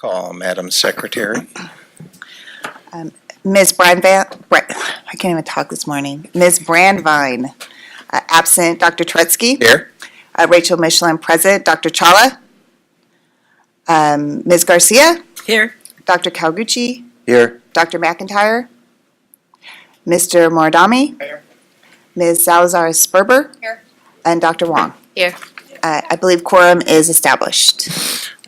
call, Madam Secretary. Ms. I can't even talk this morning. Ms. Brandvine, absent. Dr. Tretzky. Here. Rachel Michelin, present. Dr. Chawla. Ms. Garcia. Here. Dr. Calgucci. Here. Dr. McIntyre. Mr. Moradami. Here. Ms. Salazar-Sperber. Here. And Dr. Wong. Here. I believe quorum is established.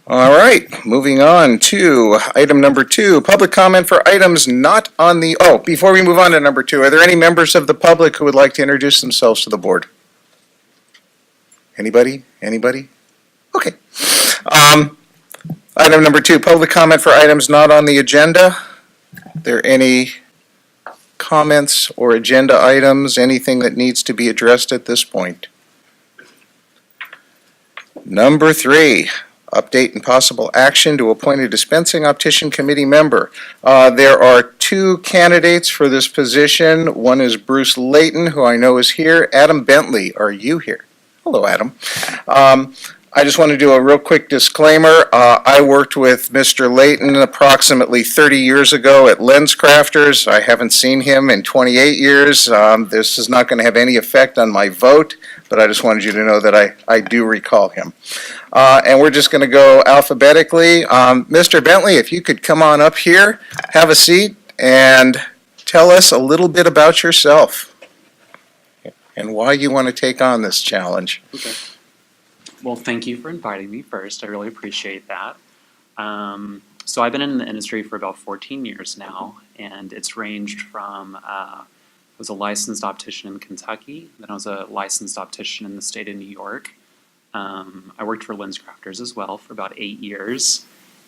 All right, moving on to item number 2, public comment for items not on the, before we move on to number 2, are there any members of the public who would like to introduce themselves to the board? Anybody? Okay. Item number 2, public comment for items not on the agenda. Are there any comments or agenda items, anything that needs to be addressed at this point? Number 3, update and possible action to appoint a dispensing optician committee member. There are 2 candidates for this position. One is Bruce Layton, who I know is here. Adam Bentley, are you here? Hello, Adam. I just want to do a real quick disclaimer. I worked with Mr. Layton approximately 30 years ago at Lens Crafters. I haven't seen him in 28 years. This is not going to have any effect on my vote, but I just wanted you to know that I do recall him. And we're just going to go alphabetically. Mr. Bentley, if you could come on up here, have a seat, and tell us a little bit about yourself and why you want to take on this challenge. Okay. Well, thank you for inviting me first. I really appreciate that. So I've been in the industry for about 14 years now, and it's ranged from I was a licensed optician in Kentucky, then I was a licensed optician in the state of New York. I worked for Lens Crafters as well for about 8 years,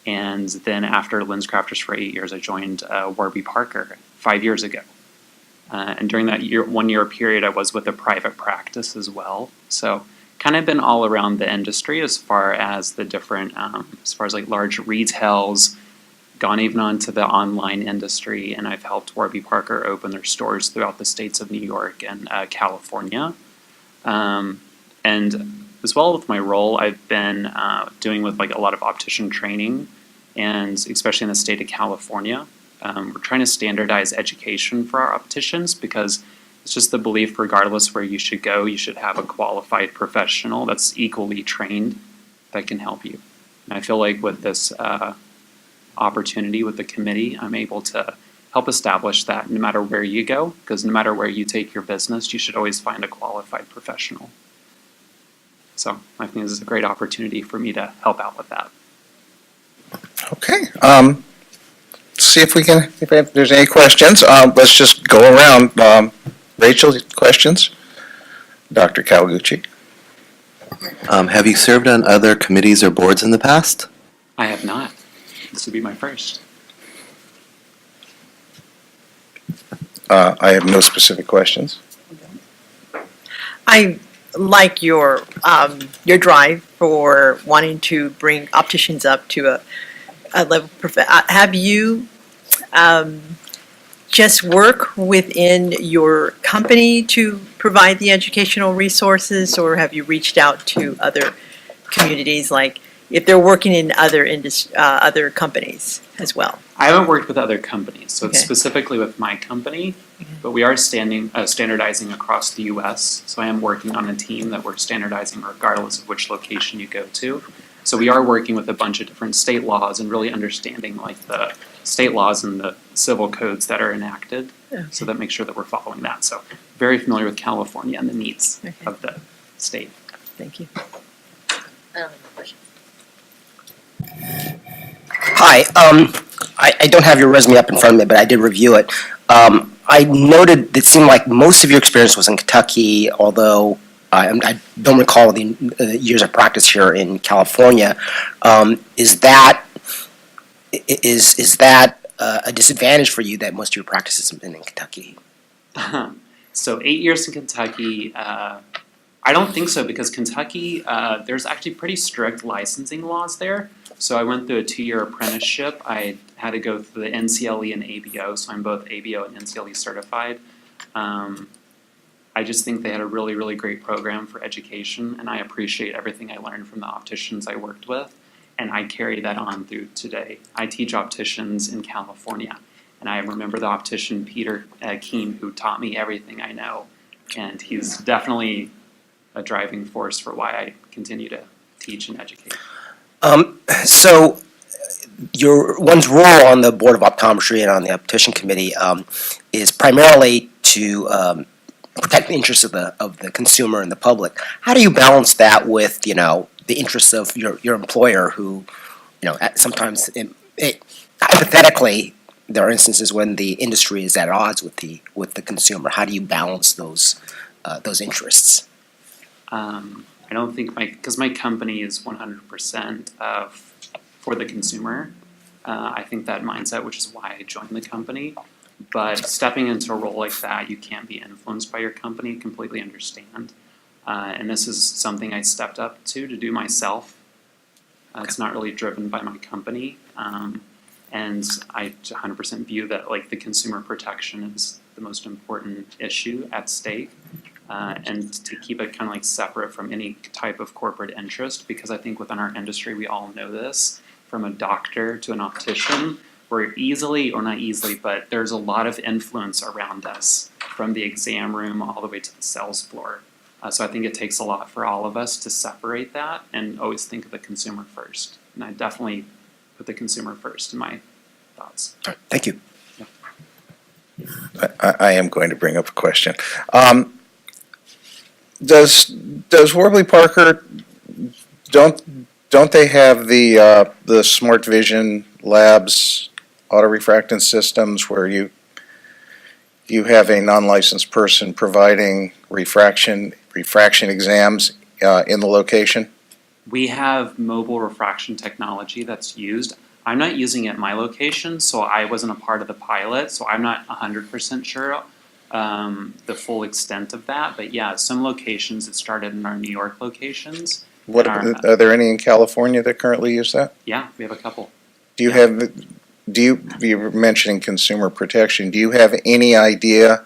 and then after Lens Crafters for 8 years, I joined Warby Parker 5 years ago. And during that 1 year period, I was with a private practice as well. So kind of been all around the industry as far as the different, as far as like large retails, gone even onto the online industry, and I've helped Warby Parker open their stores throughout the states of New York and California. And as well with my role, I've been doing with like a lot of optician training, and especially in the state of California. We're trying to standardize education for our opticians because it's just the belief, regardless where you should go, you should have a qualified professional that's equally trained that can help you. And I feel like with this opportunity with the committee, I'm able to help establish that no matter where you go, because no matter where you take your business, you should always find a qualified professional. So I think this is a great opportunity for me to help out with that. Okay. See if there's any questions. Let's just go around. Rachel, questions? Dr. Calgucci. Have you served on other committees or boards in the past? I have not. This would be my first. I have no specific questions. I like your drive for wanting to bring opticians up to a level. Have you just work within your company to provide the educational resources, or have you reached out to other communities, like if they're working in other companies as well? I haven't worked with other companies, so it's Okay. specifically with my company, but we are standardizing across the U.S., so I am working on a team that we're standardizing regardless of which location you go to. So we are working with a bunch of different state laws and really understanding like the state laws and the civil codes that are enacted, so that make sure that we're following that. So very familiar with California and the needs of the state. Thank you. I don't have a question. Hi, I don't have your resume up in front of me, but I did review it. I noted it seemed like most of your experience was in Kentucky, although I don't recall the years of practice here in California. Is that a disadvantage for you that most of your practice has been in Kentucky? So 8 years in Kentucky, I don't think so, because Kentucky, there's actually pretty strict licensing laws there. So I went through a 2-year apprenticeship. I had to go through the NCLE and ABO, so I'm both ABO and NCLE certified. I just think they had a really, really great program for education, and I appreciate everything I learned from the opticians I worked with. And I carry that on through today. I teach opticians in California, and I remember the optician Peter Keem, who taught me everything I know, and he's definitely a driving force for why I continue to teach and educate. So one's role on the Board of Optometry and on the Optician Committee is primarily to protect the interests of the consumer and the public. How do you balance that with, the interests of your employer who, sometimes hypothetically, there are instances when the industry is at odds with the consumer. How do you balance those interests? I don't think because my company is 100% for the consumer. I think that mindset, which is why I joined the company. But stepping into a role like that, you can't be influenced by your company, completely understand. And this is something I stepped up to do myself. It's not really driven by my company. And I 100% view that the consumer protection is the most important issue at stake. And to keep it kind of separate from any type of corporate interest, because I think within our industry, we all know this, from a doctor to an optician, we're easily, or not easily, but there's a lot of influence around us from the exam room all the way to the sales floor. So I think it takes a lot for all of us to separate that and always think of the consumer first. And I definitely put the consumer first in my thoughts. All right, thank you. I am going to bring up a question. Does Warby Parker, don't they have the Smart Vision Labs autorefractant systems where you have a non-licensed person providing refraction exams in the location? We have mobile refraction technology that's used. I'm not using it at my location, so I wasn't a part of the pilot, so I'm not 100% sure the full extent of that. But yeah, some locations, it started in our New York locations. What are there any in California that currently use that? Yeah, we have a couple. You're mentioning consumer protection. Do you have any idea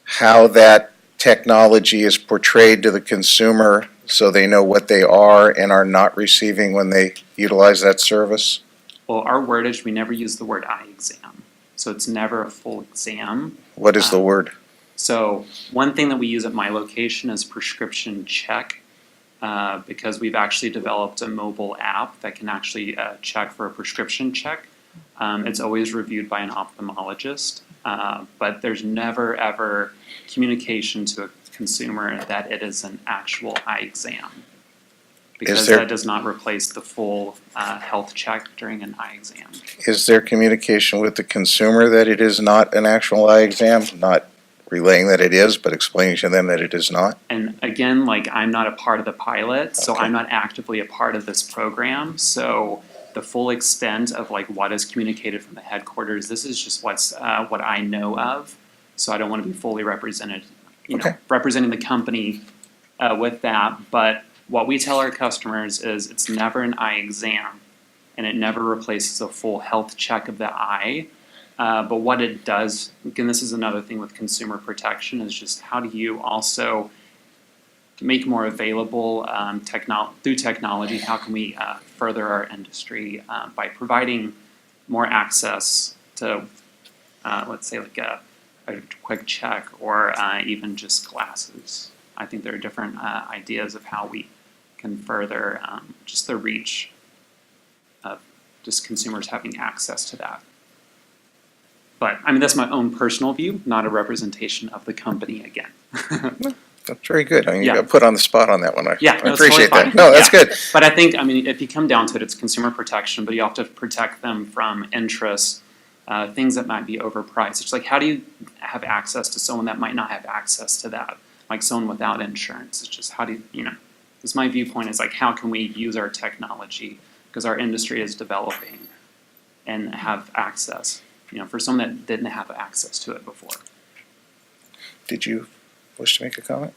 how that technology is portrayed to the consumer so they know what they are and are not receiving when they utilize that service? Well, our wordage, we never use the word eye exam. So it's never a full exam. What is the word? So one thing that we use at my location is prescription check. Because we've actually developed a mobile app that can actually check for a prescription check. It's always reviewed by an ophthalmologist, but there's never ever communication to a consumer that it is an actual eye exam. Because that does not replace the full health check during an eye exam. Is there communication with the consumer that it is not an actual eye exam? Not relaying that it is, but explaining to them that it is not? And again, I'm not a part of the pilot, so Okay. I'm not actively a part of this program. So the full extent of what is communicated from the headquarters, this is just what I know of. So I don't want to be fully represented, Okay. representing the company with that. But what we tell our customers is it's never an eye exam, and it never replaces a full health check of the eye. But what it does, again, this is another thing with consumer protection, is just how do you also make more available through technology, how can we further our industry by providing more access to, let's say, a quick check or even just glasses. I think there are different ideas of how we can further just the reach of just consumers having access to that. But, that's my own personal view, not a representation of the company again. That's very good. You Yeah. got put on the spot on that one. I Yeah, no, it's appreciate totally that. fine. No, that's Yeah. good. But I think, if you come down to it, it's consumer protection, but you have to protect them from interests, things that might be overpriced. It's how do you have access to someone that might not have access to that? Like someone without insurance. It's just how do this my viewpoint is how can we use our technology, because our industry is developing, and have access, for someone that didn't have access to it before. Did you wish to make a comment?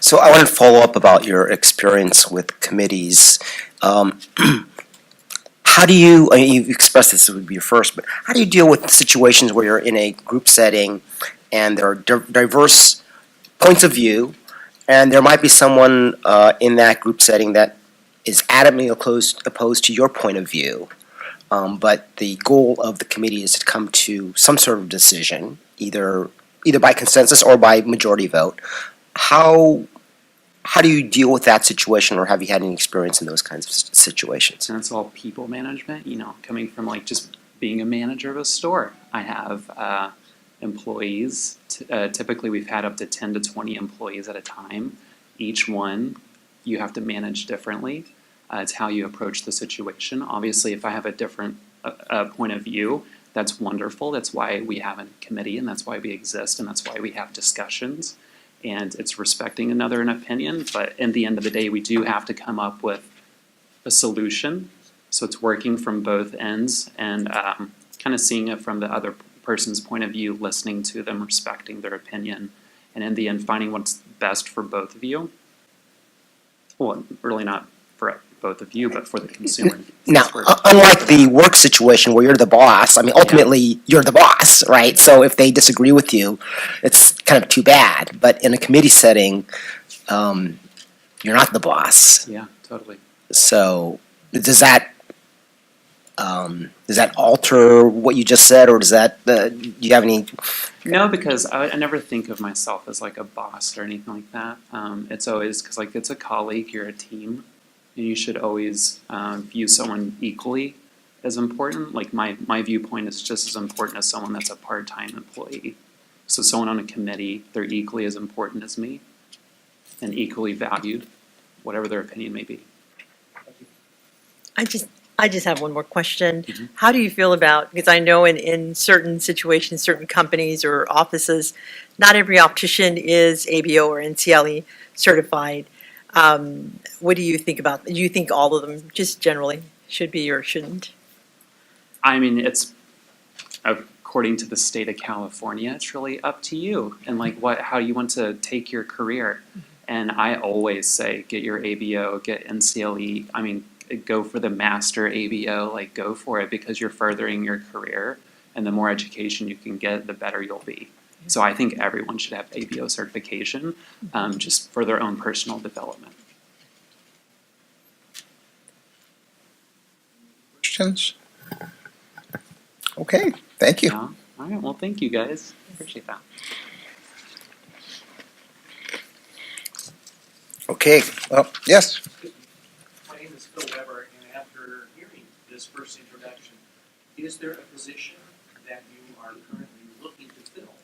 So I want to follow up about your experience with committees. How do you, you've expressed this would be your first, but how do you deal with situations where you're in a group setting and there are diverse points of view And there might be someone in that group setting that is adamantly opposed to your point of view, but the goal of the committee is to come to some sort of decision, either by consensus or by majority vote. How do you deal with that situation, or have you had any experience in those kinds of situations? And it's all people management, coming from like just being a manager of a store. I have employees. Typically, we've had up to 10 to 20 employees at a time. Each one you have to manage differently. It's how you approach the situation. Obviously, if I have a different point of view, that's wonderful. That's why we have a committee, and that's why we exist, and that's why we have discussions. And it's respecting another opinion, but in the end of the day, we do have to come up with a solution. So it's working from both ends and kind of seeing it from the other person's point of view, listening to them, respecting their opinion, and in the end, finding what's best for both of you. Well, really not for both of you, but for the consumer. Now, unlike the work situation where you're the boss, I mean, ultimately, you're the boss, right? So if they disagree with you, it's kind of too bad. But in a committee setting, you're not the boss. Yeah, totally. So does that alter what you just said, or do you have any? No, because I never think of myself as like a boss or anything like that. It's always because like it's a colleague, you're a team, and you should always view someone equally as important. Like my viewpoint is just as important as someone that's a part-time employee. So someone on a committee, they're equally as important as me and equally valued, whatever their opinion may be. I just have one more question. How do you feel about, because I know in certain situations, certain companies or offices, not every optician is ABO or NCLE certified. What do you think about, do you think all of them just generally should be or shouldn't? I mean, it's according to the state of California, it's really up to you and like how you want to take your career. And I always say, get your ABO, get NCLE. I mean, go for the master ABO, like go for it because you're furthering your career, and the more education you can get, the better you'll be. So I think everyone should have ABO certification, just for their own personal development. Questions? Okay, thank you. Yeah? All right, well, thank you guys. Appreciate that. Okay, well, yes. My name is Phil Weber, and after hearing this first introduction, is there a position that you are currently looking to fill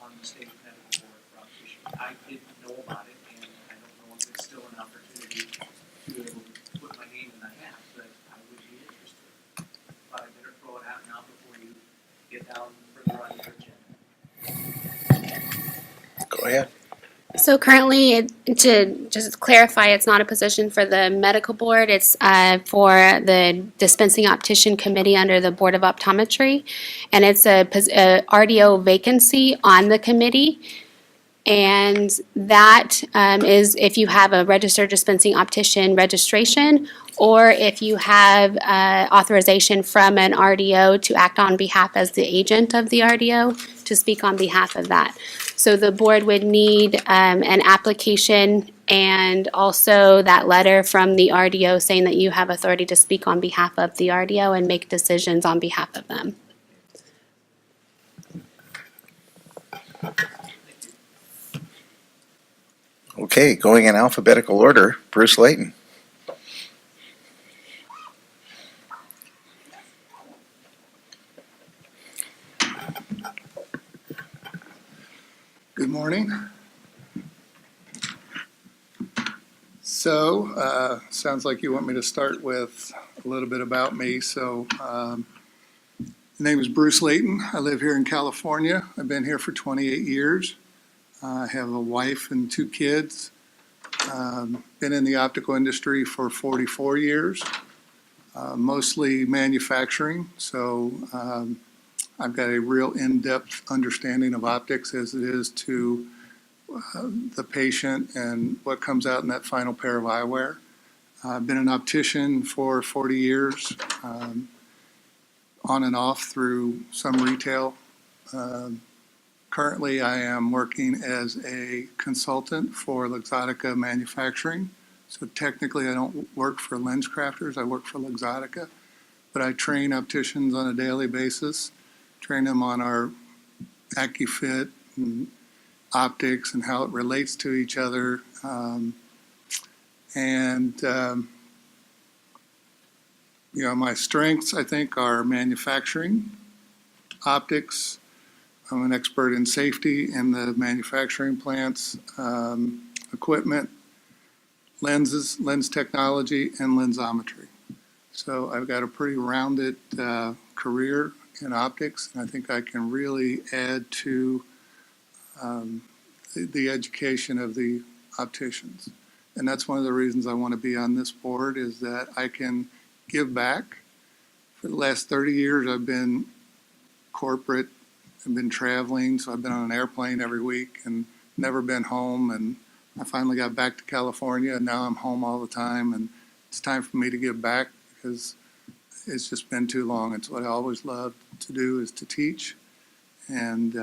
on the state medical board for optician? I didn't know about it, and I don't know if it's still an opportunity to put my name in the hat, but I would be interested. But I better throw it out now before you get down further on your agenda. Go ahead. So currently, to just clarify, it's not a position for the medical board. It's for the dispensing optician committee under the Board of Optometry. And it's a RDO vacancy on the committee. And that is if you have a registered dispensing optician registration, or if you have authorization from an RDO to act on behalf as the agent of the RDO to speak on behalf of that. So the board would need an application and also that letter from the RDO saying that you have authority to speak on behalf of the RDO and make decisions on behalf of them. Okay, going in alphabetical order, Bruce Layton. Good morning. So, sounds like you want me to start with a little bit about me. So, my name is Bruce Layton. I live here in California. I've been here for 28 years. I have a wife and 2 kids. Been in the optical industry for 44 years, mostly manufacturing. So, I've got a real in-depth understanding of optics as it is to the patient and what comes out in that final pair of eyewear. I've been an optician for 40 years, on and off through some retail Currently, I am working as a consultant for Luxottica Manufacturing. So technically, I don't work for Lens Crafters, I work for Luxottica. But I train opticians on a daily basis, train them on our AccuFit and optics and how it relates to each other. My strengths, I think, are manufacturing, optics. I'm an expert in safety in the manufacturing plants, equipment, lenses, lens technology, and lensometry. So I've got a pretty rounded career in optics, and I think I can really add to the education of the opticians. And that's one of the reasons I want to be on this board, is that I can give back. For the last 30 years, I've been corporate, I've been traveling, so I've been on an airplane every week and never been home. And I finally got back to California, and now I'm home all the time. And it's time for me to give back because it's just been too long. It's what I always loved to do, is to teach. And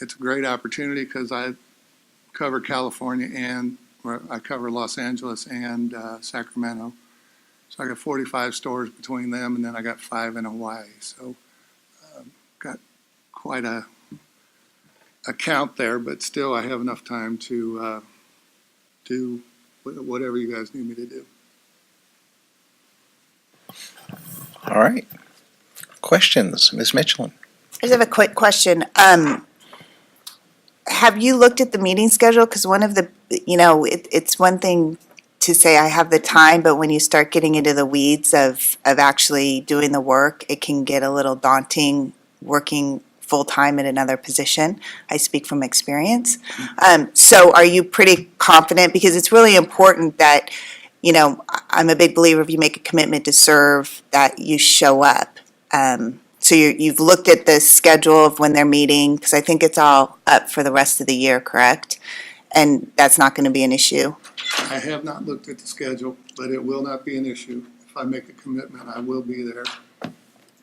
it's a great opportunity because I cover California I cover Los Angeles and Sacramento. So I got 45 stores between them, and then I got 5 in Hawaii. So got quite a count there, but still I have enough time to do whatever you guys need me to do. All right. Questions, Ms. Michelin? I just have a quick question. Have you looked at the meeting schedule? Because one of the, it's one thing to say I have the time, but when you start getting into the weeds of actually doing the work, it can get a little daunting working full-time in another position. I speak from experience. So are you pretty confident? Because it's really important that, I'm a big believer if you make a commitment to serve, that you show up. So you've looked at the schedule of when they're meeting, because I think it's all up for the rest of the year, correct? And that's not going to be an issue. I have not looked at the schedule, but it will not be an issue. If I make a commitment, I will be there.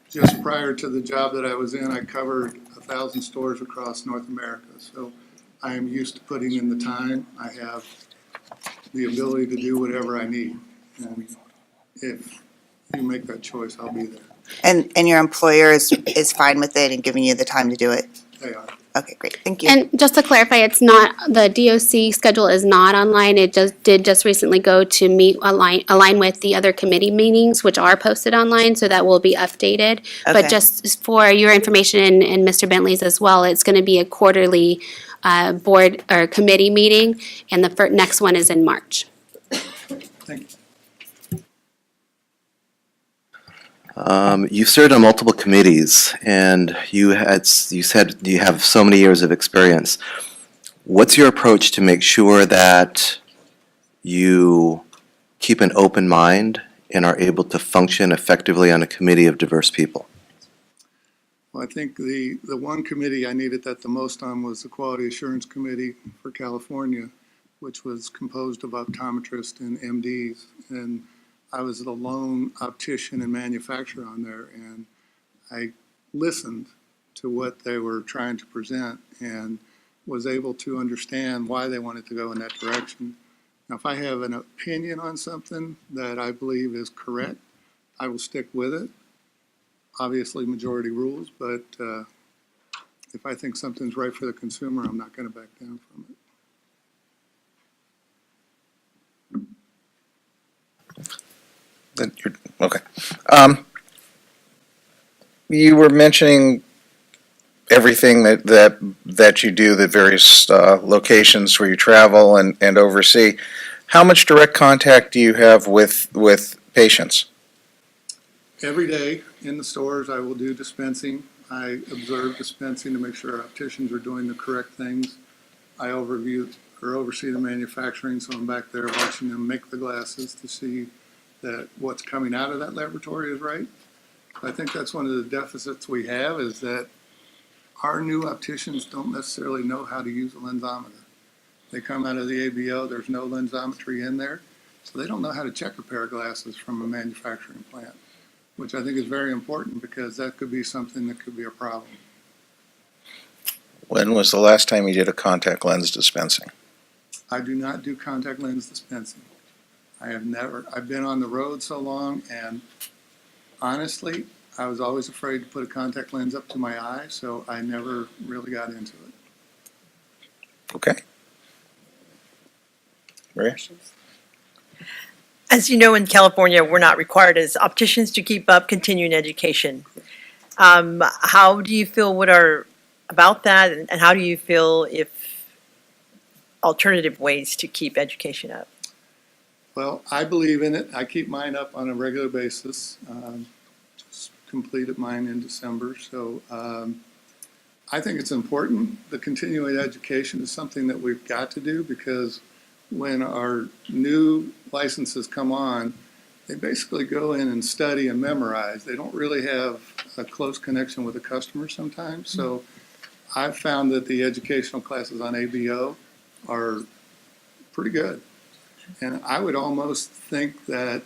Just prior to the job that I was in, I covered 1,000 stores across North America. So I am used to putting in the time. I have the ability to do whatever I need. And if you make that choice, I'll be there. And your employer is fine with it and giving you the time to do it? They are. Okay, great. Thank you. And just to clarify, it's not, the DOC schedule is not online. It did recently go to align with the other committee meetings, which are posted online, so that will be updated. Okay. But just for your information and Mr. Bentley's as well, it's going to be a quarterly board or committee meeting, and the next one is in March. Thank you. You've served on multiple committees, and you said you have so many years of experience. What's your approach to make sure that you keep an open mind and are able to function effectively on a committee of diverse people? Well, I think the one committee I needed that the most on was the Quality Assurance Committee for California, which was composed of optometrists and MDs. And I was the lone optician and manufacturer on there, and I listened to what they were trying to present and was able to understand why they wanted to go in that direction. Now, if I have an opinion on something that I believe is correct, I will stick with it. Obviously, majority rules, but if I think something's right for the consumer, I'm not going to back down from it. Okay. You were mentioning everything that you do, the various locations where you travel and oversee. How much direct contact do you have with patients? Every day in the stores, I will do dispensing. I observe dispensing to make sure our opticians are doing the correct things. I oversee the manufacturing, so I'm back there watching them make the glasses to see that what's coming out of that laboratory is right. I think that's one of the deficits we have, is that our new opticians don't necessarily know how to use a lensometer. They come out of the ABO, there's no lensometry in there, so they don't know how to check a pair of glasses from a manufacturing plant, which I think is very important because that could be something that could be a problem. When was the last time you did a contact lens dispensing? I do not do contact lens dispensing. I've been on the road so long, and honestly, I was always afraid to put a contact lens up to my eye, so I never really got into it. Okay. Maria? As you know, in California, we're not required as opticians to keep up continuing education. How do you feel about that, and how do you feel if alternative ways to keep education up? Well, I believe in it. I keep mine up on a regular basis. Just completed mine in December, so I think it's important. The continuing education is something that we've got to do because when our new licenses come on, they basically go in and study and memorize. They don't really have a close connection with the customer sometimes. So I've found that the educational classes on ABO are pretty good. And I would almost think that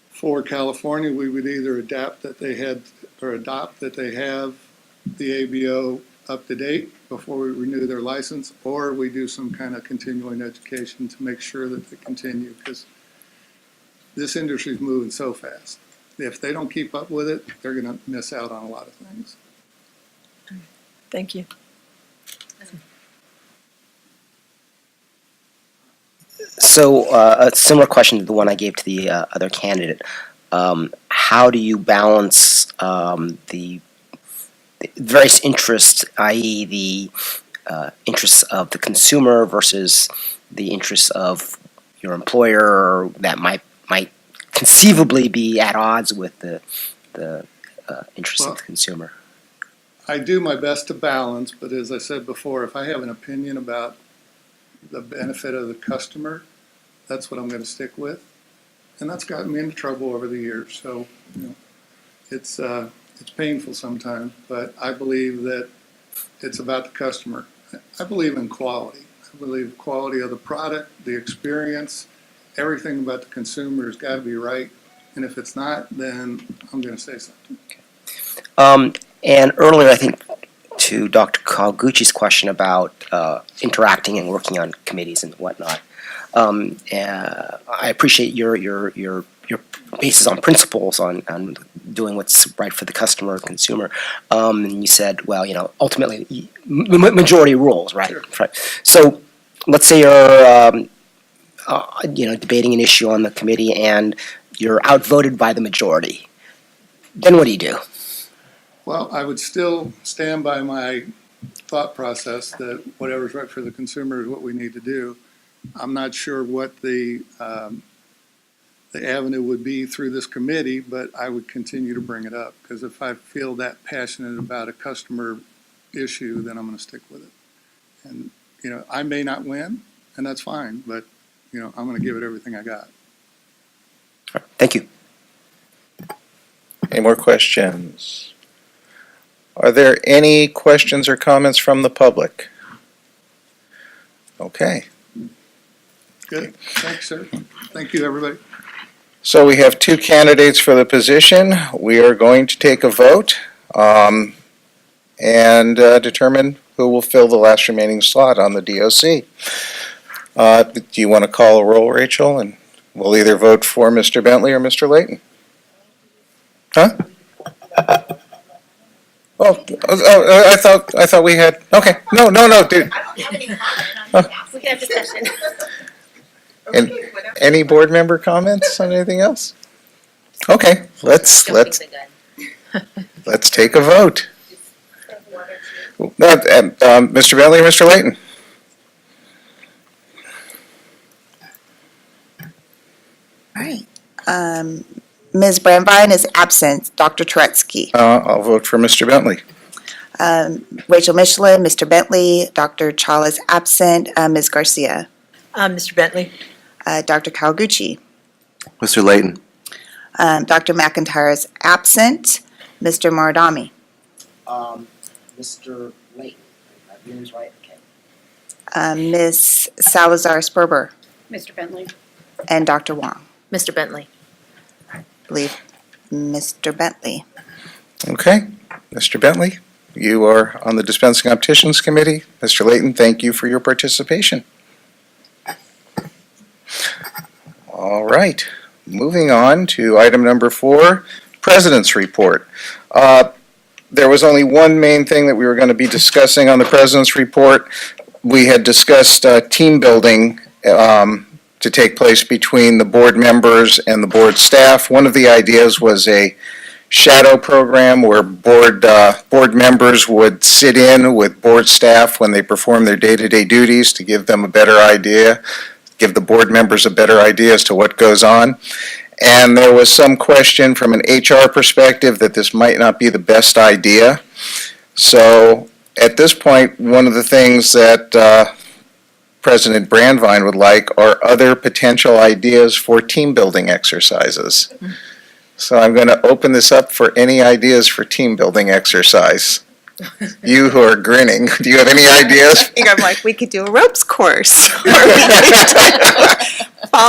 for California, we would either adopt that they have the ABO up to date before we renew their license, or we do some kind of continuing education to make sure that they continue, because this industry is moving so fast. If they don't keep up with it, they're going to miss out on a lot of things. Thank you. So a similar question to the one I gave to the other candidate. How do you balance the various interests, i.e. the interests of the consumer versus the interests of your employer that might conceivably be at odds with the interests of the consumer? I do my best to balance, but as I said before, if I have an opinion about the benefit of the customer, that's what I'm going to stick with. And that's gotten me into trouble over the years. So, it's painful sometimes, but I believe that it's about the customer. I believe in quality. I believe quality of the product, the experience, everything about the consumer has got to be right. And if it's not, then I'm going to say something. And earlier, I think, to Dr. Kawaguchi's question about interacting and working on committees and whatnot, I appreciate your basis on principles on doing what's right for the customer or the consumer. And you said, well, ultimately, majority rules, right? Sure. Right. So let's say you're debating an issue on the committee and you're outvoted by the majority. Then what do you do? Well, I would still stand by my thought process that whatever's right for the consumer is what we need to do. I'm not sure what the avenue would be through this committee, but I would continue to bring it up, because if I feel that passionate about a customer issue, then I'm going to stick with it. And, I may not win, and that's fine, but, I'm going to give it everything I got. Thank you. Any more questions? Are there any questions or comments from the public? Okay. Good. Thanks, sir. Thank you, everybody. So we have two candidates for the position. We are going to take a vote and determine who will fill the last remaining slot on the DOC. Do you want to call a roll, Rachel? And we'll either vote for Mr. Bentley or Mr. Layton. Huh? I thought we had. Okay. No, dude. I don't have any comment. We can have discussion. And any board member comments on anything else? Okay, let's take a vote. Mr. Bentley or Mr. Layton? All right. Ms. Brandvine is absent. Dr. Turetsky. I'll vote for Mr. Bentley. Rachel Michelin, Mr. Bentley. Dr. Chawla is absent. Ms. Garcia. Mr. Bentley. Dr. Kawaguchi. Mr. Layton. Dr. McIntyre is absent. Mr. Maradami. Mr. Layton. My name's right. Okay. Ms. Salazar-Sperber. Mr. Bentley. And Dr. Wong. Mr. Bentley. I believe Mr. Bentley. Okay, Mr. Bentley, you are on the Dispensing Opticians Committee. Mr. Layton, thank you for your participation. All right, moving on to item number 4, President's Report. There was only one main thing that we were going to be discussing on the President's Report. We had discussed team building to take place between the board members and the board staff. One of the ideas was a shadow program where board members would sit in with board staff when they perform their day-to-day duties to give them a better idea, give the board members a better idea as to what goes on. And there was some question from an HR perspective that this might not be the best idea. So at this point, one of the things that President Brandvine would like are other potential ideas for team building exercises. So I'm going to open this up for any ideas for team building exercise. You who are grinning, do you have any ideas? I think I'm like, we could do a ropes course. Or we could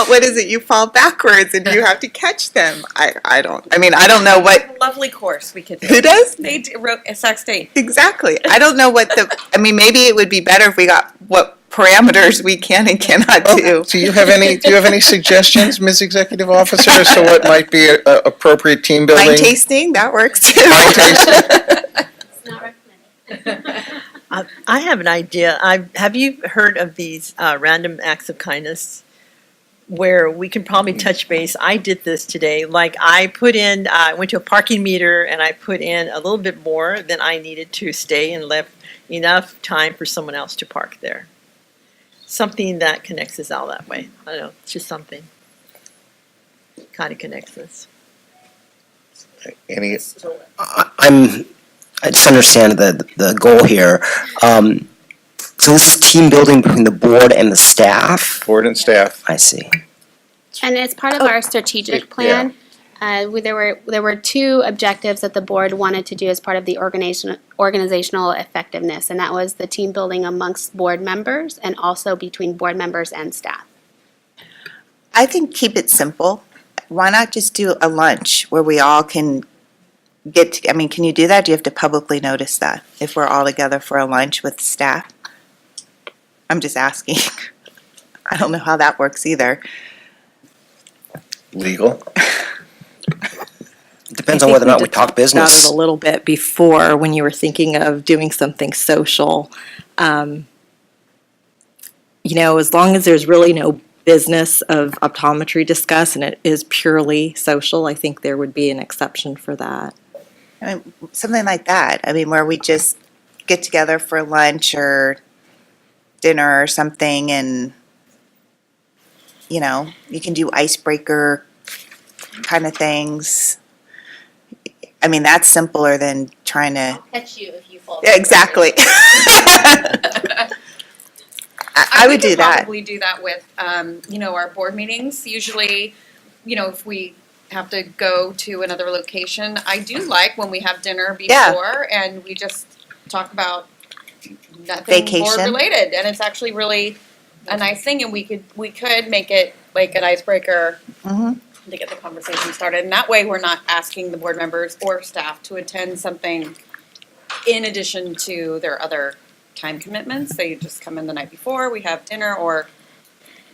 what is it? You fall backwards and you have to catch them. I don't know what. Lovely course we could do. Who does? They wrote Sac State. Exactly. I don't know what maybe it would be better if we got what parameters we can and cannot do. Do you have any suggestions, Ms. Executive Officer, as to what might be appropriate team building? Wine tasting, that works too. Wine tasting? It's not recommended. I have an idea. Have you heard of these random acts of kindness where we can probably touch base? I did this today. Like I went to a parking meter and I put in a little bit more than I needed to stay and left enough time for someone else to park there. Something that connects us all that way. I don't know. It's just something. Kind of connects us. Any? I just understand the goal here. So this is team building between the board and the staff? Board and staff. I see. And it's part of our strategic plan. There were 2 objectives that the board wanted to do as part of the organizational effectiveness, and that was the team building amongst board members and also between board members and staff. I think keep it simple. Why not just do a lunch where we all can can you do that? Do you have to publicly notice that if we're all together for a lunch with staff? I'm just asking. I don't know how that works either. Legal. Depends on whether or not we talk business. About it a little bit before when you were thinking of doing something social. As long as there's really no business of optometry discussed and it is purely social, I think there would be an exception for that. Something like that. Where we just get together for lunch or dinner or something and, you can do icebreaker kind of things. That's simpler than trying to. I'll catch you if you fall. Yeah, exactly. I would do that. Probably do that with, our board meetings. Usually, if we have to go to another location, I do like when we have dinner before and we just talk about nothing Vacation. board related, and it's actually really a nice thing. And we could make it like an icebreaker to get the conversation started. And that way, we're not asking the board members or staff to attend something in addition to their other time commitments. They just come in the night before, we have dinner, or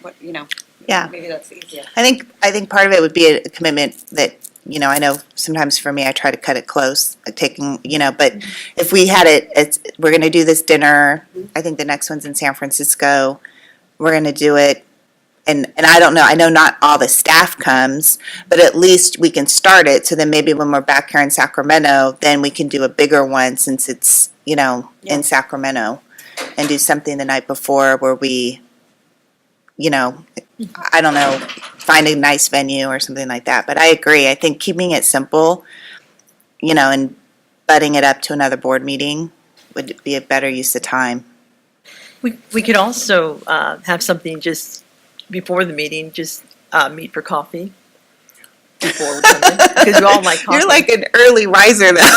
what, Yeah. maybe that's easier. I think part of it would be a commitment that, I know sometimes for me, I try to cut it close, taking, but if we had we're going to do this dinner, I think the next one's in San Francisco, we're going to do it, and I don't know, I know not all the staff comes, but at least we can start it, so then maybe when we're back here in Sacramento, then we can do a bigger one since it's, in Sacramento, and do something the night before where we, I don't know, find a nice venue or something like that. But I agree. I think keeping it simple, and butting it up to another board meeting would be a better use of time. We could also have something just before the meeting, just meet for coffee before we come in, because we all like coffee. You're like an early riser, though.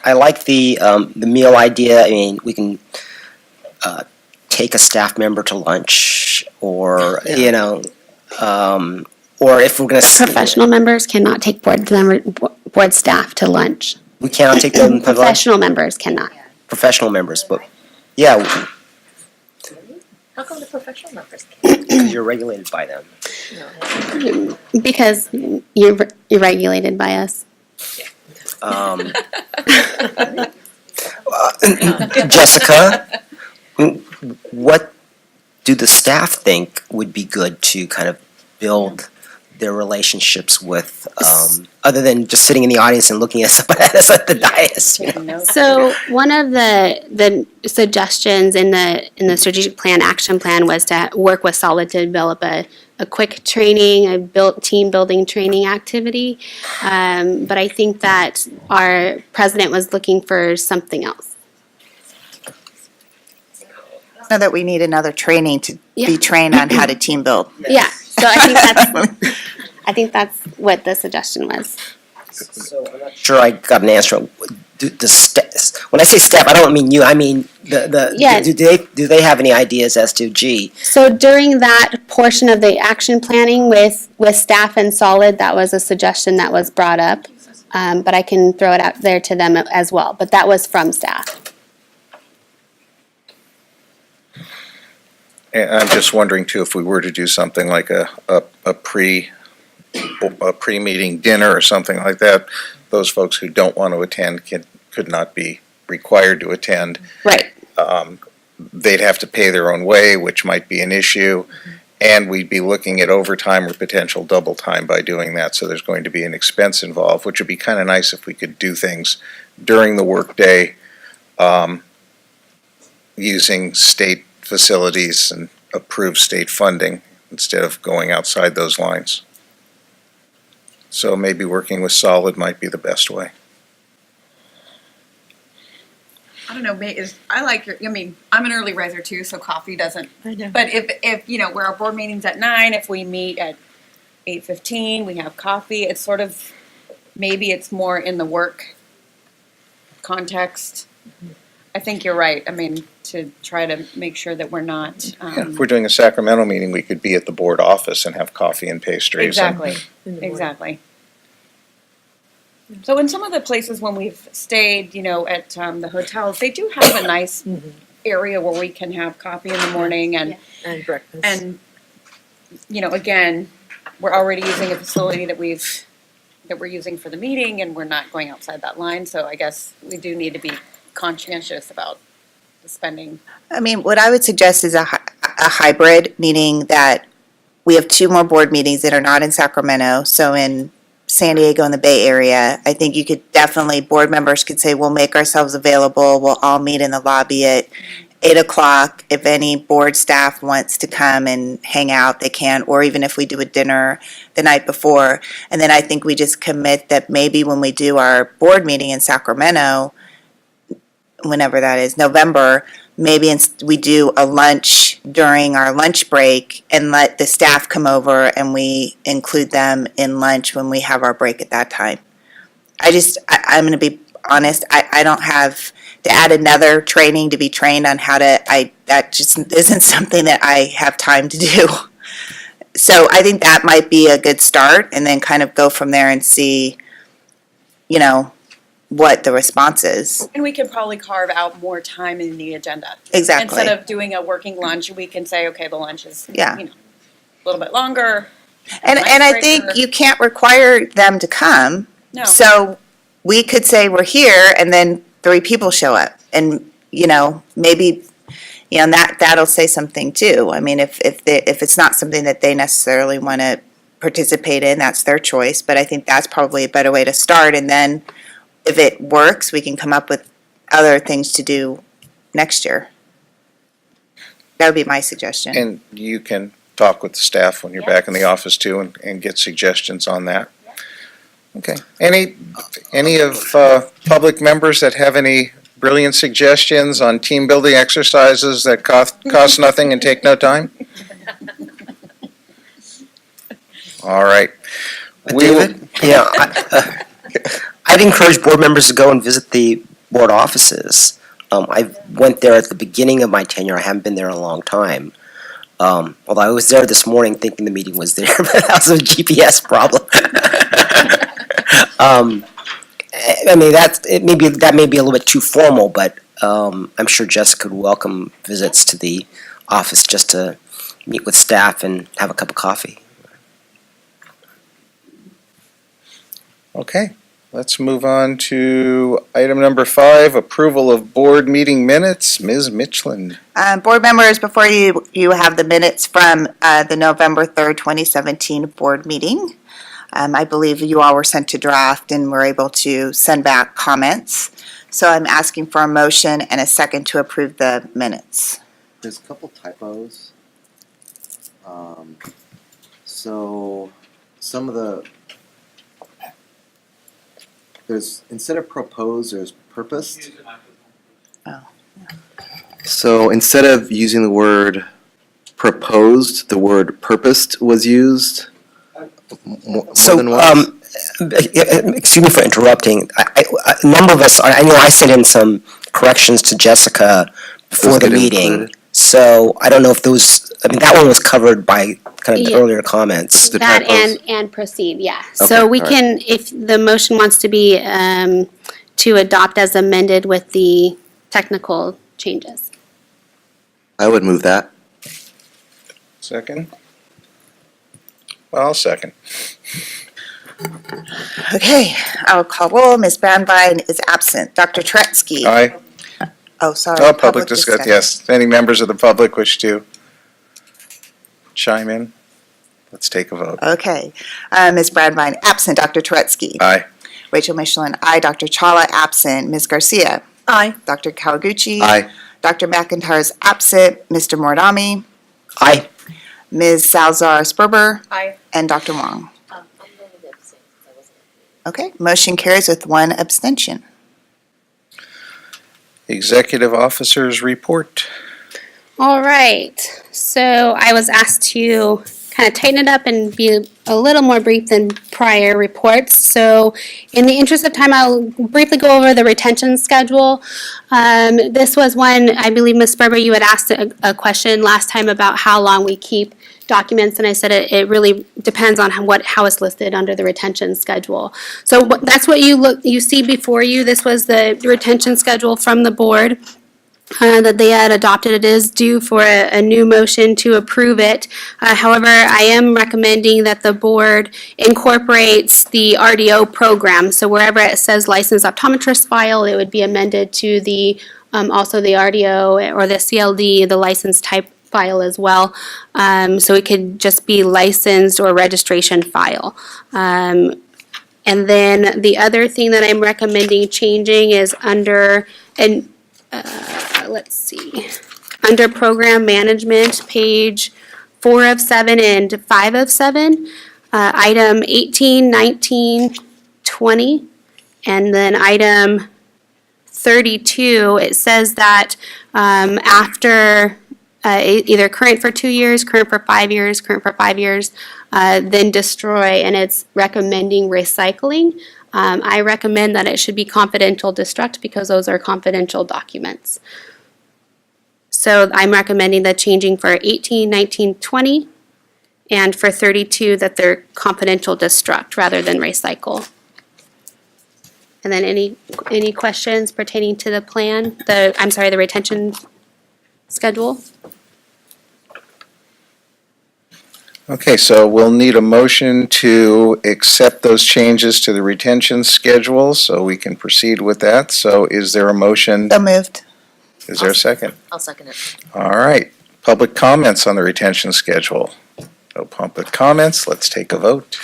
I like the meal idea. We can take a staff member to lunch, or or if we're going to Professional members cannot take board staff to lunch. We cannot take them to lunch, Professional members cannot. professional members, but, yeah, How come the professional members because you're regulated by them. Because you're regulated by us. Jessica, what do the staff think would be good to kind of build their relationships with, other than just sitting in the audience and looking at somebody else at the dais? You know? So one of the suggestions in the strategic plan, action plan, was to work with Solid to develop a quick training, team building training activity. But I think that our president was looking for something else. Know that we need another training to Yeah. be trained on how to team build. Yeah. So I think that's what the suggestion was. So I'm not sure I got an answer. When I say staff, I don't mean you. I mean Yeah. Do they have any ideas as to So during that portion of the action planning with staff and Solid, that was a suggestion that was brought up. But I can throw it out there to them as well. But that was from staff. And I'm just wondering too, if we were to do something like a pre-meeting dinner or something like that, those folks who don't want to attend could not be required to attend. Right. They'd have to pay their own way, which might be an issue. And we'd be looking at overtime or potential double time by doing that. So there's going to be an expense involved, which would be kind of nice if we could do things during the workday, using state facilities and approved state funding instead of going outside those lines. So maybe working with Solid might be the best way. I don't know, I like your, I mean, I'm an early riser too, so coffee doesn't, I know. but if, you know, where our board meeting's at 9, if we meet at 8:15, we have coffee, it's sort of, maybe it's more in the work context. I think you're right, I mean, to try to make sure that we're not, Yeah, if we're doing a Sacramento meeting, we could be at the board office and have coffee and pastries. and- exactly, exactly. So in some of the places when we've stayed, you know, at the hotels, they do have a nice area where we can have coffee in the morning and, And breakfast. and, you know, again, we're already using a facility that we're using for the meeting and we're not going outside that line, so I guess we do need to be conscientious about the spending. I mean, what I would suggest is a hybrid, meaning that we have 2 more board meetings that are not in Sacramento, so in San Diego and the Bay Area. I think you could definitely, board members could say, we'll make ourselves available, we'll all meet in the lobby at 8:00. If any board staff wants to come and hang out, they can, or even if we do a dinner the night before. And then I think we just commit that maybe when we do our board meeting in Sacramento, whenever that is, November, maybe we do a lunch during our lunch break and let the staff come over and we include them in lunch when we have our break at that time. I'm going to be honest, I don't have to add another training to be trained on how to, that just isn't something that I have time to do. So I think that might be a good start and then kind of go from there and see, you know, what the response is. And we can probably carve out more time in the agenda. Exactly. Instead of doing a working lunch, we can say, okay, the lunch is, Yeah. you know, a little bit longer. And I think Icebreaker. you can't require them to come. No. So we could say we're here and then 3 people show up and, you know, maybe, you know, that'll say something too. I mean, if it's not something that they necessarily want to participate in, that's their choice. But I think that's probably a better way to start. And then if it works, we can come up with other things to do next year. That would be my suggestion. And you can talk with the staff when you're back in the office too and get suggestions on that. Okay. Any of public members that have any brilliant suggestions on team building exercises that cost nothing and take no time? All right. We will- David? Yeah, I'd encourage board members to go and visit the board offices. I went there at the beginning of my tenure. I haven't been there in a long time. Although I was there this morning thinking the meeting was there, but that was a GPS problem. I mean, that may be a little bit too formal, but I'm sure Jessica would welcome visits to the office just to meet with staff and have a cup of coffee. Okay, let's move on to item number 5, approval of board meeting minutes. Ms. Michelin. Board members, before you have the minutes from the November 3rd, 2017 board meeting. I believe you all were sent to draft and were able to send back comments. So I'm asking for a motion and a second to approve the minutes. There's a couple typos. So some of there's, instead of proposed, there's purposed. Oh. So instead of using the word proposed, the word purposed was used more than once. Excuse me for interrupting. A number of us, I know I sent in some corrections to Jessica before Those the get meeting. included? So I don't know if those, I mean, that one was covered by kind of the Yeah. earlier comments. The That typos. and proceed, yeah. Okay, So we all right. can, if the motion wants to be to adopt as amended with the technical changes. I would move that. Second? I'll second. Okay, I'll call roll. Ms. Brandwein is absent. Dr. Turetsky. Aye. Oh, sorry. Oh, public discuss, yes. Any members of the public wish to chime in? Let's take a vote. Okay. Ms. Brandwein, absent. Dr. Turetsky. Aye. Rachel Michelin, aye. Dr. Chawla, absent. Ms. Garcia. Aye. Dr. Kawaguchi. Aye. Dr. McIntyre is absent. Mr. Moradami. Aye. Ms. Salzar Sperber. Aye. And Dr. Wong. I'm going to abstain since I wasn't. Okay, motion carries with one abstention. Executive officers report. All right, so I was asked to kind of tighten it up and be a little more brief than prior reports. So in the interest of time, I'll briefly go over the retention schedule. This was one, I believe, Ms. Sperber, you had asked a question last time about how long we keep documents, and I said it really depends on how it's listed under the retention schedule. So that's what you see before you. This was the retention schedule from the board. That they had adopted. It is due for a new motion to approve it. However, I am recommending that the board incorporates the RDO program. So wherever it says licensed optometrist file, it would be amended to the also the RDO or the CLD, the license type file as well. So it could just be licensed or registration file. And then the other thing that I'm recommending changing is under let's see, under program management, page 4 of 7 and 5 of 7, item 18, 19, 20, and then item 32, it says that after either current for 2 years, current for 5 years, current for 5 years, then destroy, and it's recommending recycling. I recommend that it should be confidential destruct because those are confidential documents. So I'm recommending that changing for 18, 19, 20, and for 32 that they're confidential destruct rather than recycle. And then any questions pertaining to the plan, the retention schedule? Okay, so we'll need a motion to accept those changes to the retention schedule so we can proceed with that. So is there a motion? So moved. Is there a second? I'll second it. All right, public comments on the retention schedule. No public comments, let's take a vote.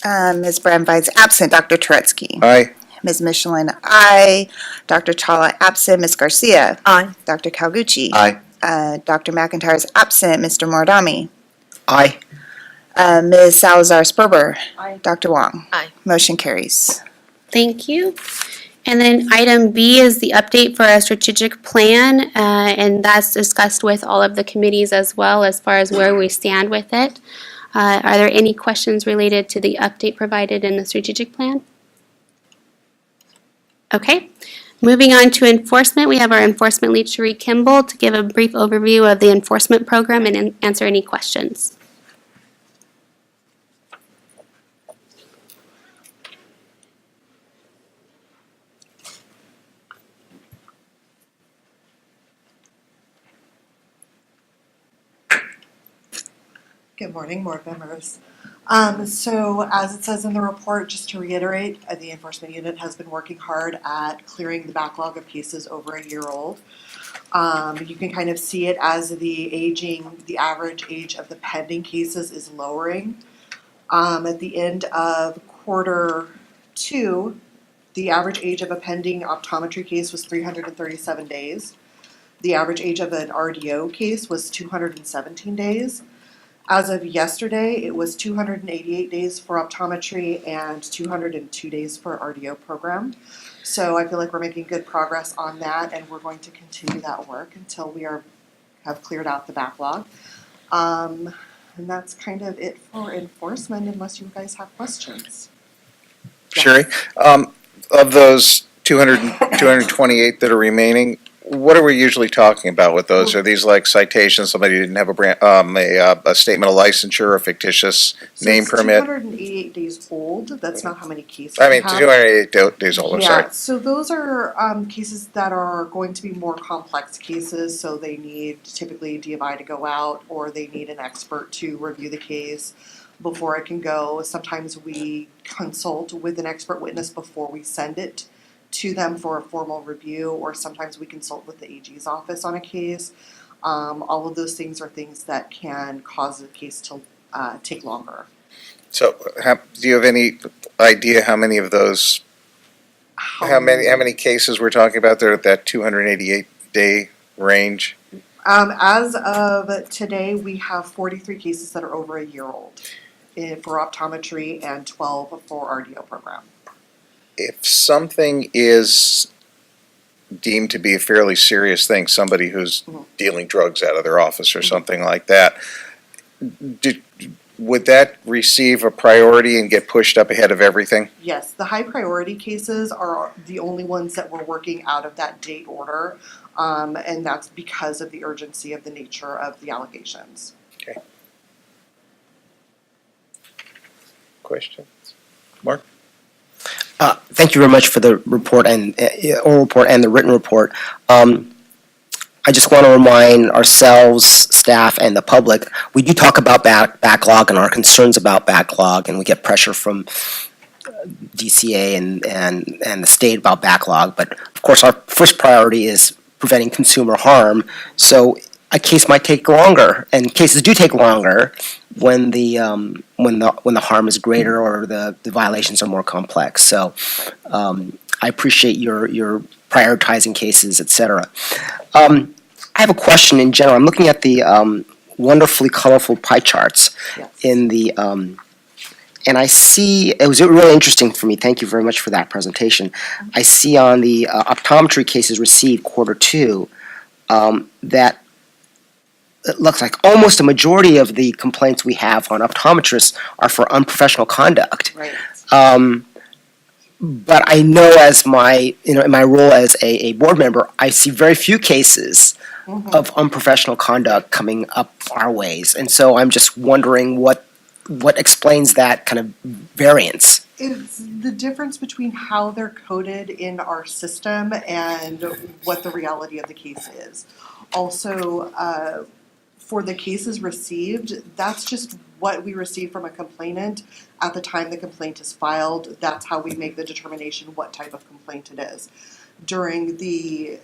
Ms. Brandwein's absent. Dr. Turetsky. Aye. Ms. Michelin, aye. Dr. Chawla, absent. Ms. Garcia. Aye. Dr. Kawaguchi. Aye. Dr. McIntyre is absent. Mr. Moradami. Aye. Ms. Salazar Sperber. Aye. Dr. Wong. Aye. Motion carries. Thank you. And then item B is the update for a strategic plan, and that's discussed with all of the committees as well as far as where we stand with it. Are there any questions related to the update provided in the strategic plan? Okay. Moving on to enforcement, we have our enforcement lead, Cherie Kimball, to give a brief overview of the enforcement program and answer any questions. Good morning, board members. So as it says in the report, just to reiterate, the enforcement unit has been working hard at clearing the backlog of cases over a year old. You can kind of see it as the average age of the pending cases is lowering. At the end of Q2, the average age of a pending optometry case was 337 days. The average age of an RDO case was 217 days. As of yesterday, it was 288 days for optometry and 202 days for RDO program. So I feel like we're making good progress on that, and we're going to continue that work until we have cleared out the backlog. And that's kind of it for enforcement, unless you guys have questions. Sherry, of those 228 that are remaining, what are we usually talking about with those? Are these like citations, somebody didn't have a statement of licensure, a fictitious name permit? 288 days old, that's not how many cases I we mean, have. 288 days old, I'm sorry. Yeah, so those are cases that are going to be more complex cases, so they need typically DMI to go out, or they need an expert to review the case before it can go. Sometimes we consult with an expert witness before we send it to them for a formal review, or sometimes we consult with the AG's office on a case. All of those things are things that can cause the case to take longer. So, do you have any idea how many of those, how many cases we're talking about there at that 288 day range? As of today, we have 43 cases that are over a year old for optometry and 12 for RDO program. If something is deemed to be a fairly serious thing, somebody who's dealing drugs out of their office or something like that, would that receive a priority and get pushed up ahead of everything? Yes, the high priority cases are the only ones that we're working out of that date order, and that's because of the urgency of the nature of the allegations. Okay. Questions? Mark? Thank you very much for the report and oral report and the written report. I just want to remind ourselves, staff, and the public, we do talk about backlog and our concerns about backlog, and we get pressure from DCA and the state about backlog. But of course, our first priority is preventing consumer harm. So a case might take longer, and cases do take longer when the harm is greater or the violations are more complex. So I appreciate your prioritizing cases, et cetera. I have a question in general. I'm looking at the wonderfully colorful pie charts in the and I see, it was really interesting for me, thank you very much for that presentation. I see on the optometry cases received Q2 that it looks like almost a majority of the complaints we have on optometrists are for unprofessional conduct. Right. But I know as in my role as a board member, I see very few cases of unprofessional conduct coming up our ways. And so I'm just wondering what explains that kind of variance. It's the difference between how they're coded in our system and what the reality of the case is. Also, for the cases received, that's just what we receive from a complainant at the time the complaint is filed. That's how we make the determination what type of complaint it is. During the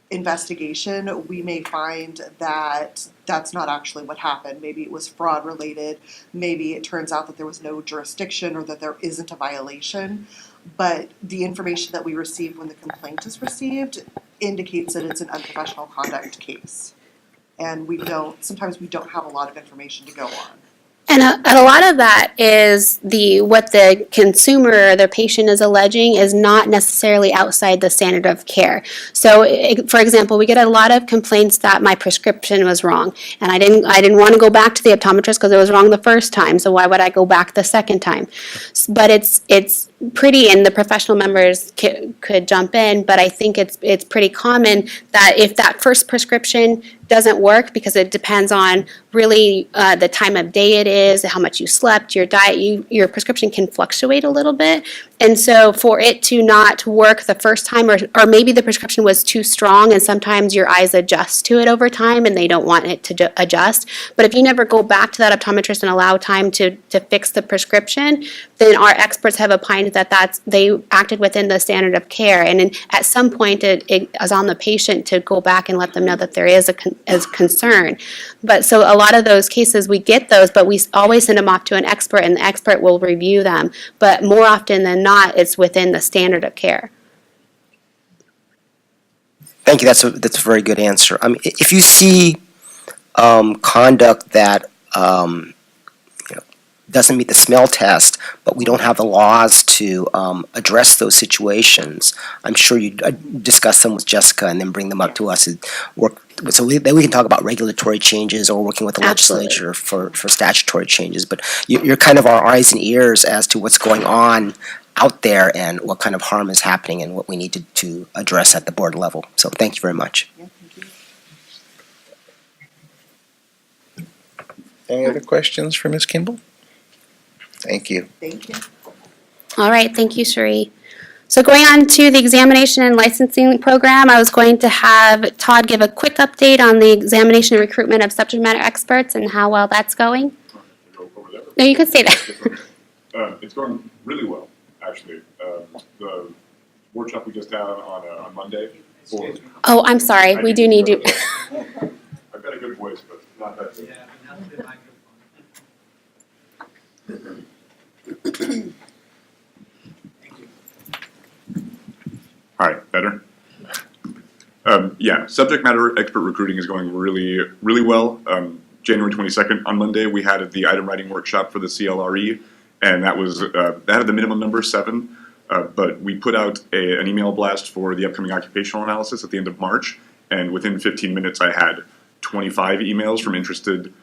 investigation, we may find that that's not actually what happened. Maybe it was fraud related. Maybe it turns out that there was no jurisdiction or that there isn't a violation. But the information that we receive when the complaint is received indicates that it's an unprofessional conduct case. And sometimes we don't have a lot of information to go on. And a lot of that is what the consumer or the patient is alleging is not necessarily outside the standard of care. So, for example, we get a lot of complaints that my prescription was wrong, and I didn't want to go back to the optometrist because it was wrong the first time. So why would I go back the second time? But it's pretty, and the professional members could jump in. But I think it's pretty common that if that first prescription doesn't work because it depends on really the time of day it is, how much you slept, your diet, your prescription can fluctuate a little bit. And so for it to not work the first time, or maybe the prescription was too strong and sometimes your eyes adjust to it over time and they don't want it to adjust. But if you never go back to that optometrist and allow time to fix the prescription, then our experts have opined that they acted within the standard of care. And then at some point it is on the patient to go back and let them know that there is a concern. But so a lot of those cases, we get those, but we always send them off to an expert and the expert will review them. But more often than not, it's within the standard of care. Thank you. That's a very good answer. I mean, if you see conduct that doesn't meet the smell test, but we don't have the laws to address those situations, I'm sure you discuss them with Jessica and then bring them up to us and work. So then we can talk about regulatory changes or working with the legislature for statutory changes. But you're kind of our eyes and ears as to what's going on out there and what kind of harm is happening and what we need to address at the board level. So thank you very much. Any other questions for Ms. Kimball? Thank you. Thank you. All right, thank you, Cherie. So going on to the examination and licensing program, I was going to have Todd give a quick update on the examination and recruitment of subject matter experts and how well that's going. No, you could say that. It's going really well, actually. The workshop we just had on Monday. Oh, I'm sorry. We do need to. I've got a good voice, but not that good. All right, better? Yeah, subject matter expert recruiting is going really, really well. January 22nd, on Monday, we had the item writing workshop for the CLRE, and that was, that had the minimum number 7, but we put out an email blast for the upcoming occupational analysis at the end of March, and within 15 minutes, I had 25 emails from interested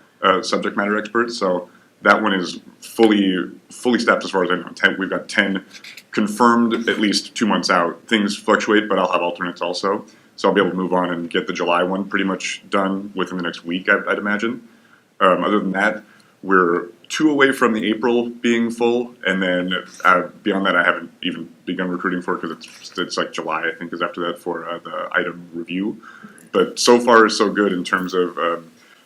subject matter experts, so that one is fully staffed as far as I know. We've got 10 confirmed at least 2 months out. Things fluctuate, but I'll have alternates also. So I'll be able to move on and get the July one pretty much done within the next week, I'd imagine. Other than that, we're 2 away from the April being full, and then beyond that, I haven't even begun recruiting for it because it's like July, I think, is after that for the item review. But so far, so good in terms of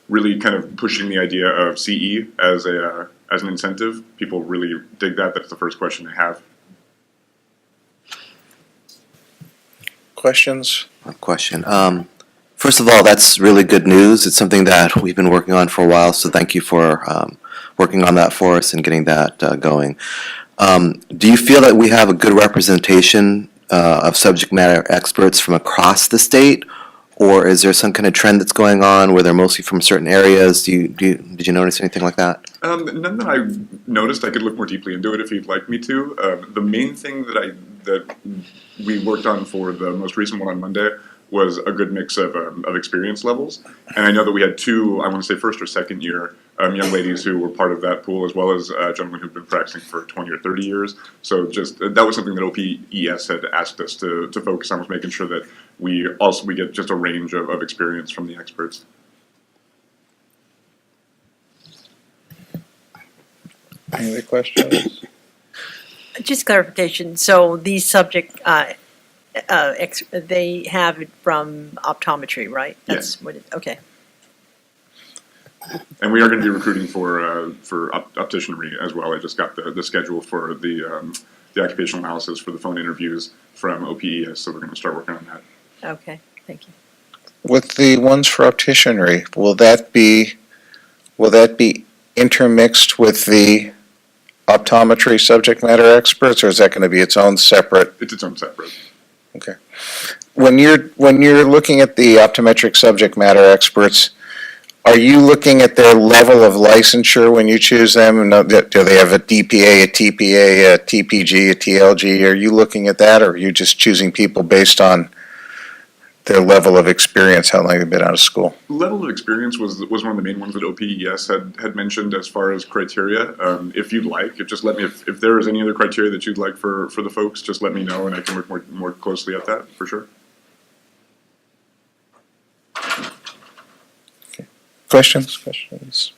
really kind of pushing the idea of CE as an incentive. People really dig that. That's the first question they have. Questions? Question. First of all, that's really good news. It's something that we've been working on for a while, so thank you for working on that for us and getting that going. Do you feel that we have a good representation of subject matter experts from across the state, or is there some kind of trend that's going on where they're mostly from certain areas? Did you notice anything like that? None that I noticed. I could look more deeply into it if you'd like me to. The main thing that we worked on for the most recent one on Monday was a good mix of experience levels. And I know that we had 2, I want to say first or second year, young ladies who were part of that pool, as well as gentlemen who've been practicing for 20 or 30 years. So just, that was something that OPES had asked us to focus on, was making sure that we get just a range of experience from the experts. Any other questions? Just clarification, so these subject, they have it from optometry, right? Yes. That's what it, okay. And we are going to be recruiting for opticianry as well. I just got the schedule for the occupational analysis for the phone interviews from OPES, so we're going to start working on that. Okay, thank you. With the ones for opticianry, will that be intermixed with the optometry subject matter experts, or is that going to be its own separate? It's its own separate. Okay. When you're looking at the optometric subject matter experts, are you looking at their level of licensure when you choose them? Do they have a DPA, a TPA, a TPG, a TLG? Are you looking at that, or are you just choosing people based on their level of experience, how long they've been out of school? Level of experience was one of the main ones that OPES had mentioned as far as criteria. If you'd like, just let me, if there is any other criteria that you'd like for the folks, just let me know and I can work more closely at that, for sure. Questions?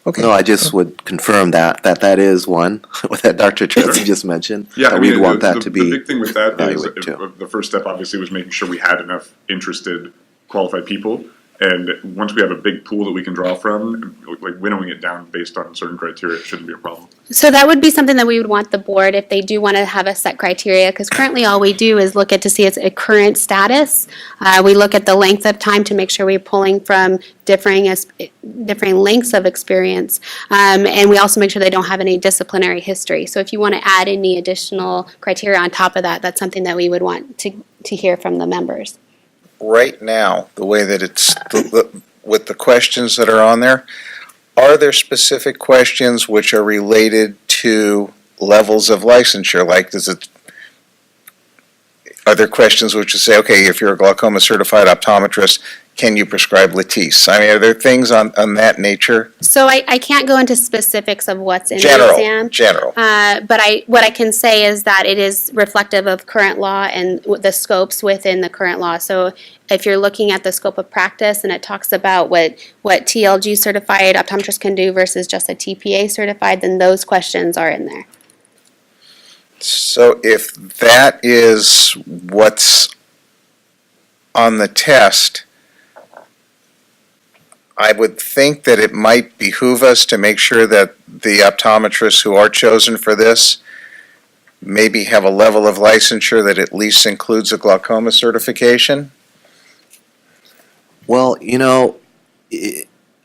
Okay. No, I just would confirm that is one, what that Dr. Trustee just mentioned. Yeah, that I mean, we'd want that the to be big thing with that is, evaluated too. the first step obviously was making sure we had enough interested, qualified people. And once we have a big pool that we can draw from, like winnowing it down based on certain criteria shouldn't be a problem. So that would be something that we would want the board, if they do want to have a set criteria, because currently all we do is look at to see its current status. We look at the length of time to make sure we're pulling from differing lengths of experience. And we also make sure they don't have any disciplinary history. So if you want to add any additional criteria on top of that, that's something that we would want to hear from the members. Right now, the way that it's, with the questions that are on there, are there specific questions which are related to levels of licensure? Like, are there questions which would say, okay, if you're a glaucoma certified optometrist, can you prescribe Latisse? I mean, are there things on that nature? So I can't go into specifics of what's in the exam. General. But what I can say is that it is reflective of current law and the scopes within the current law. So if you're looking at the scope of practice and it talks about what TLG certified optometrists can do versus just a TPA certified, then those questions are in there. So if that is what's on the test, I would think that it might behoove us to make sure that the optometrists who are chosen for this maybe have a level of licensure that at least includes a glaucoma certification. Well,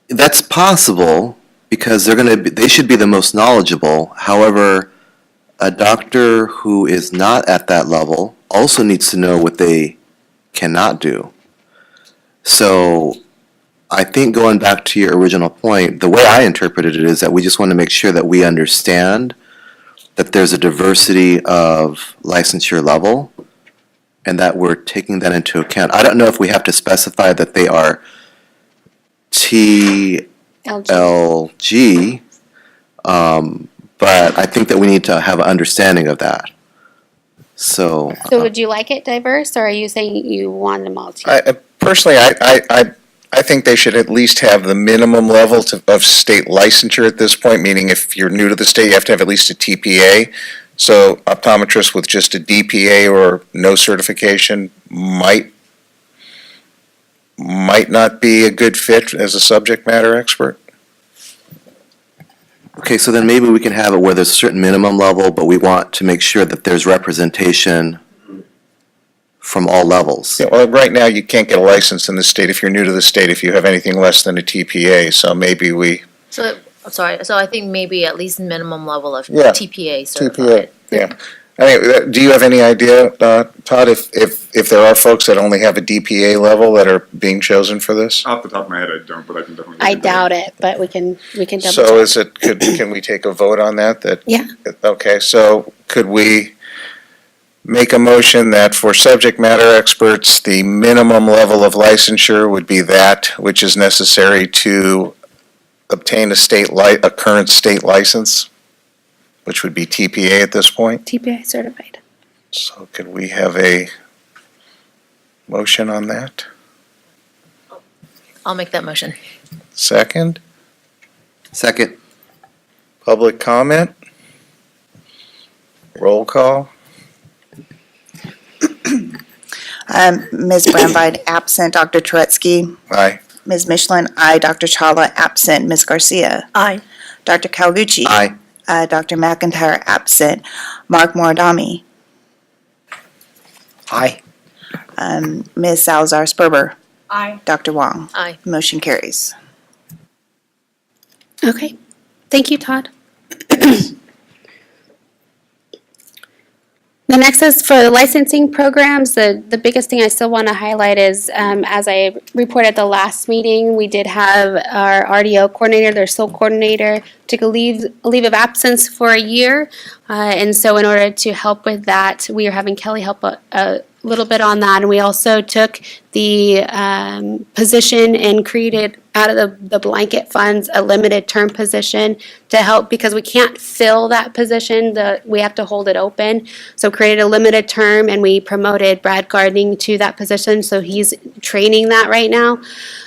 that's possible because they should be the most knowledgeable. However, a doctor who is not at that level also needs to know what they cannot do. So I think going back to your original point, the way I interpreted it is that we just want to make sure that we understand that there's a diversity of licensure level and that we're taking that into account. I don't know if we have to specify that they are TLG, but I think that we need to have an understanding of that. So would you like it diverse, or are you saying you want them all to? Personally, I think they should at least have the minimum level of state licensure at this point, meaning if you're new to the state, you have to have at least a TPA. So optometrists with just a DPA or no certification might not be a good fit as a subject matter expert. okay, so then maybe we can have it where there's a certain minimum level, but we want to make sure that there's representation from all levels. Yeah, well, right now you can't get a license in the state if you're new to the state if you have anything less than a TPA. So maybe So, I'm sorry, so I think maybe at least minimum level of Yeah, TPA certified. yeah. I mean, do you have any idea, Todd, if there are folks that only have a DPA level that are being chosen for this? Off the top of my head, I don't, but I can definitely. I doubt it, but we can double check. So can we take a vote on that? Yeah. Okay, so could we make a motion that for subject matter experts, the minimum level of licensure would be that which is necessary to obtain a current state license, which would be TPA at this point? TPA certified. So could we have a motion on that? I'll make that motion. Second, Second. public comment? Roll call? Ms. Brandvide, absent. Dr. Turetsky. Aye. Ms. Michelin, aye. Dr. Chawla, absent. Ms. Garcia. Aye. Dr. Kawaguchi. Aye. Dr. McIntyre, absent. Mark Moradami. Aye. Ms. Salazar Sperber. Aye. Dr. Wong. Aye. Motion carries. Okay. Thank you, Todd. The next is for the licensing programs. The biggest thing I still want to highlight is, as I reported at the last meeting, we did have our RDO coordinator, their sole coordinator, took a leave of absence for a year. And so in order to help with that, we are having Kelly help little bit on that, and we also took the position and created out of the blanket funds a limited term position to help, because we can't fill that position, we have to hold it open. So created a limited term, and we promoted Brad Gardning to that position, so he's training that right now.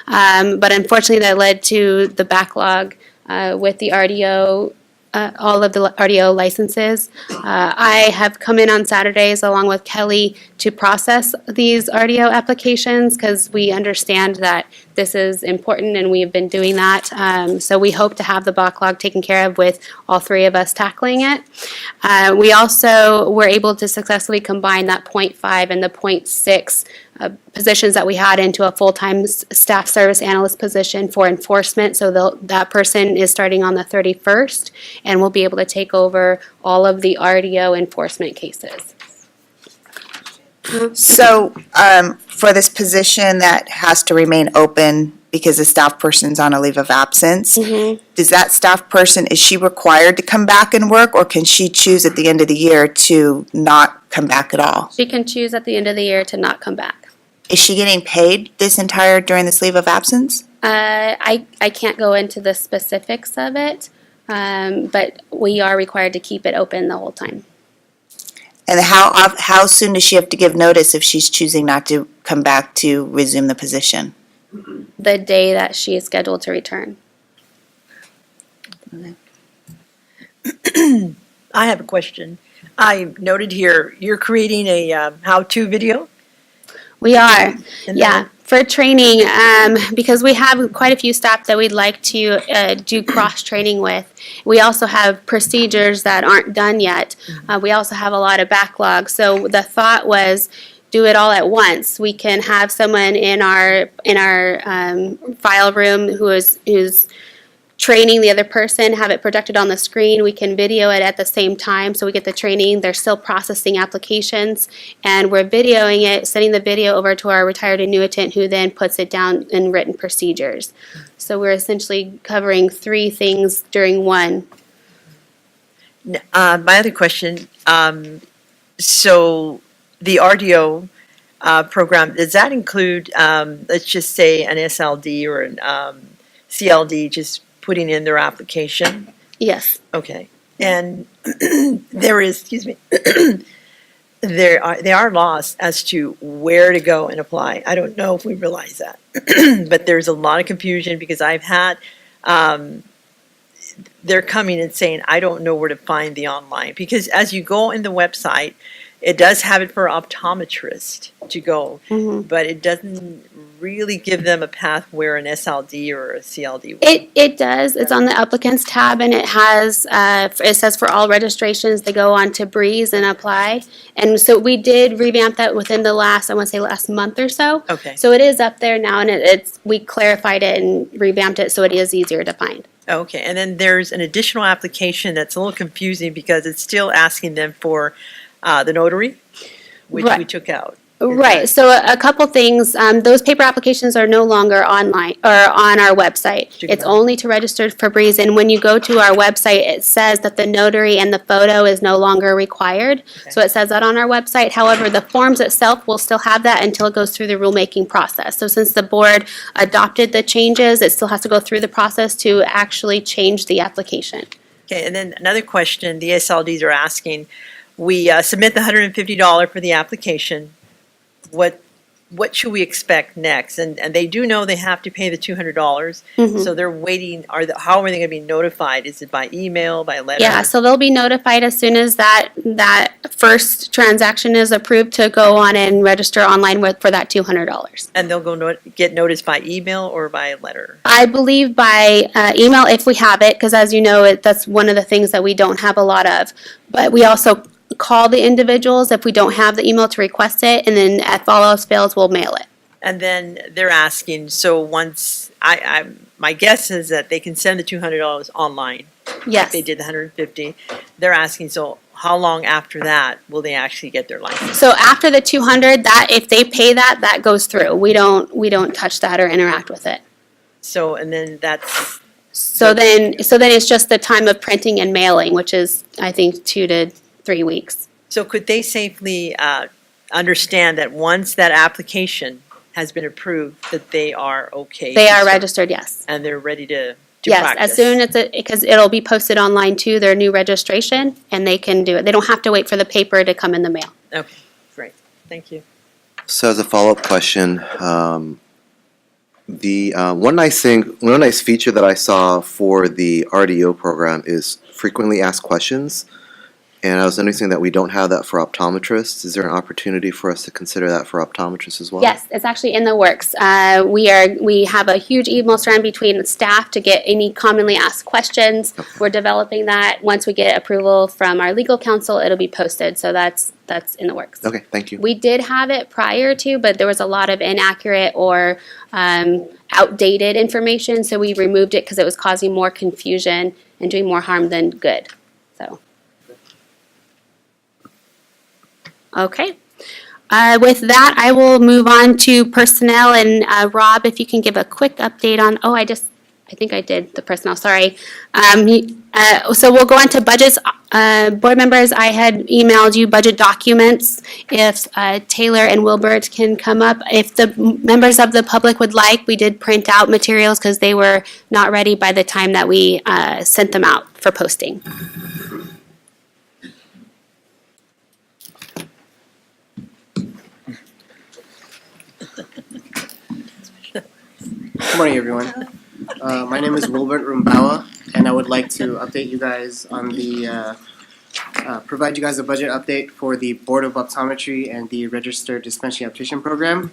But unfortunately, that led to the backlog with the RDO, all of the RDO licenses. I have come in on Saturdays along with Kelly to process these RDO applications, because we understand that this is important and we have been doing that. So we hope to have the backlog taken care of with all three of us tackling it. We also were able to successfully combine that .5 and the .6 positions that we had into a full-time staff service analyst position for enforcement. So that person is starting on the 31st and will be able to take over all of the RDO enforcement cases. So, for this position that has to remain open because the staff person's on a leave of absence, does that staff person, is she required to come back and work, or can she choose at the end of the year to not come back at all? She can choose at the end of the year to not come back. Is she getting paid during this leave of absence? I can't go into the specifics of it, but we are required to keep it open the whole time. And how soon does she have to give notice if she's choosing not to come back to resume the position? The day that she is scheduled to return. I have a question. I noted here, you're creating a how-to video? We are, And yeah, for training, because we have quite a few staff that we'd like to do cross-training with. We also have procedures that aren't done yet. We also have a lot of backlog. So the thought was, do it all at once. We can have someone in our file room who's training the other person, have it projected on the screen. We can video it at the same time, so we get the training. They're still processing applications, and we're videoing it, sending the video over to our retired annuitant, who then puts it down in written procedures. So we're essentially covering three things during one. My other question, so the RDO program, does that include, let's just say, an SLD or an CLD just putting in their application? Yes. Okay. And there is, excuse me, there are laws as to where to go and apply. I don't know if we realize that, but there's a lot of confusion because I've had, they're coming and saying, I don't know where to find the online. Because as you go in the website, it does have it for optometrists to go, but it doesn't really give them a path where an SLD or a CLD would. It does. It's on the applicants tab, and it has, it says for all registrations, they go on to Breeze and apply. And so we did revamp that within the last month or so. Okay. So it is up there now, and we clarified it and revamped it so it is easier to find. Okay, and then there's an additional application that's a little confusing because it's still asking them for the notary, which we took out. Right. So a couple things. Those paper applications are no longer online or on our website. It's only to register for Breeze. And when you go to our website, it says that the notary and the photo is no longer required. Okay. So it says that on our website. However, the forms itself will still have that until it goes through the rulemaking process. So since the board adopted the changes, it still has to go through the process to actually change the application. Okay, and then another question the SLDs are asking. We submit the $150 for the application. What should we expect next? And they do know they have to pay the $200, so they're waiting. How are they going to be notified? Is it by email, by letter? Yeah, so they'll be notified as soon as that first transaction is approved to go on and register online for that $200. And they'll go get notice by email or by letter? I believe by email if we have it, because as you know, that's one of the things that we don't have a lot of. But we also call the individuals if we don't have the email to request it, and then if all else fails, we'll mail it. And then they're asking, so once, my guess is that they can send the $200 online. Yes. If they did the $150. They're asking, so how long after that will they actually get their license? So after the $200, that if they pay that goes through. We don't touch that or interact with it. So, and then that's. So then it's just the time of printing and mailing, which is, I think, 2 to 3 weeks. So could they safely understand that once that application has been approved, that they are okay. They to are start, registered, yes. and they're ready to Yes, practice. as soon as because it'll be posted online too, their new registration, and they can do it. They don't have to wait for the paper to come in the mail. Okay, great. Thank you. So as a follow-up question, the one nice feature that I saw for the RDO program is frequently asked questions. And I was noticing that we don't have that for optometrists. Is there an opportunity for us to consider that for optometrists as well? Yes, it's actually in the works. We have a huge email strand between staff to get any commonly asked questions. We're developing that. Once we get approval from our legal counsel, it'll be posted. So that's in the works. Okay, thank you. We did have it prior to, but there was a lot of inaccurate or outdated information, so we removed it because it was causing more confusion and doing more harm than good. So. Okay. With that, I will move on to personnel, and Rob, if you can give a quick update on, I think I did the personnel, sorry. So we'll go on to budgets. Board members, I had emailed you budget documents. If Taylor and Wilbert can come up. If the members of the public would like, we did print out materials because they were not ready by the time that we sent them out for posting. Good morning, everyone. My name is Wilbert Rumbawa, and I would like to update you guys on provide you guys a budget update for the Board of Optometry and the Registered Dispensing Optician Program.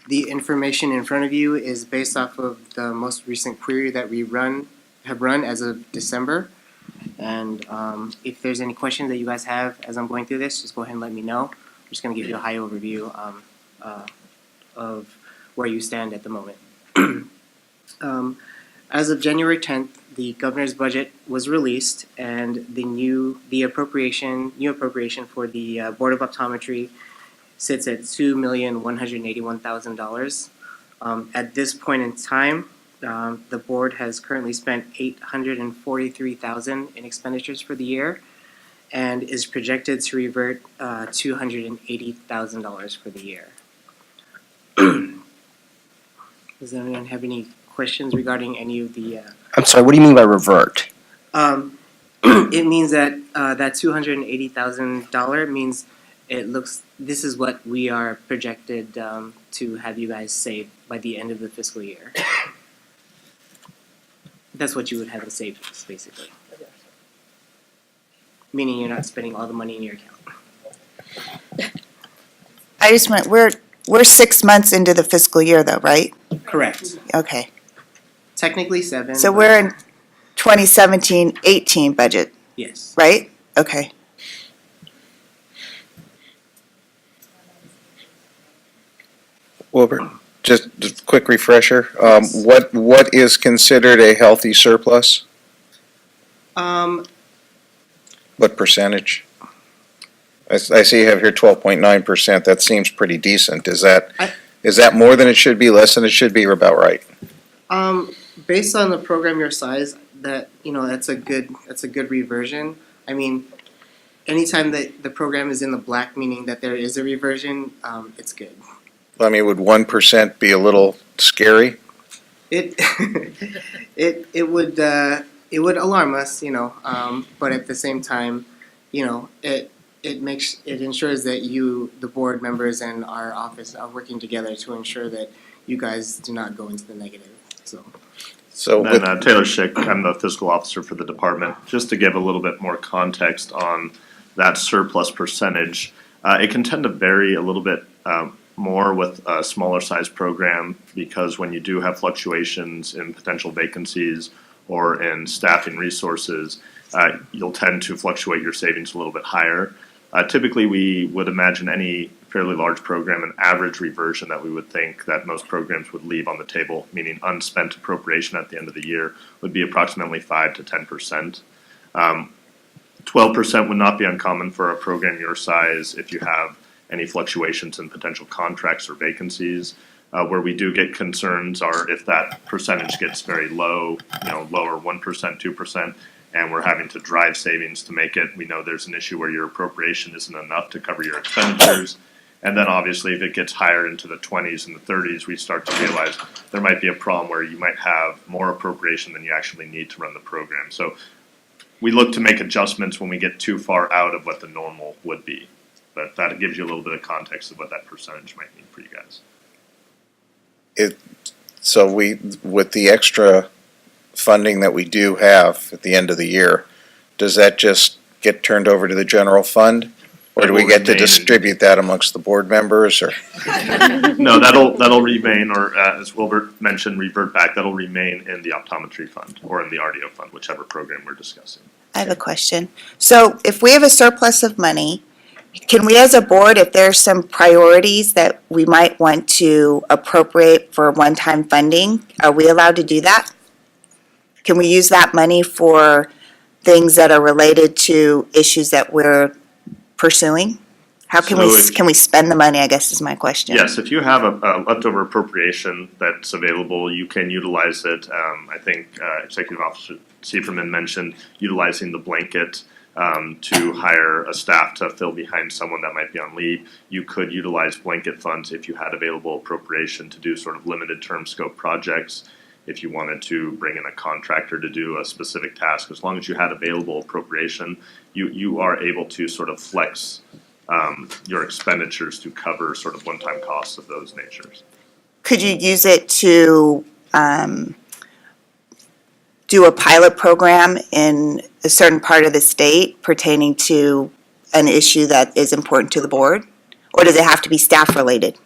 The information in front of you is based off of the most recent query that we have run as of December. And if there's any questions that you guys have as I'm going through this, just go ahead and let me know. I'm just going to give you a high overview of where you stand at the moment. As of January 10th, the governor's budget was released, and the new appropriation for the Board of Optometry sits at $2,181,000. At this point in time, the board has currently spent $843,000 in expenditures for the year, and is projected to revert $280,000 for the year. Does anyone have any questions regarding any of the? I'm sorry, what do you mean by revert? It means that that $280,000 means this is what we are projected to have you guys save by the end of the fiscal year. That's what you would have in savings, basically. Meaning you're not spending all the money in your account. I just went, we're 6 months into the fiscal year though, right? Correct. Okay. Technically 7. So we're in 2017-18 budget, Yes. right? Okay. Wilbur, just a quick refresher. What is considered a healthy surplus? What percentage? I see you have here 12.9%. That seems pretty decent. Is that more than it should be, less than it should be, or about right? Based on the program your size, that's a good reversion. I mean, anytime that the program is in the black, meaning that there is a reversion, it's good. I mean, would 1% be a little scary? It would alarm us, but at the same time, it ensures that the board members and our office are working together to ensure that you guys do not go into the negative. And then Taylor Schick, I'm the fiscal officer for the department. Just to give a little bit more context on that surplus percentage, it can tend to vary a little bit more with a smaller size program, because when you do have fluctuations in potential vacancies or in staffing resources, you'll tend to fluctuate your savings a little bit higher. Typically, we would imagine any fairly large program, an average reversion that we would think that most programs would leave on the table, meaning unspent appropriation at the end of the year, would be approximately 5 to 10%. 12% would not be uncommon for a program your size if you have any fluctuations in potential contracts or vacancies. Where we do get concerns are if that percentage gets very low, lower 1%, 2%, and we're having to drive savings to make it. We know there's an issue where your appropriation isn't enough to cover your expenditures, And then obviously if it gets higher into the 20s and the 30s, we start to realize there might be a problem where you might have more appropriation than you actually need to run the program. So we look to make adjustments when we get too far out of what the normal would be. But that gives you a little bit of context of what that percentage might mean for you guys. So with the extra funding that we do have at the end of the year, does that just get turned over to the general fund? Or do we get to distribute that amongst the board members, or? No, that'll remain, or as Wilbert mentioned, revert back, that'll remain in the optometry fund or in the RDO fund, whichever program we're discussing. I have a question. So if we have a surplus of money, can we as a board, if there's some priorities that we might want to appropriate for one-time funding, are we allowed to do that? Can we use that money for things that are related to issues that we're pursuing? How can can we spend the money, I guess is my question. Yes, if you have a leftover appropriation that's available, you can utilize it. I think Executive Officer Sieferman mentioned utilizing the blanket to hire a staff to fill behind someone that might be on leave. You could utilize blanket funds if you had available appropriation to do sort of limited term scope projects. If you wanted to bring in a contractor to do a specific task, as long as you had available appropriation, you are able to sort of flex your expenditures to cover sort of one-time costs of those natures. Could you use it to do a pilot program in a certain part of the state pertaining to an issue that is important to the board? Or does it have to be staff related?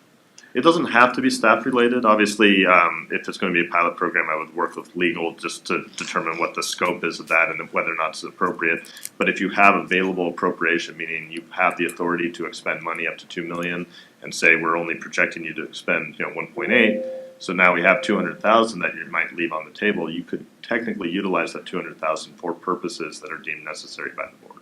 It doesn't have to be staff related. Obviously, if it's going to be a pilot program, I would work with legal just to determine what the scope is of that and whether or not it's appropriate. But if you have available appropriation, meaning you have the authority to expend money up to $2 million, and say we're only projecting you to expend 1.8, so now we have 200,000 that you might leave on the table, you could technically utilize that 200,000 for purposes that are deemed necessary by the board.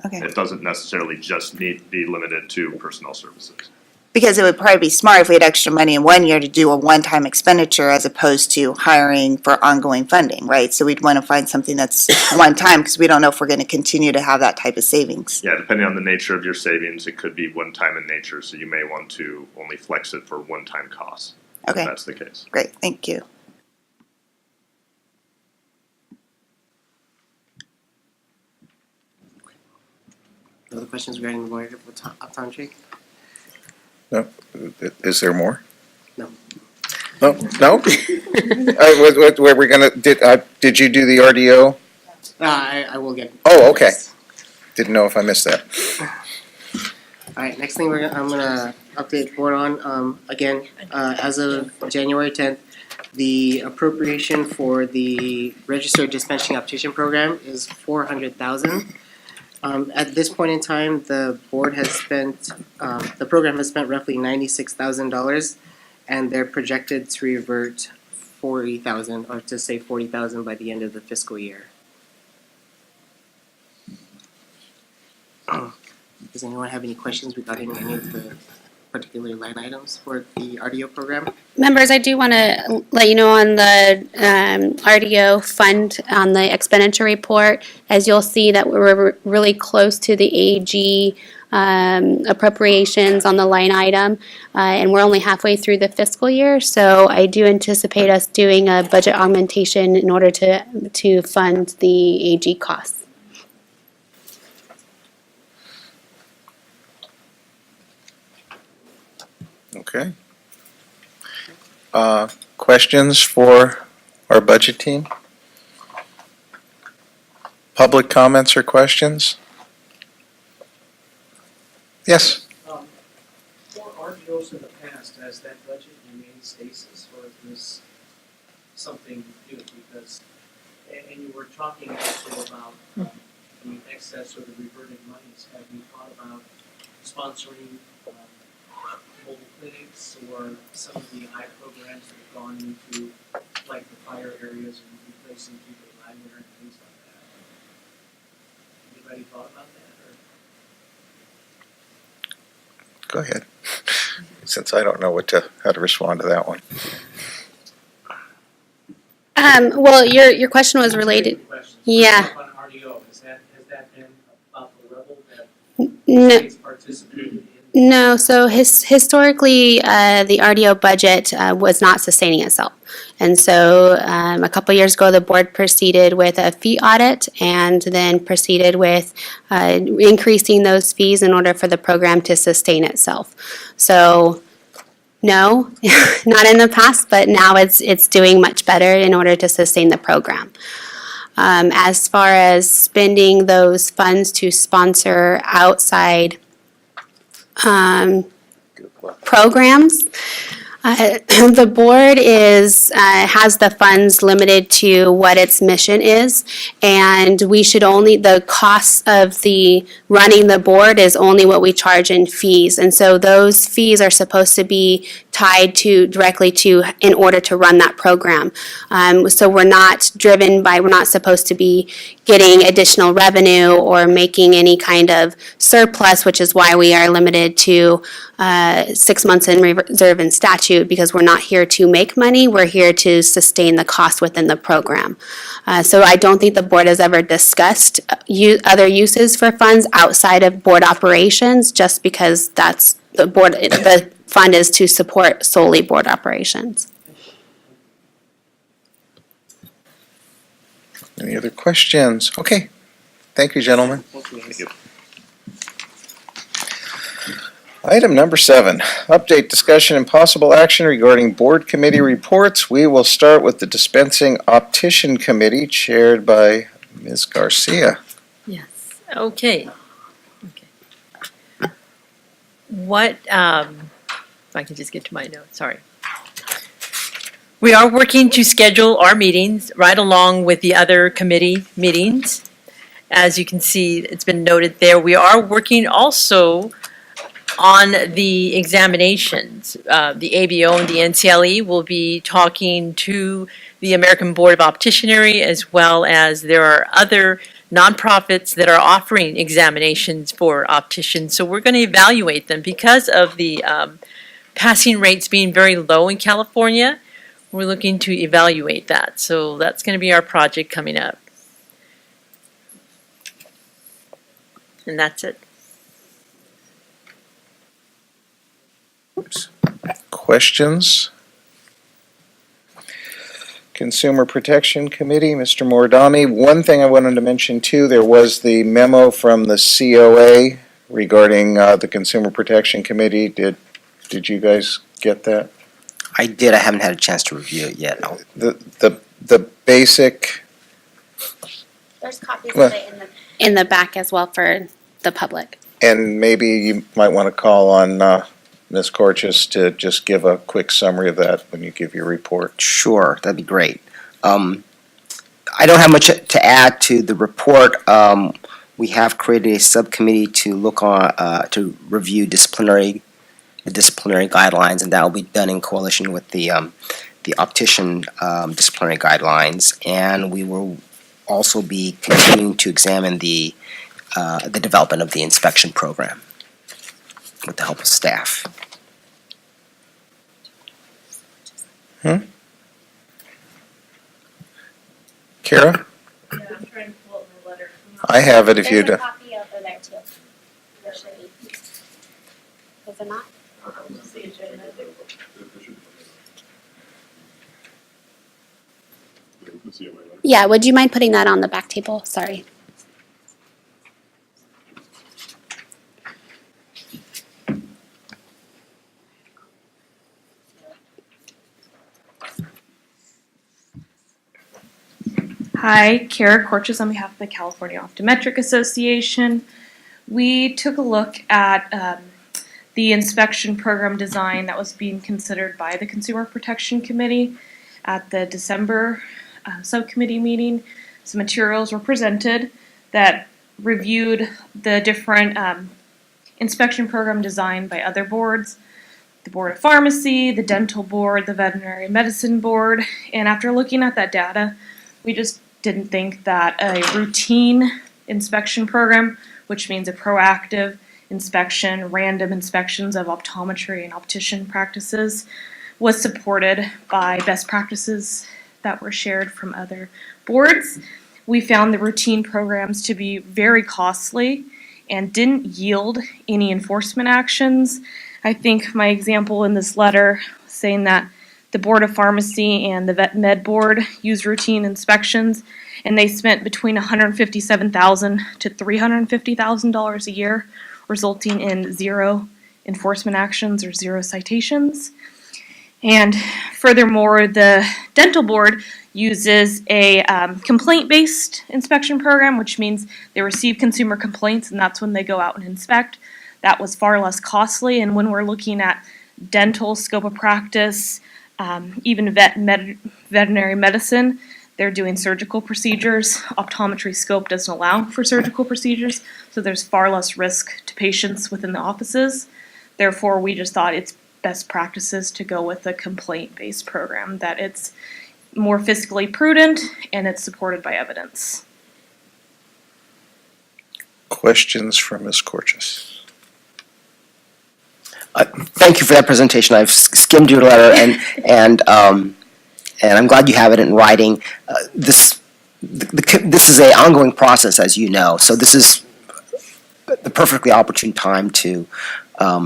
Okay. It doesn't necessarily just be limited to personnel services. Because it would probably be smart if we had extra money in 1 year to do a one-time expenditure as opposed to hiring for ongoing funding, right? So we'd want to find something that's one time because we don't know if we're going to continue to have that type of savings. Yeah, depending on the nature of your savings, it could be one time in nature, so you may want to only flex it for one-time costs. Okay. If that's the case. Great, thank you. Other questions regarding the board of optometry? No, is there more? No. No, no? Were we gonna, did you do the RDO? I will get. Oh, okay. Didn't know if I missed that. All right, next thing I'm gonna update the board on, again, as of January 10th, the appropriation for the registered dispensing optician program is $400,000. At this point in time, the board has spent, the program has spent roughly $96,000, and they're projected to revert 40,000, or to say 40,000 by the end of the fiscal year. Does anyone have any questions regarding any of the particular line items for the RDO program? Members, I do want to let you know on the RDO fund on the expenditure report, as you'll see that we're really close to the AG appropriations on the line item, and we're only halfway through the fiscal year, so I do anticipate us doing a budget augmentation in order to fund the AG costs. Okay. Questions for our budget team? Public comments or questions? Yes? For RDOs in the past, has that budget remained stasis, or is this something new? Because, and you were talking also about the excess or the reverted monies. Have you thought about sponsoring mobile clinics or some of the eye programs that have gone into, like the fire areas and replacing people with eyewear and things like that? Anybody thought about that, or? Go ahead, since I don't know how to respond to that one. Well, your question was related. Yeah. On RDO, has that been about the level that No. states participated in? No, so historically, the RDO budget was not sustaining itself. And so a couple years ago, the board proceeded with a fee audit and then proceeded with increasing those fees in order for the program to sustain itself. So no, not in the past, but now it's doing much better in order to sustain the program. As far as spending those funds to sponsor outside programs, the board has the funds limited to what its mission is, and we should only, the cost of the running the board is only what we charge in fees, and so those fees are supposed to be tied to directly to in order to run that program. So we're not supposed to be getting additional revenue or making any kind of surplus, which is why we are limited to 6 months in reserve and statute, because we're not here to make money, we're here to sustain the cost within the program. So I don't think the board has ever discussed other uses for funds outside of board operations, just because that's the fund is to support solely board operations. Any other questions? Okay. Thank you, gentlemen. Thank you. Item number 7, update, discussion, and possible action regarding board committee reports. We will start with the dispensing optician committee chaired by Ms. Garcia. Yes, okay. What, if I can just get to my notes, sorry. We are working to schedule our meetings right along with the other committee meetings. As you can see, it's been noted there. We are working also on the examinations. The ABO and the NCLE will be talking to the American Board of Opticianry, as well as there are other nonprofits that are offering examinations for opticians. So we're going to evaluate them because of the passing rates being very low in California. We're looking to evaluate that. So that's going to be our project coming up. And that's it. Oops. Questions? Consumer Protection Committee, Mr. Moradami. One thing I wanted to mention too, there was the memo from the COA regarding the Consumer Protection Committee. Did you guys get that? I did. I haven't had a chance to review it yet. The basic. There's copies Well- of it in the back as well for the public. And maybe you might want to call on Ms. Corchis to just give a quick summary of that when you give your report. Sure, that'd be great. I don't have much to add to the report. We have created a subcommittee to look on, to review disciplinary guidelines, and that will be done in coalition with the optician disciplinary guidelines. And we will also be continuing to examine the development of the inspection program with the help of staff. Kara? Yeah, I'm trying to pull up my letter. I have it if you do. There's a copy over there too. There should be. Is there not? Yeah, would you mind putting that on the back table? Sorry. Hi, Kara Corchis on behalf of the California Optometric Association. We took a look at the inspection program design that was being considered by the Consumer Protection Committee at the December subcommittee meeting. Some materials were presented that reviewed the different inspection program design by other boards, the Board of Pharmacy, the Dental Board, the Veterinary Medicine Board, and after looking at that data, we just didn't think that a routine inspection program, which means a proactive inspection, random inspections of optometry and optician practices, was supported by best practices that were shared from other boards. We found the routine programs to be very costly and didn't yield any enforcement actions. I think my example in this letter saying that the Board of Pharmacy and the Vet Med Board use routine inspections, and they spent between $157,000 to $350,000 a year, resulting in 0 enforcement actions or 0 citations. And furthermore, the Dental Board uses a complaint-based inspection program, which means they receive consumer complaints, and that's when they go out and inspect. That was far less costly, and when we're looking at dental scope of practice, even veterinary medicine, they're doing surgical procedures. Optometry scope doesn't allow for surgical procedures, so there's far less risk to patients within the offices. Therefore, we just thought it's best practices to go with a complaint-based program, that it's more fiscally prudent and it's supported by evidence. Questions for Ms. Corchis? Thank you for that presentation. I've skimmed your letter, and I'm glad you have it in writing. This is an ongoing process, as you know, so this is the perfectly opportune time to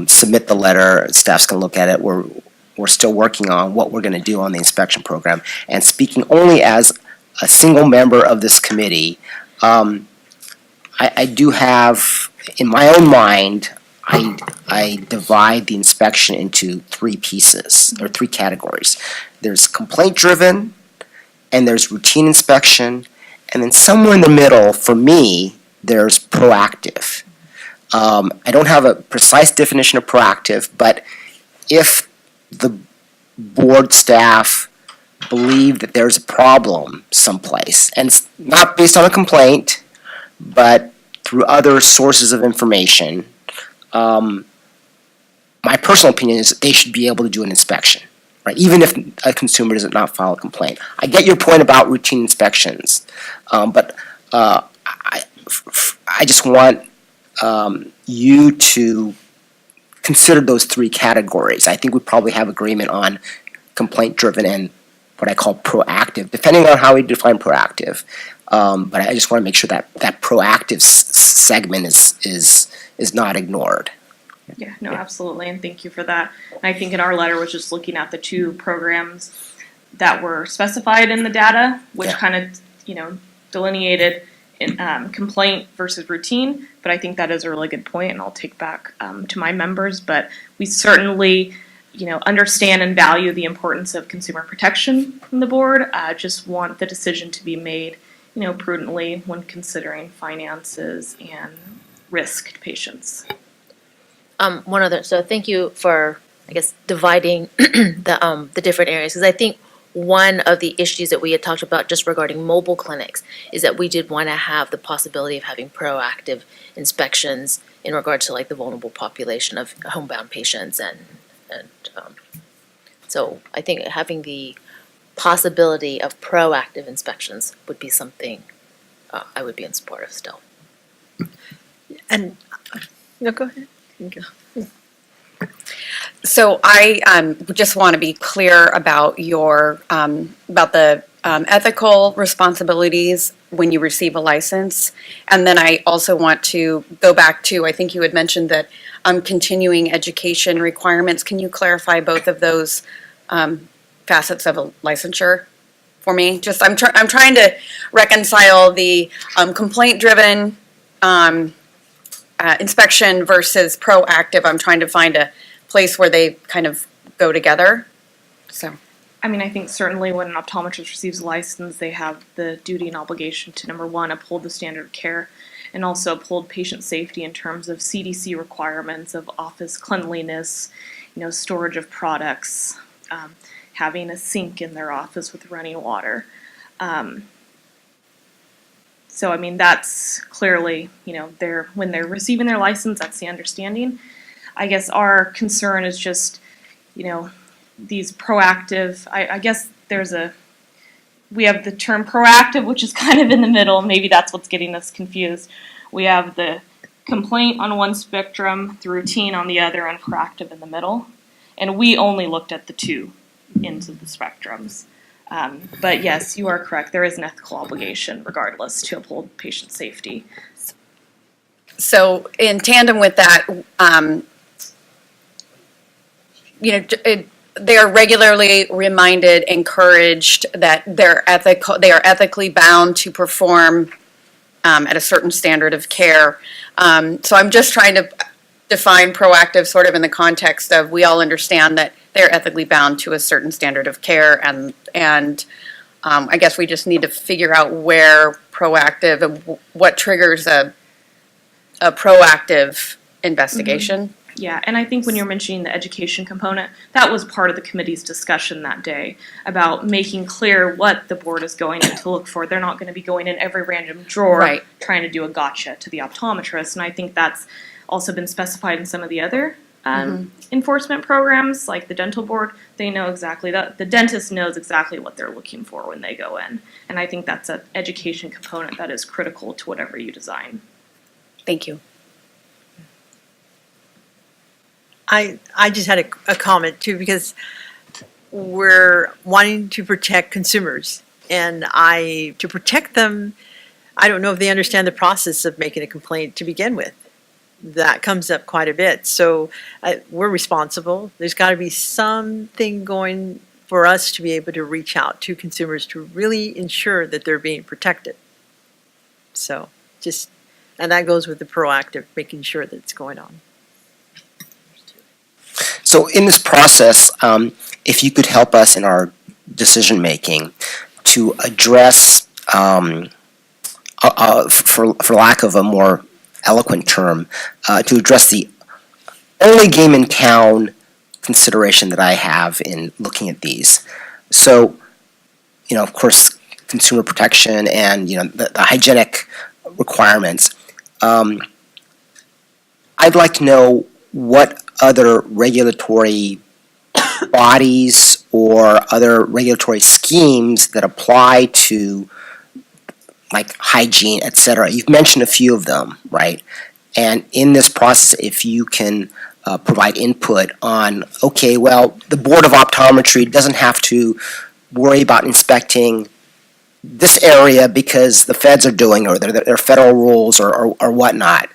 submit the letter. Staff's going to look at it. We're still working on what we're going to do on the inspection program. And speaking only as a single member of this committee, I do have, in my own mind, I divide the inspection into 3 pieces, or 3 categories. There's complaint-driven, and there's routine inspection, and then somewhere in the middle, for me, there's proactive. I don't have a precise definition of proactive, but if the board staff believe that there's a problem someplace, and it's not based on a complaint, but through other sources of information, my personal opinion is that they should be able to do an inspection, right? Even if a consumer does not file a complaint. I get your point about routine inspections, but I just want you to consider those 3 categories. I think we probably have agreement on complaint-driven and what I call proactive, depending on how we define proactive. But I just want to make sure that that proactive segment is not ignored. Yeah, no, absolutely, and thank you for that. And I think in our letter was just looking at the 2 programs that were specified in the data, which kind of, delineated in, complaint versus routine. But I think that is a really good point, and I'll take back to my members. But we certainly, understand and value the importance of consumer protection from the board. Just want the decision to be made, prudently when considering finances and risk to patients. So thank you for, I guess, dividing the different areas, because I think one of the issues that we had talked about just regarding mobile clinics is that we did want to have the possibility of having proactive inspections in regards to like the vulnerable population of homebound patients, and so I think having the possibility of proactive inspections would be something I would be in support of still. And, no, go ahead. So I just want to be clear about your about the ethical responsibilities when you receive a license, and then I also want to go back to, I think you had mentioned that continuing education requirements. Can you clarify both of those facets of a licensure for me? Just I'm trying to reconcile the complaint-driven inspection versus proactive. I'm trying to find a place where they kind of go together. So, I mean, I think certainly when an optometrist receives a license, they have the duty and obligation to, number 1, uphold the standard of care, and also uphold patient safety in terms of CDC requirements of office cleanliness, storage of products, having a sink in their office with running water. So, I mean, that's clearly, when they're receiving their license, that's the understanding. I guess our concern is just, these proactive, I guess we have the term proactive, which is kind of in the middle. Maybe that's what's getting us confused. We have the complaint on one spectrum, the routine on the other, and proactive in the middle. And we only looked at the 2 ends of the spectrums. But yes, you are correct. There is an ethical obligation, regardless, to uphold patient safety. So in tandem with that, they are regularly reminded, encouraged that they are ethically bound to perform at a certain standard of care. So I'm just trying to define proactive sort of in the context of we all understand that they're ethically bound to a certain standard of care, and I guess we just need to figure out where proactive and what triggers a proactive investigation. Yeah, and I think when you're mentioning the education component, that was part of the committee's discussion that day about making clear what the board is going to look for. They're not going to be going in every random drawer Right. trying to do a gotcha to the optometrist, and I think that's also been specified in some of the other enforcement programs, like the dental board. They know exactly that. The dentist knows exactly what they're looking for when they go in, and I think that's an education component that is critical to whatever you design. Thank you. I just had a comment too, because we're wanting to protect consumers, and to protect them, I don't know if they understand the process of making a complaint to begin with. That comes up quite a bit. So we're responsible. There's got to be something going for us to be able to reach out to consumers to really ensure that they're being protected. So and that goes with the proactive, making sure that it's going on. So in this process, if you could help us in our decision making to address, for lack of a more eloquent term, to address the only game in town consideration that I have in looking at these. So, of course, consumer protection and the hygienic requirements. I'd like to know what other regulatory bodies or other regulatory schemes that apply to like hygiene, et cetera. You've mentioned a few of them, right? And in this process, if you can provide input on, okay, well, the Board of Optometry doesn't have to worry about inspecting this area because the feds are doing, or there are federal rules or whatnot,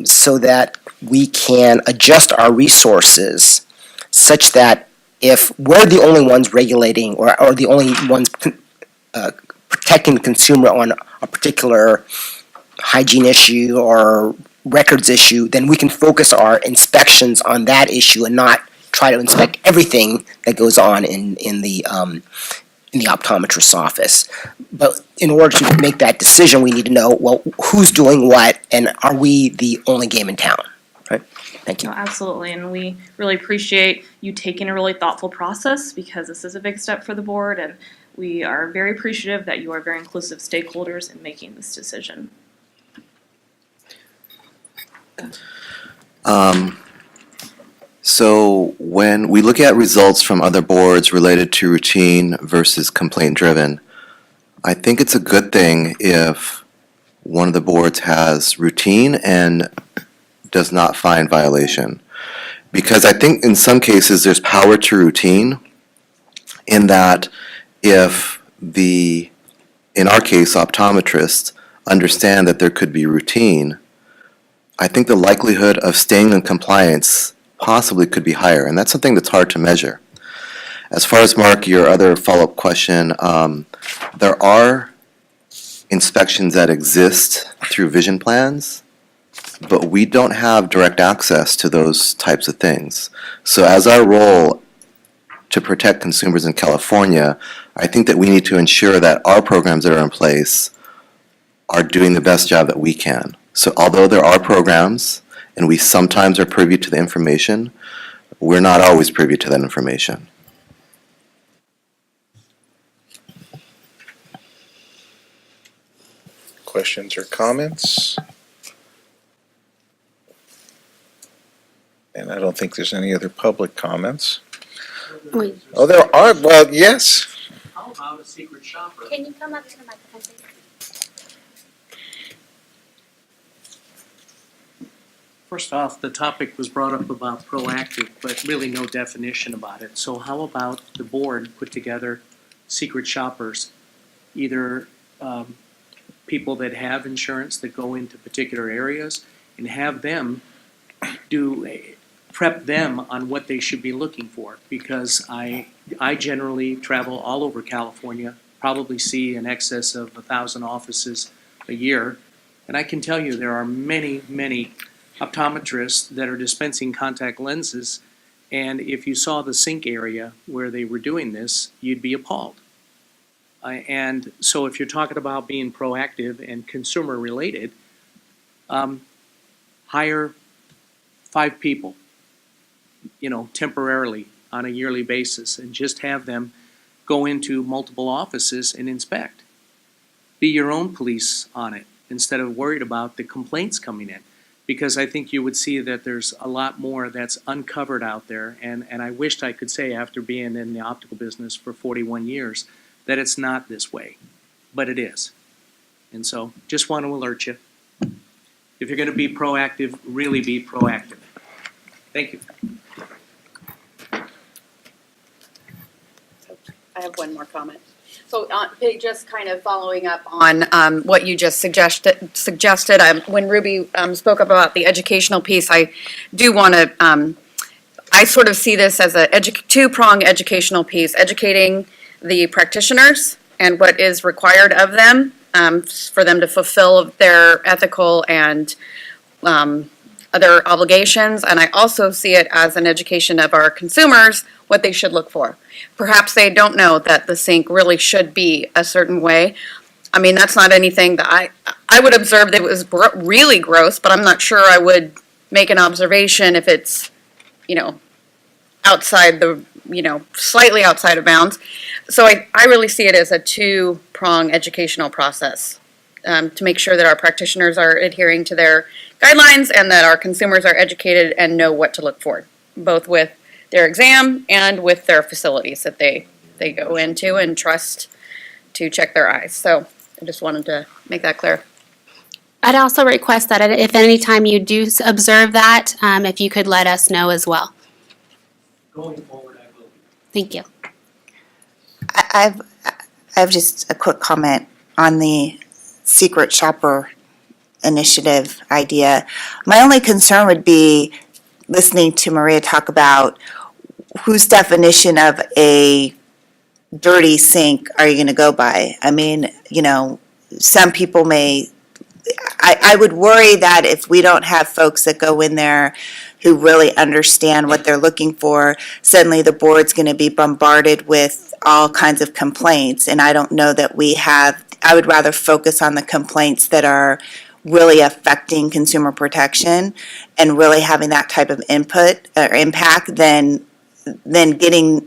so that we can adjust our resources such that if we're the only ones regulating or the only ones protecting the consumer on a particular hygiene issue or records issue, then we can focus our inspections on that issue and not try to inspect everything that goes on in the optometrist's office. But in order to make that decision, we need to know, well, who's doing what, and are we the only game in town? Right? Thank you. No, absolutely, and we really appreciate you taking a really thoughtful process because this is a big step for the board, and we are very appreciative that you are very inclusive stakeholders in making this decision. So when we look at results from other boards related to routine versus complaint-driven, I think it's a good thing if one of the boards has routine and does not find violation. Because I think in some cases there's power to routine in that if in our case, optometrists understand that there could be routine, I think the likelihood of staying in compliance possibly could be higher, and that's something that's hard to measure. As far as, Mark, your other follow-up question, there are inspections that exist through vision plans, but we don't have direct access to those types of things. So as our role to protect consumers in California, I think that we need to ensure that our programs that are in place are doing the best job that we can. So although there are programs, and we sometimes are privy to the information, we're not always privy to that information. Questions or comments? And I don't think there's any other public comments. Wait. Oh, there are, well, yes. How about a secret shopper? Can you come up to the microphone, please? First off, the topic was brought up about proactive, but really no definition about it. So how about the board put together secret shoppers? Either people that have insurance that go into particular areas, and have them prep them on what they should be looking for, because I generally travel all over California, probably see in excess of 1,000 offices a year, and I can tell you there are many, many optometrists that are dispensing contact lenses, and if you saw the sink area where they were doing this, you'd be appalled. And so if you're talking about being proactive and consumer related, hire 5 people, temporarily on a yearly basis, and just have them go into multiple offices and inspect. Be your own police on it instead of worried about the complaints coming in, because I think you would see that there's a lot more that's uncovered out there, and I wished I could say, after being in the optical business for 41 years, that it's not this way, but it is. And so just want to alert you. If you're going to be proactive, really be proactive. Thank you. I have one more comment. So just kind of following up on what you just suggested, when Ruby spoke about the educational piece, I do want to, I sort of see this as a two-prong educational piece, educating the practitioners and what is required of them for them to fulfill their ethical and other obligations. And I also see it as an education of our consumers, what they should look for. Perhaps they don't know that the sink really should be a certain way. I mean, that's not anything that I would observe that it was really gross, but I'm not sure I would make an observation if it's, outside the, slightly outside of bounds. So I really see it as a two-prong educational process to make sure that our practitioners are adhering to their guidelines and that our consumers are educated and know what to look for, both with their exam and with their facilities that they go into and trust to check their eyes. So I just wanted to make that clear. I'd also request that if any time you do observe that, if you could let us know as well. Going forward, I will. Thank you. I have just a quick comment on the secret shopper initiative idea. My only concern would be listening to Maria talk about whose definition of a dirty sink are you going to go by? I mean, some people may, I would worry that if we don't have folks that go in there who really understand what they're looking for, suddenly the board's going to be bombarded with all kinds of complaints. And I don't know that we have, I would rather focus on the complaints that are really affecting consumer protection and really having that type of input or impact than getting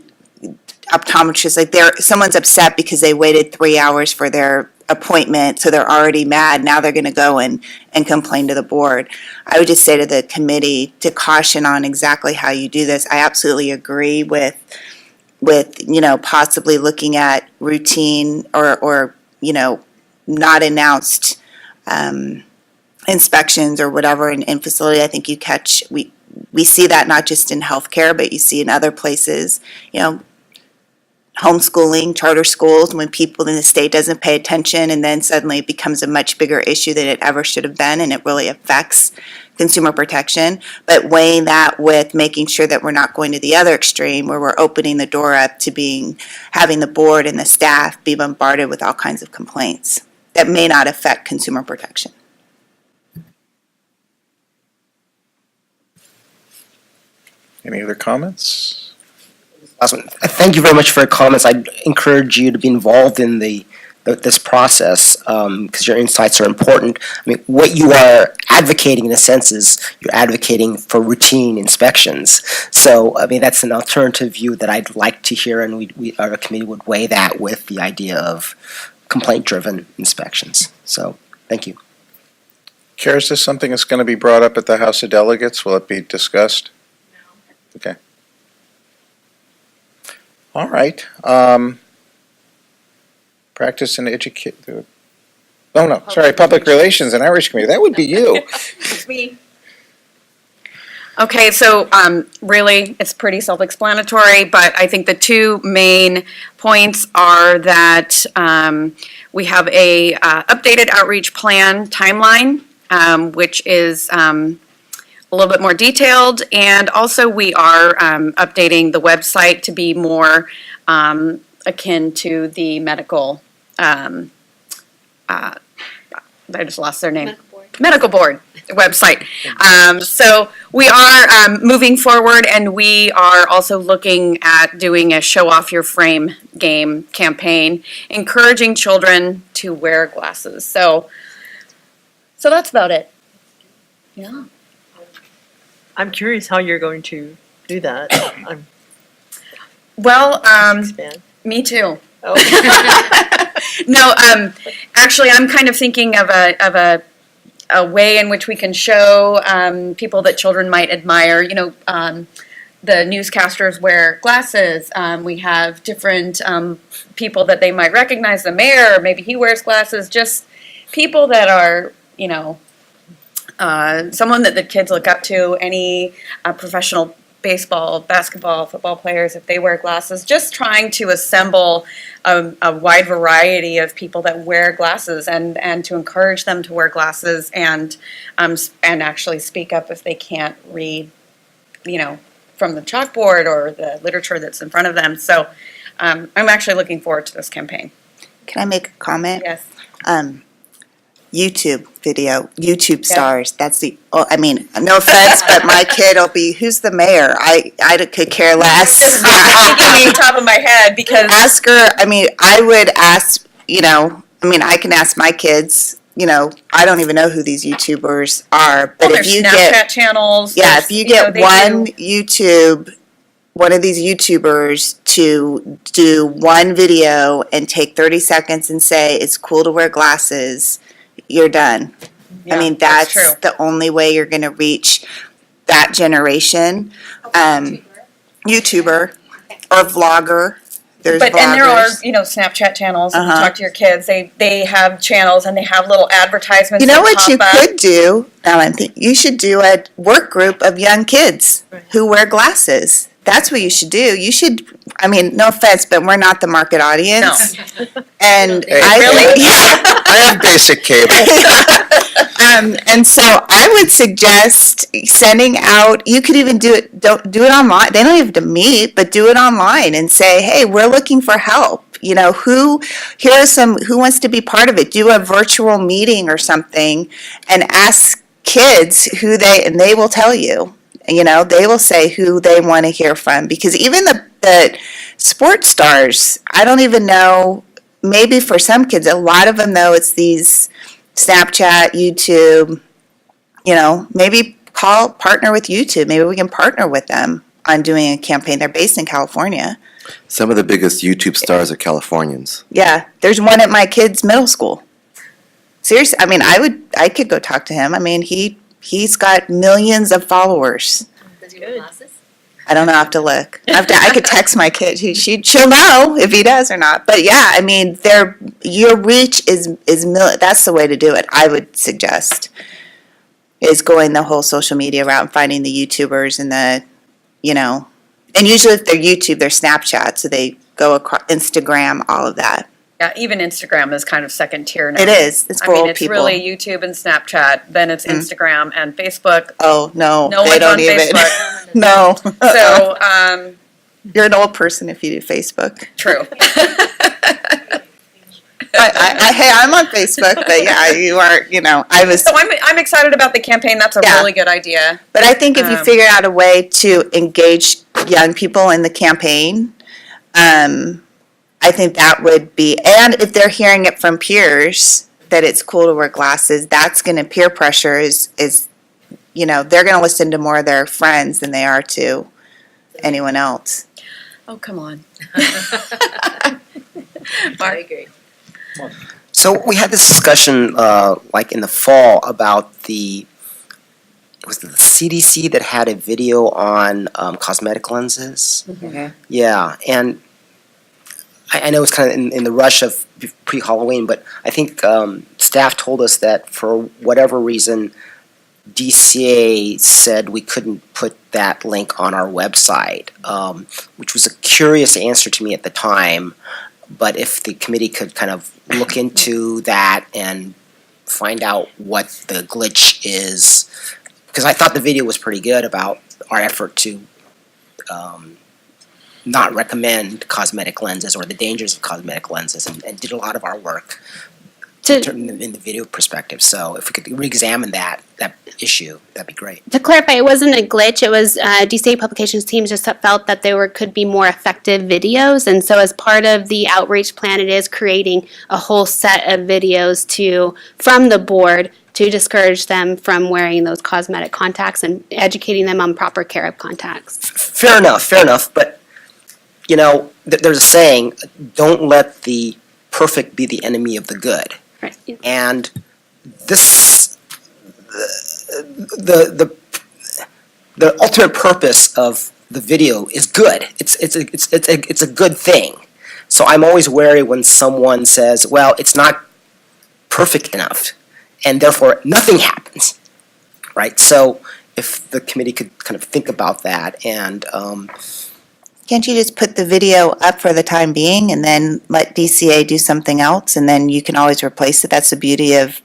optometrists, like someone's upset because they waited 3 hours for their appointment, so they're already mad. Now they're going to go and complain to the board. I would just say to the committee to caution on exactly how you do this. I absolutely agree with possibly looking at routine or not announced inspections or whatever in facility. I think we see that not just in healthcare, but you see in other places, homeschooling, charter schools, when people in the state doesn't pay attention, and then suddenly it becomes a much bigger issue than it ever should have been, and it really affects consumer protection. But weighing that with making sure that we're not going to the other extreme where we're opening the door up to having the board and the staff be bombarded with all kinds of complaints that may not affect consumer protection. Any other comments? Awesome. Thank you very much for your comments. I'd encourage you to be involved in this process because your insights are important. I mean, what you are advocating in a sense is you're advocating for routine inspections. So, I mean, that's an alternative view that I'd like to hear, and our committee would weigh that with the idea of complaint-driven inspections. So, thank you. Kara, is this something that's going to be brought up at the House of Delegates? Will it be discussed? No. Okay. All right. Practice and educate. Oh, no, sorry, Public Relations and Outreach Committee. That would be you. It's me. Okay, so really, it's pretty self-explanatory, but I think the two main points are that we have a updated outreach plan timeline which is a little bit more detailed. And also we are updating the website to be more akin to the medical, I just lost their name. Medical board website. So we are moving forward, and we are also looking at doing a show off your frame game campaign, encouraging children to wear glasses. So that's about it. Yeah. I'm curious how you're going to do that. Well, Expand. me too. Oh. No, actually, I'm kind of thinking of a way in which we can show people that children might admire. You know, the newscasters wear glasses. We have different people that they might recognize. The mayor, maybe he wears glasses. Just people that are, you know, someone that the kids look up to. Any professional baseball, basketball, football players, if they wear glasses, just trying to assemble a wide variety of people that wear glasses and to encourage them to wear glasses and actually speak up if they can't read, you know, from the chalkboard or the literature that's in front of them. So I'm actually looking forward to this campaign. Can I make a comment? Yes. YouTube video, YouTube stars. That's the. Oh, I mean, no offense, but my kid will be. Who's the mayor? I could care less. Thinking off the top of my head because Ask her. I mean, I would ask. You know, I mean, I can ask my kids. You know, I don't even know who these YouTubers are. But well, if there's you Snapchat get channels. yeah, there's, if you get they one do- YouTube. One of these YouTubers to do one video and take 30 seconds and say it's cool to wear glasses, you're done. Yeah, I mean, that's that's true. the only way you're going to reach that generation. YouTuber or vlogger. There's But vloggers. and there are, you know, Snapchat channels. And you Uh-huh. talk to your kids. They have channels and they have little advertisements. You know that what pop you up. could do? Now I'm thinking you should do a work group of young kids who wear glasses. That's what you should do. You should. I mean, no offense, but we're not the market audience. And I have basic cable. And so I would suggest sending out, you could even do it, don't do it online. They don't even have to meet, but do it online and say, hey, we're looking for help. You know, who wants to be part of it? Do a virtual meeting or something and ask kids and they will tell you. You know, they will say who they want to hear from. Because even the sports stars, I don't even know, maybe for some kids, a lot of them though, it's these Snapchat, YouTube, you know, maybe partner with YouTube. Maybe we can partner with them on doing a campaign. They're based in California. Some of the biggest YouTube stars are Californians. Yeah, there's one at my kid's middle school. Seriously, I mean, I could go talk to him. I mean, he's got millions of followers. Does he wear glasses? I don't know. I have to look. I could text my kid. She'll know if he does or not. But yeah, I mean, your reach is that's the way to do it. I would suggest is going the whole social media route and finding the YouTubers and the, you know, and usually if they're YouTube, they're Snapchat, so they go across Instagram, all of that. Yeah, even Instagram is kind of second tier now. It is. It's for I mean, old it's people. really YouTube and Snapchat. Then it's Instagram and Facebook. Oh no, No they one's don't on even. Facebook. No. So, You're an old person if you do Facebook. true. Hey, I'm on Facebook, but yeah, you are. You know, I was. So I'm excited about the campaign. That's a Yeah. really good idea. But I think if you figure out a way to engage young people in the campaign, I think that would be, and if they're hearing it from peers that it's cool to wear glasses, that's going to peer pressure is, you know, they're going to listen to more of their friends than they are to anyone else. Oh, come on. I agree. So we had this discussion, like in the fall, about was it the CDC that had a video on cosmetic lenses? Mm-hmm. Yeah, and I know it's kind of in the rush of pre-Halloween, but I think staff told us that for whatever reason, DCA said we couldn't put that link on our website, which was a curious answer to me at the time. But if the committee could kind of look into that and find out what the glitch is, because I thought the video was pretty good about our effort to not recommend cosmetic lenses or the dangers of cosmetic lenses, and did a lot of our work in the video perspective. So if we could re-examine that issue, that'd be great. To clarify, it wasn't a glitch. It was DCA Publications team just felt that there could be more effective videos, and so as part of the outreach plan, it is creating a whole set of videos from the board to discourage them from wearing those cosmetic contacts and educating them on proper care of contacts. Fair enough. But you know, there's a saying: "Don't let the perfect be the enemy of the good." Right. And this, the ultimate purpose of the video is good. It's a good thing. So I'm always wary when someone says, "Well, it's not perfect enough," and therefore nothing happens. Right. So if the committee could kind of think about that, and Can't you just put the video up for the time being and then let DCA do something else, and then you can always replace it? That's the beauty of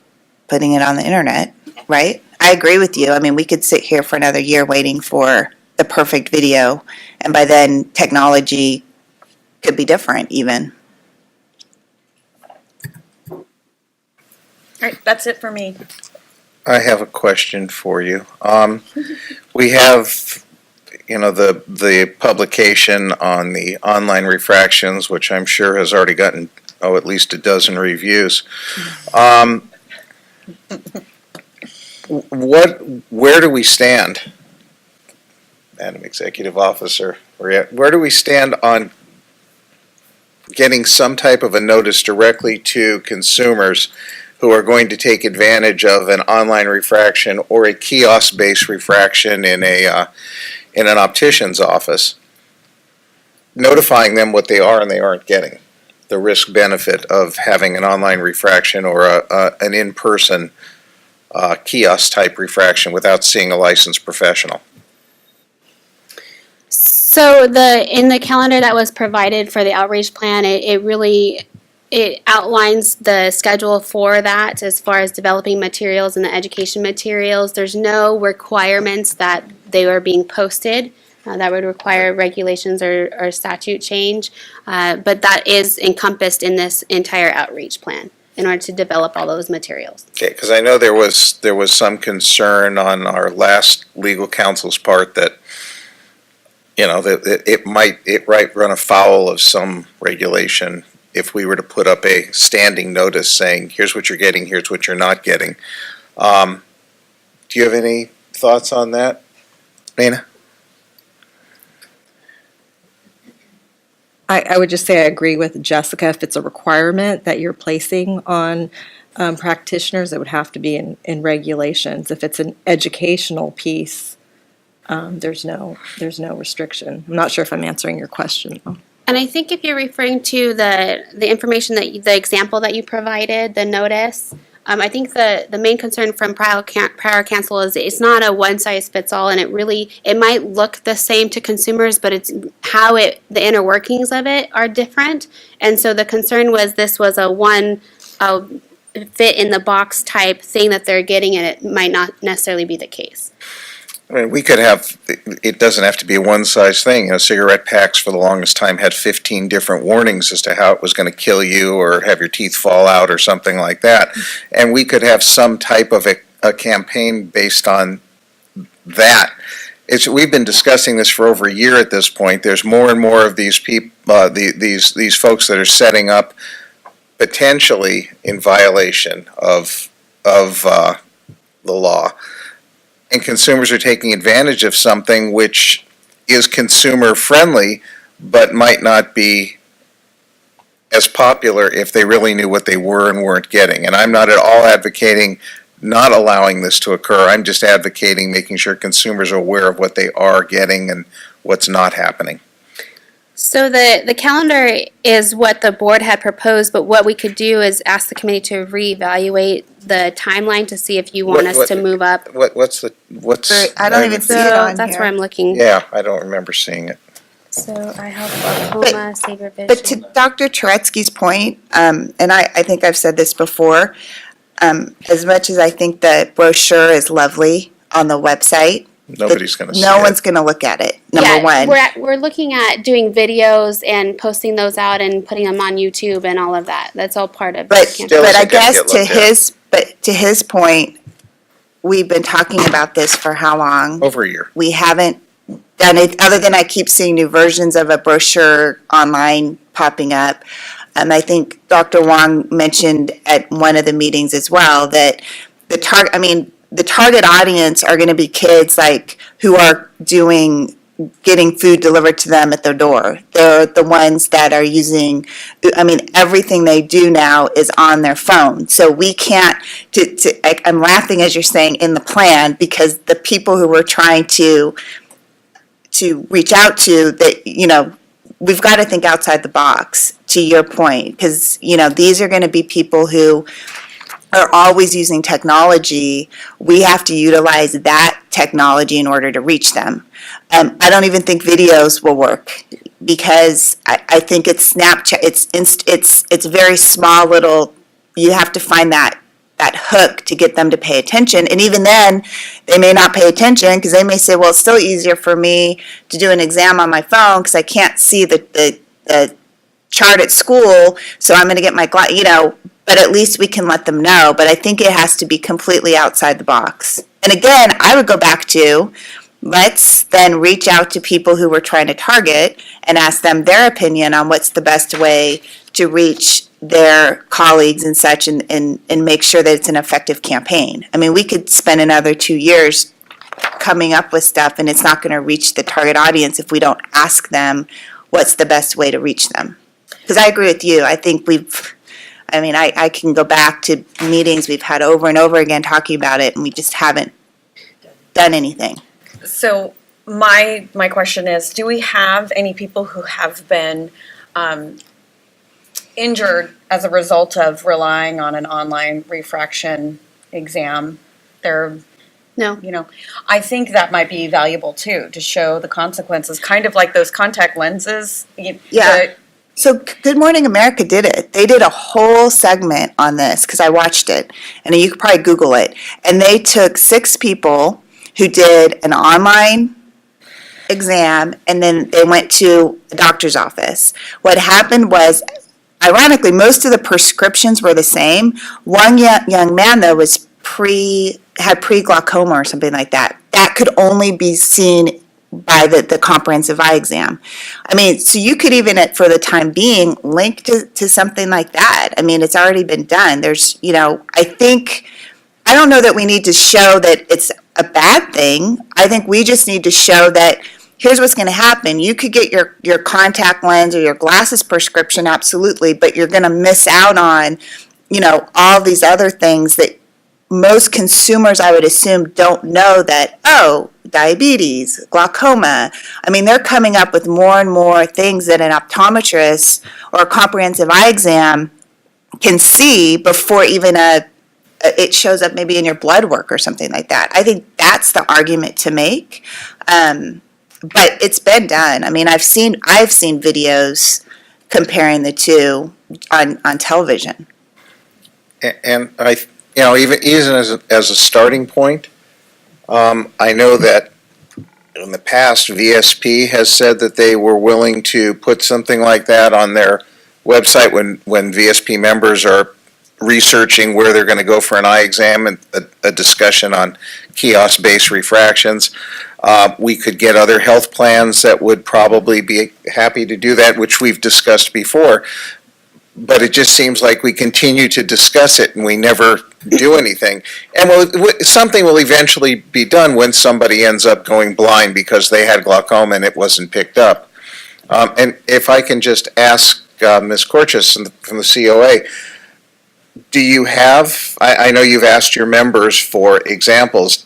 putting it on the internet, right? I agree with you. I mean, we could sit here for another year waiting for the perfect video, and by then technology could be different even. All right, that's it for me. I have a question for you. We have, the publication on the online refractions, which I'm sure has already gotten, at least a dozen reviews. Where do we stand, Madam Executive Officer? Where do we stand on getting some type of a notice directly to consumers who are going to take advantage of an online refraction or a kiosk-based refraction in an optician's office, notifying them what they are and they aren't getting, the risk-benefit of having an online refraction or an in-person kiosk-type refraction without seeing a licensed professional? So in the calendar that was provided for the outreach plan, it outlines the schedule for that as far as developing materials and the education materials. There's no requirements that they are being posted. That would require regulations or statute change. But that is encompassed in this entire outreach plan in order to develop all those materials. Okay, because I know there was some concern on our last legal counsel's part that that it might run afoul of some regulation if we were to put up a standing notice saying, here's what you're getting, here's what you're not getting. Do you have any thoughts on that, Nina? I would just say I agree with Jessica. If it's a requirement that you're placing on practitioners, it would have to be in regulations. If it's an educational piece, there's no restriction. I'm not sure if I'm answering your question, though. And I think if you're referring to the information the example that you provided, the notice, I think the main concern from prior counsel is it's not a one size fits all, and it might look the same to consumers, but it's how the inner workings of it are different. And so the concern was this was a one fit in the box type thing that they're getting, and it might not necessarily be the case. I mean, we could have, it doesn't have to be a one-size thing. Cigarette packs for the longest time had 15 different warnings as to how it was going to kill you or have your teeth fall out or something like that. And we could have some type of a campaign based on that. We've been discussing this for over a year at this point. There's more and more of these people, these folks that are setting up potentially in violation of the law. And consumers are taking advantage of something which is consumer friendly, but might not be as popular if they really knew what they were and weren't getting. And I'm not at all advocating not allowing this to occur. I'm just advocating making sure consumers are aware of what they are getting and what's not happening. So the calendar is what the board had proposed, but what we could do is ask the committee to reevaluate the timeline to see if you want us to move up. What's I don't even see it on That's here. where I'm looking. Yeah, I don't remember seeing it. So I have glaucoma, Saber Vision. But to Dr. Turetsky's point, and I think I've said this before, As much as I think the brochure is lovely on the website, Nobody's gonna see no it. one's gonna look at it, number one. We're looking at doing videos and posting those out and putting them on YouTube and all of that. That's all part of the But, campaign. Still but I isn't gonna guess get to looked at. to his point, we've been talking about this for how long? Over a year. We haven't done it, other than I keep seeing new versions of a brochure online popping up. I think Dr. Wong mentioned at one of the meetings as well that the target audience are gonna be kids like who are getting food delivered to them at their door. They're the ones that are using, everything they do now is on their phone. So we can't, I'm laughing as you're saying in the plan, because the people who we're trying to reach out to, that, we've got to think outside the box, to your point, because, these are going to be people who are always using technology. We have to utilize that technology in order to reach them. I don't even think videos will work, because I think it's Snapchat, it's very small little, you have to find that hook to get them to pay attention. And even then, they may not pay attention, because they may say, well, it's still easier for me to do an exam on my phone because I can't see the chart at school, so I'm going to get my but at least we can let them know. But I think it has to be completely outside the box. And again, I would go back to, let's then reach out to people who we're trying to target and ask them their opinion on what's the best way to reach their colleagues and such, and make sure that it's an effective campaign. We could spend another 2 years coming up with stuff, and it's not going to reach the target audience if we don't ask them what's the best way to reach them. Because I agree with you. I think I can go back to meetings we've had over and over again talking about it, and we just haven't done anything. So my question is, do we have any people who have been injured as a result of relying on an online refraction exam? No. I think that might be valuable too, to show the consequences, kind of like those contact lenses. Yeah. So Good Morning America did it. They did a whole segment on this, because I watched it, and you could probably Google it. And they took 6 people who did an online exam, and then they went to a doctor's office. What happened was, ironically, most of the prescriptions were the same. One young man, though, had pre-glaucoma or something like that. That could only be seen by the comprehensive eye exam. So you could even, for the time being, link to something like that. It's already been done. There's, I don't know that we need to show that it's a bad thing. I think we just need to show that here's what's going to happen. You could get your contact lens or your glasses prescription, absolutely, but you're going to miss out on, all these other things that most consumers, I would assume, don't know that, diabetes, glaucoma. They're coming up with more and more things that an optometrist or a comprehensive eye exam can see before even it shows up maybe in your blood work or something like that. I think that's the argument to make. But it's been done. I've seen videos comparing the two on television. And even as a starting point, I know that in the past, VSP has said that they were willing to put something like that on their website when VSP members are researching where they're going to go for an eye exam, and a discussion on kiosk-based refractions. We could get other health plans that would probably be happy to do that, which we've discussed before. But it just seems like we continue to discuss it and we never do anything. And something will eventually be done when somebody ends up going blind because they had glaucoma and it wasn't picked up. And if I can just ask Ms. Corchis from the COA, do you have, I know you've asked your members for examples,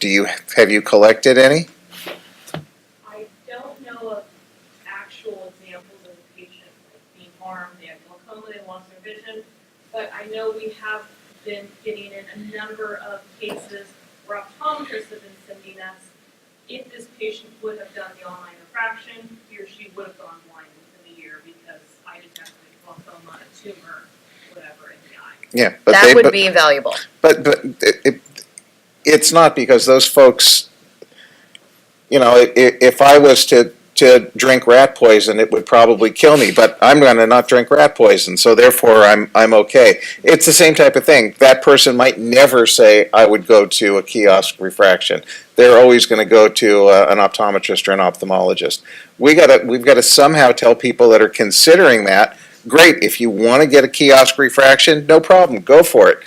have you collected any? I don't know of actual examples of a patient being harmed, they had glaucoma, they lost their vision, but I know we have been getting in a number of cases where optometrists have been sending us, if this patient would have done the online refraction, he or she would have gone blind within a year because I detected glaucoma, a tumor, whatever in the eye. Yeah, but That would be valuable. But it's not because those folks, if I was to drink rat poison, it would probably kill me, but I'm going to not drink rat poison, so therefore I'm okay. It's the same type of thing. That person might never say, I would go to a kiosk refraction. They're always going to go to an optometrist or an ophthalmologist. We've got to somehow tell people that are considering that, great, if you want to get a kiosk refraction, no problem, go for it.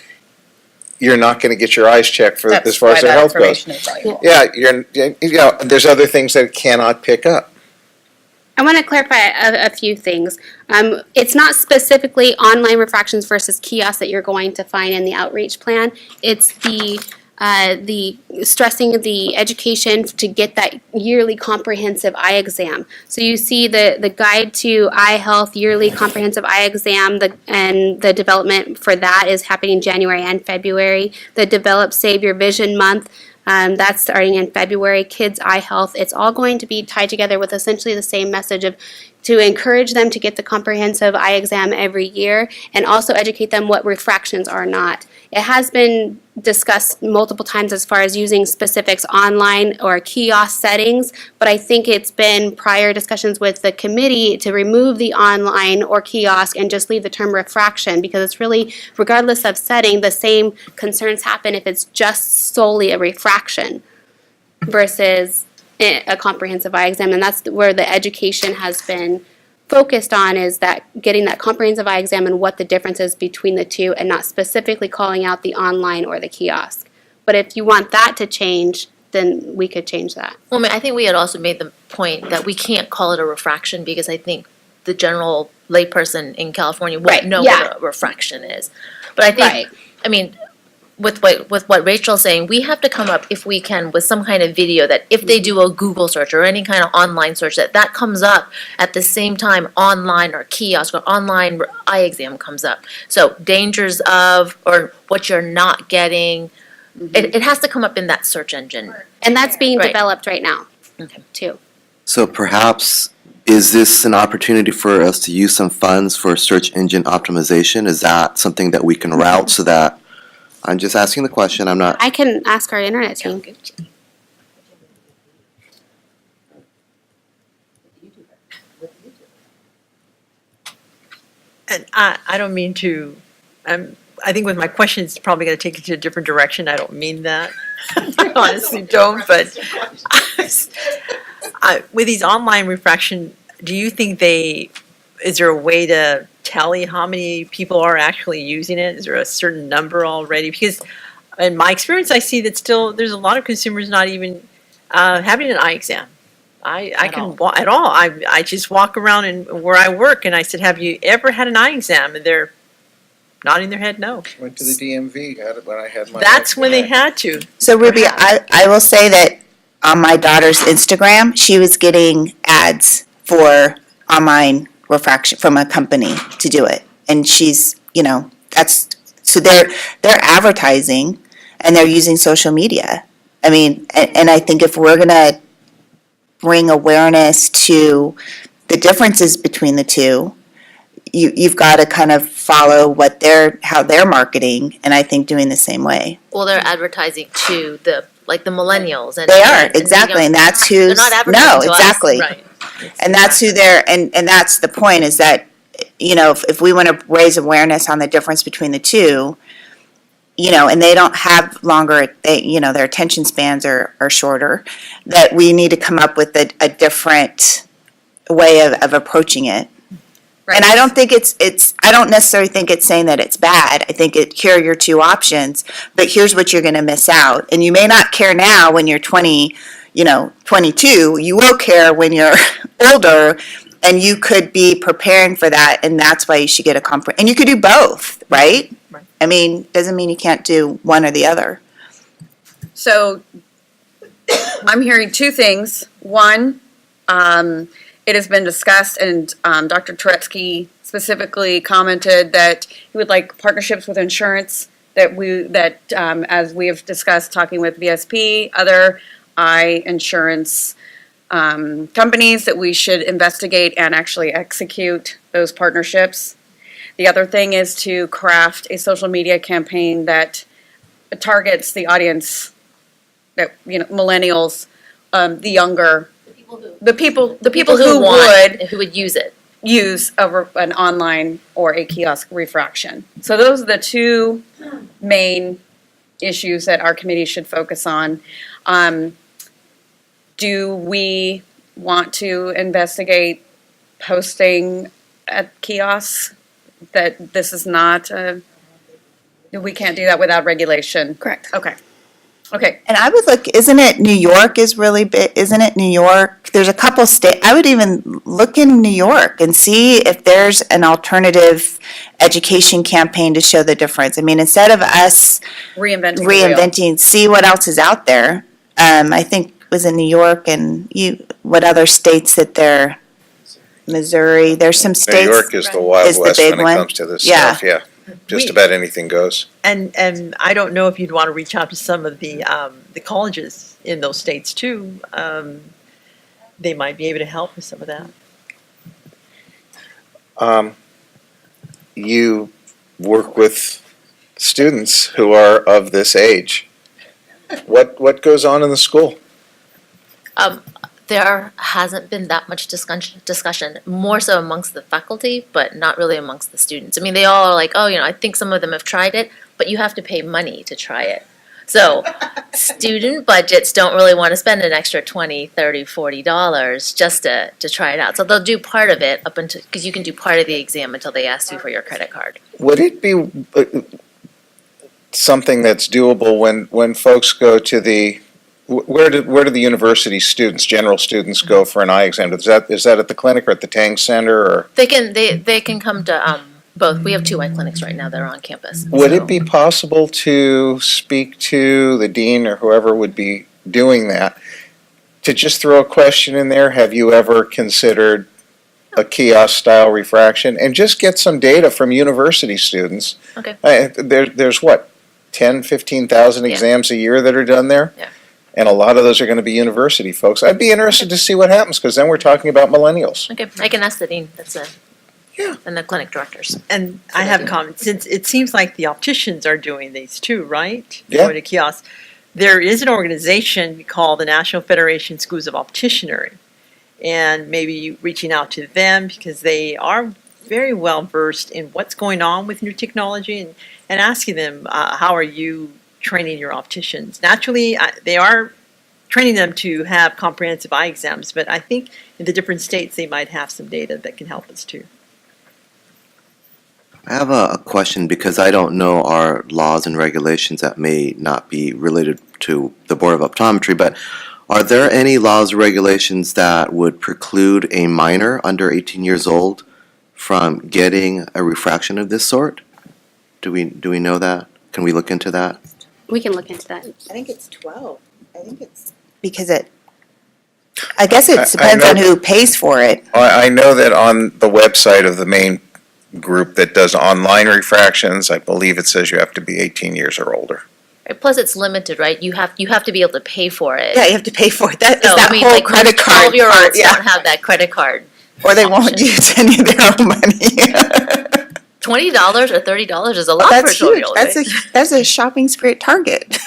You're not going to get your eyes checked for as far as their health goes. Yeah, there's other things that it cannot pick up. I want to clarify a few things. It's not specifically online refractions versus kiosks that you're going to find in the outreach plan. It's the stressing the education to get that yearly comprehensive eye exam. So you see the guide to eye health yearly comprehensive eye exam, and the development for that is happening in January and February. The Develop Save Your Vision Month, that's starting in February. Kids Eye Health, it's all going to be tied together with essentially the same message of to encourage them to get the comprehensive eye exam every year and also educate them what refractions are not. It has been discussed multiple times as far as using specifics online or kiosk settings, but I think it's been prior discussions with the committee to remove the online or kiosk and just leave the term refraction, because it's really, regardless of setting, the same concerns happen if it's just solely a refraction versus a comprehensive eye exam. And that's where the education has been focused on, is that getting that comprehensive eye exam and what the difference is between the two, and not specifically calling out the online or the kiosk. But if you want that to change, then we could change that. Well, I mean, I think we had also made the point that we can't call it a refraction because I think the general layperson in California won't know what a refraction is. But I think, I mean, with what Rachel's saying, we have to come up, if we can, with some kind of video that if they do a Google search or any kind of online search, that comes up at the same time online or kiosk or online eye exam comes up. So dangers of, or what you're not getting, it has to come up in that search engine. And that's being developed right now, too. So perhaps, is this an opportunity for us to use some funds for search engine optimization? Is that something that we can route so that, I'm just asking the question, I'm not. I can ask our internet team. And I don't mean to, I think with my question, it's probably going to take it to a different direction. I don't mean that. I honestly don't, but with these online refraction, do you think is there a way to tally how many people are actually using it? Is there a certain number already? Because in my experience, I see that still there's a lot of consumers not even having an eye exam. I just walk around and where I work, and I said, "Have you ever had an eye exam?" And they're nodding their head, no. Went to the DMV, had it when I had my. That's when they had to. So Ruby, I will say that on my daughter's Instagram, she was getting ads for online refraction from a company to do it. And she's, so they're advertising and they're using social media. I mean, and I think if we're gonna bring awareness to the differences between the two, you've got to kind of follow how they're marketing, and I think doing the same way. Well, they're advertising to the millennials, and they are exactly, and that's who's they're not advertising to exactly, us. Right. And that's who they're, and that's the point, is that if we want to raise awareness on the difference between the two, and they don't have longer, their attention spans are shorter, that we need to come up with a different way of approaching it. Right. And I don't think I don't necessarily think it's saying that it's bad. I think here are your two options, but here's what you're going to miss out. And you may not care now when you're 22, you will care when you're older, and you could be preparing for that, and that's why you should get and you could do both, right? Right. I mean, doesn't mean you can't do one or the other. So I'm hearing two things. One, it has been discussed, and Dr. Turetsky specifically commented that he would like partnerships with insurance, that as we have discussed, talking with VSP, other eye insurance companies, that we should investigate and actually execute those partnerships. The other thing is to craft a social media campaign that targets the audience that, millennials, the younger, the people who would use it. use an online or a kiosk refraction. So those are the two main issues that our committee should focus on. Do we want to investigate posting at kiosks that this is not we can't do that without regulation? Correct. Okay. Okay. And I would look, isn't it New York is really big, isn't it New York? There's a couple I would even look in New York and see if there's an alternative education campaign to show the difference. I mean, instead of us reinventing, see what else is out there. I think it was in New York and what other states that they're, Missouri, there's some states. New York is the Wild West when it comes to this Yeah. stuff, yeah. Just about anything goes. And I don't know if you'd want to reach out to some of the colleges in those states too. They might be able to help with some of that. You work with students who are of this age. What goes on in the school? There hasn't been that much discussion, more so amongst the faculty, but not really amongst the students. I mean, they all are like, oh, I think some of them have tried it, but you have to pay money to try it. So student budgets don't really want to spend an extra $20, $30, $40 just to try it out. So they'll do part of it up until, because you can do part of the exam until they ask you for your credit card. Would it be something that's doable when folks go to the, where do the university students, general students, go for an eye exam? Is that at the clinic or at the Tang Center, or? They can come to both. We have 2 eye clinics right now that are on campus. Would it be possible to speak to the dean or whoever would be doing that, to just throw a question in there, have you ever considered a kiosk-style refraction, and just get some data from university students? Okay. There's what, 10, 15,000 exams a year that are done there? Yeah. And a lot of those are going to be university folks. I'd be interested to see what happens, because then we're talking about millennials. Okay, I can ask the dean. And the clinic directors. And I have a comment, since it seems like the opticians are doing these too, right? Yeah. Going to kiosks. There is an organization called the National Federation Schools of Opticianry. And maybe reaching out to them, because they are very well versed in what's going on with new technology, and asking them, how are you training your opticians? Naturally, they are training them to have comprehensive eye exams, but I think in the different states they might have some data that can help us too. I have a question, because I don't know our laws and regulations that may not be related to the Board of Optometry, but are there any laws or regulations that would preclude a minor under 18 years old from getting a refraction of this sort? Do we know that? Can we look into that? We can look into that. I think it's 12. I think it's. Because I guess it depends on who pays for it. I know that on the website of the main group that does online refractions, I believe it says you have to be 18 years or older. Right, plus it's limited, right? You have to be able to pay for it. Yeah, you have to pay for it. That is So, that I mean, whole like, credit card. 12-year-olds Yeah. don't have that credit card. Or they won't use any of their own money. $20 or $30 is a lot for a That's huge. 12-year-old. That's a shopping spree at Target.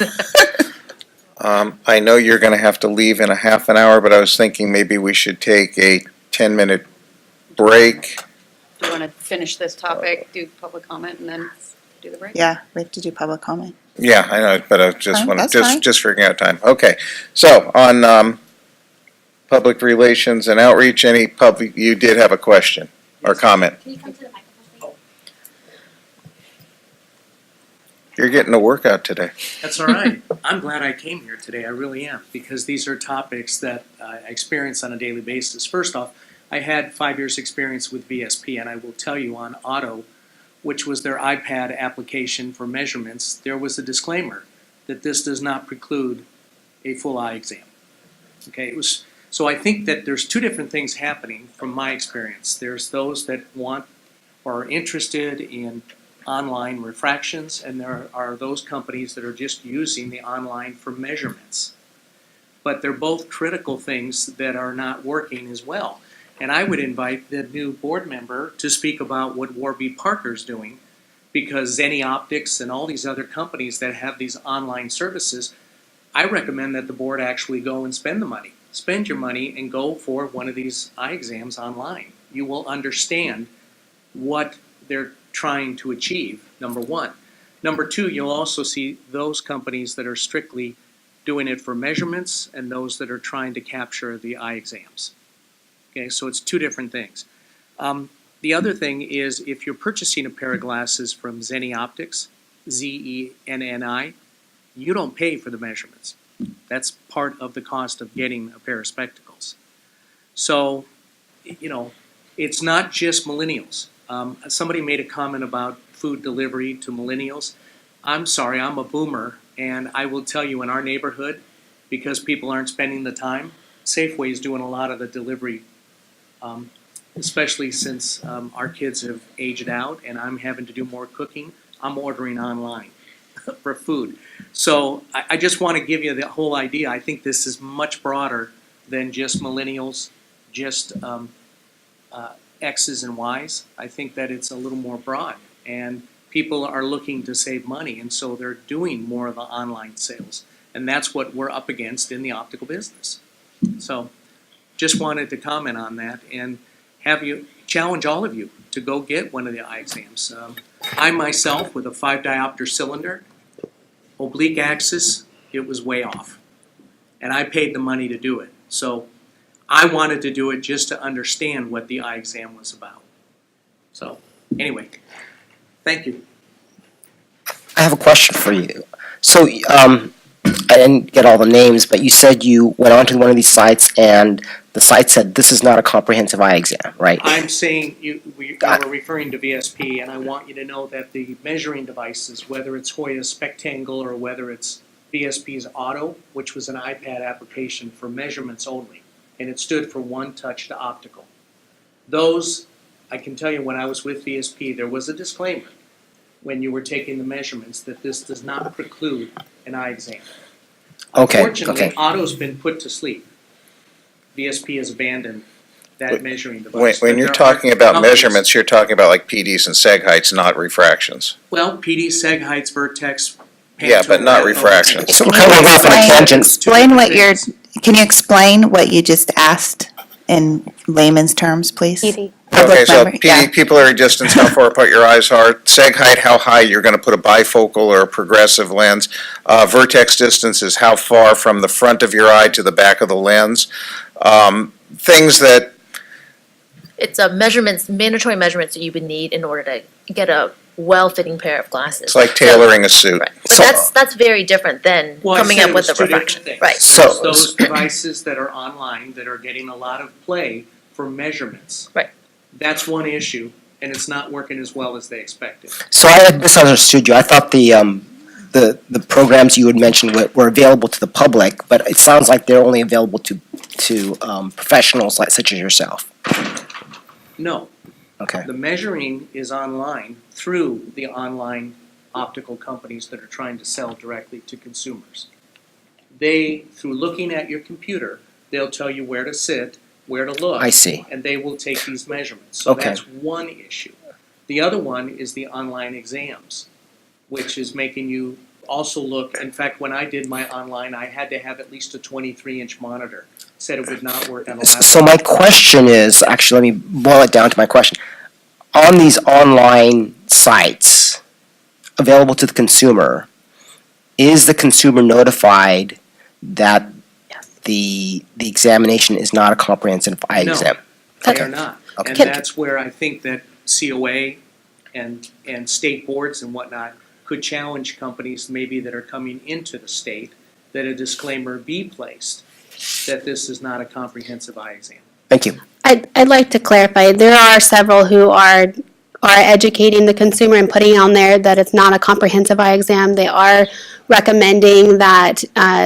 I know you're going to have to leave in a half an hour, but I was thinking maybe we should take a 10-minute break. Do you want to finish this topic, do public comment, and then do the break? Yeah, we have to do public comment. Yeah, I know, but I just Fine, want that's to, fine. just figuring out time. Okay, so on public relations and outreach, you did have a question or comment? Can you come to the microphone? You're getting a workout today. That's all right. I'm glad I came here today. I really am, because these are topics that I experience on a daily basis. First off, I had 5 years' experience with VSP, and I will tell you on Auto, which was their iPad application for measurements, there was a disclaimer that this does not preclude a full eye exam. Okay, so I think that there's 2 different things happening from my experience. There's those that want or are interested in online refractions, and there are those companies that are just using the online for measurements. But they're both critical things that are not working as well. And I would invite the new board member to speak about what Warby Parker's doing, because Zenny Optics and all these other companies that have these online services, I recommend that the board actually go and spend the money. Spend your money and go for one of these eye exams online. You will understand what they're trying to achieve, number one. Number two, you'll also see those companies that are strictly doing it for measurements and those that are trying to capture the eye exams. Okay, so it's two different things. The other thing is if you're purchasing a pair of glasses from Zenny Optics, Zenni, you don't pay for the measurements. That's part of the cost of getting a pair of spectacles. So, you know, it's not just millennials. Somebody made a comment about food delivery to millennials. I'm sorry, I'm a boomer, and I will tell you in our neighborhood, because people aren't spending the time, Safeway is doing a lot of the delivery, especially since our kids have aged out and I'm having to do more cooking. I'm ordering online for food. So I just want to give you the whole idea. I think this is much broader than just millennials, just X's and Y's. I think that it's a little more broad, and people are looking to save money, and so they're doing more of the online sales. And that's what we're up against in the optical business. So just wanted to comment on that and have you challenge all of you to go get one of the eye exams. I myself, with a 5 diopter cylinder, oblique axis, it was way off. And I paid the money to do it. So I wanted to do it just to understand what the eye exam was about. So anyway, thank you. I have a question for you. So, I didn't get all the names, but you said you went onto one of these sites and the site said this is not a comprehensive eye exam, right? I'm saying you were referring to VSP, and I want you to know that the measuring devices, whether it's Hoya's Spectangle or whether it's VSP's Auto, which was an iPad application for measurements only, and it stood for one touch to optical. Those, I can tell you when I was with VSP, there was a disclaimer when you were taking the measurements that this does not preclude an eye exam. Okay, Unfortunately, okay. Auto's been put to sleep. VSP has abandoned that measuring device. When But you're there are talking about companies- measurements, you're talking about like PDs and seg heights, not refractions. Well, PD, seg heights, vertex. Yeah, but not refractions. So we're kind of off on a tangent. Can you explain what you just asked in layman's terms, please? Okay, so Public memory, PD, people are a distance, how far apart your eyes are. Seg height, how high you're going to put a bifocal or a progressive lens. Vertex distance is how far from the front of your eye to the back of the lens. Things that, It's a measurements, mandatory measurements that you would need in order to get a well-fitting pair of glasses. it's like tailoring a suit. Right. But that's very different than Well, I coming said up it with was the two different refraction. things. Right. There's those devices that are online that are getting a lot of play for measurements. Right. That's one issue, and it's not working as well as they expected. So I had misunderstood you. I thought the programs you had mentioned were available to the public, but it sounds like they're only available to professionals like such as yourself. No. Okay. The measuring is online through the online optical companies that are trying to sell directly to consumers. They, through looking at your computer, they'll tell you where to sit, where to look. I see. And they will take these measurements. So Okay. that's one issue. The other one is the online exams, which is making you also look. In fact, when I did my online, I had to have at least a 23-inch monitor. Said it would not work on a laptop. So my question is, actually, let me boil it down to my question. On these online sites available to the consumer, is the consumer notified that the examination is not a comprehensive eye No, exam? they are not. Okay. And that's where I think that COA and state boards and whatnot could challenge companies maybe that are coming into the state that a disclaimer be placed that this is not a comprehensive eye exam. Thank you. I'd like to clarify, there are several who are educating the consumer and putting on there that it's not a comprehensive eye exam. They are recommending that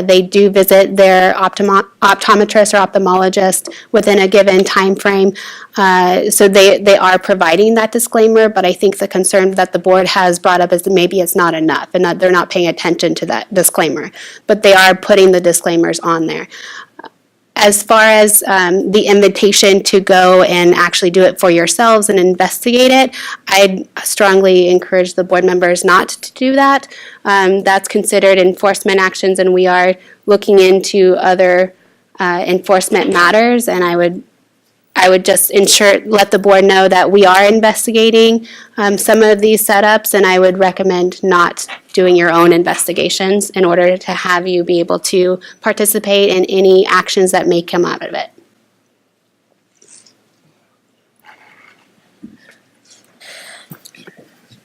they do visit their optometrist or ophthalmologist within a given time frame. So they are providing that disclaimer, but I think the concern that the board has brought up is that maybe it's not enough and that they're not paying attention to that disclaimer. But they are putting the disclaimers on there. As far as the invitation to go and actually do it for yourselves and investigate it, I'd strongly encourage the board members not to do that. That's considered enforcement actions, and we are looking into other enforcement matters, and I would just let the board know that we are investigating some of these setups, and I would recommend not doing your own investigations in order to have you be able to participate in any actions that may come out of it.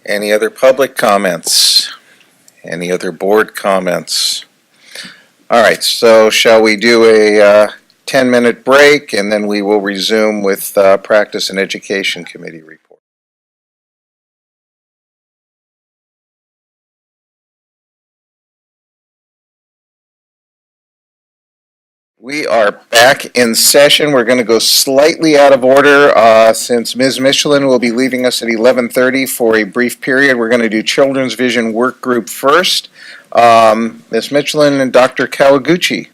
Any other public comments? Any other board comments? All right, so shall we do a 10-minute break, and then we will resume with Practice and Education Committee report. We are back in session. We're going to go slightly out of order since Ms. Michelin will be leaving us at 11:30 for a brief period. We're going to do Children's Vision Work Group first. Ms. Michelin and Dr. Kawaguchi.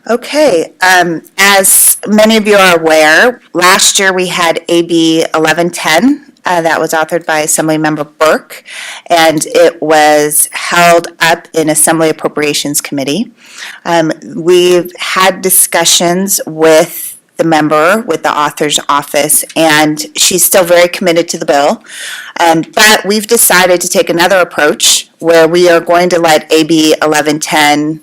Okay, as many of you are aware, last year we had AB 1110 that was authored by Assemblymember Burke, and it was held up in Assembly Appropriations Committee. We've had discussions with the member, with the author's office, and she's still very committed to the bill. But we've decided to take another approach where we are going to let AB 1110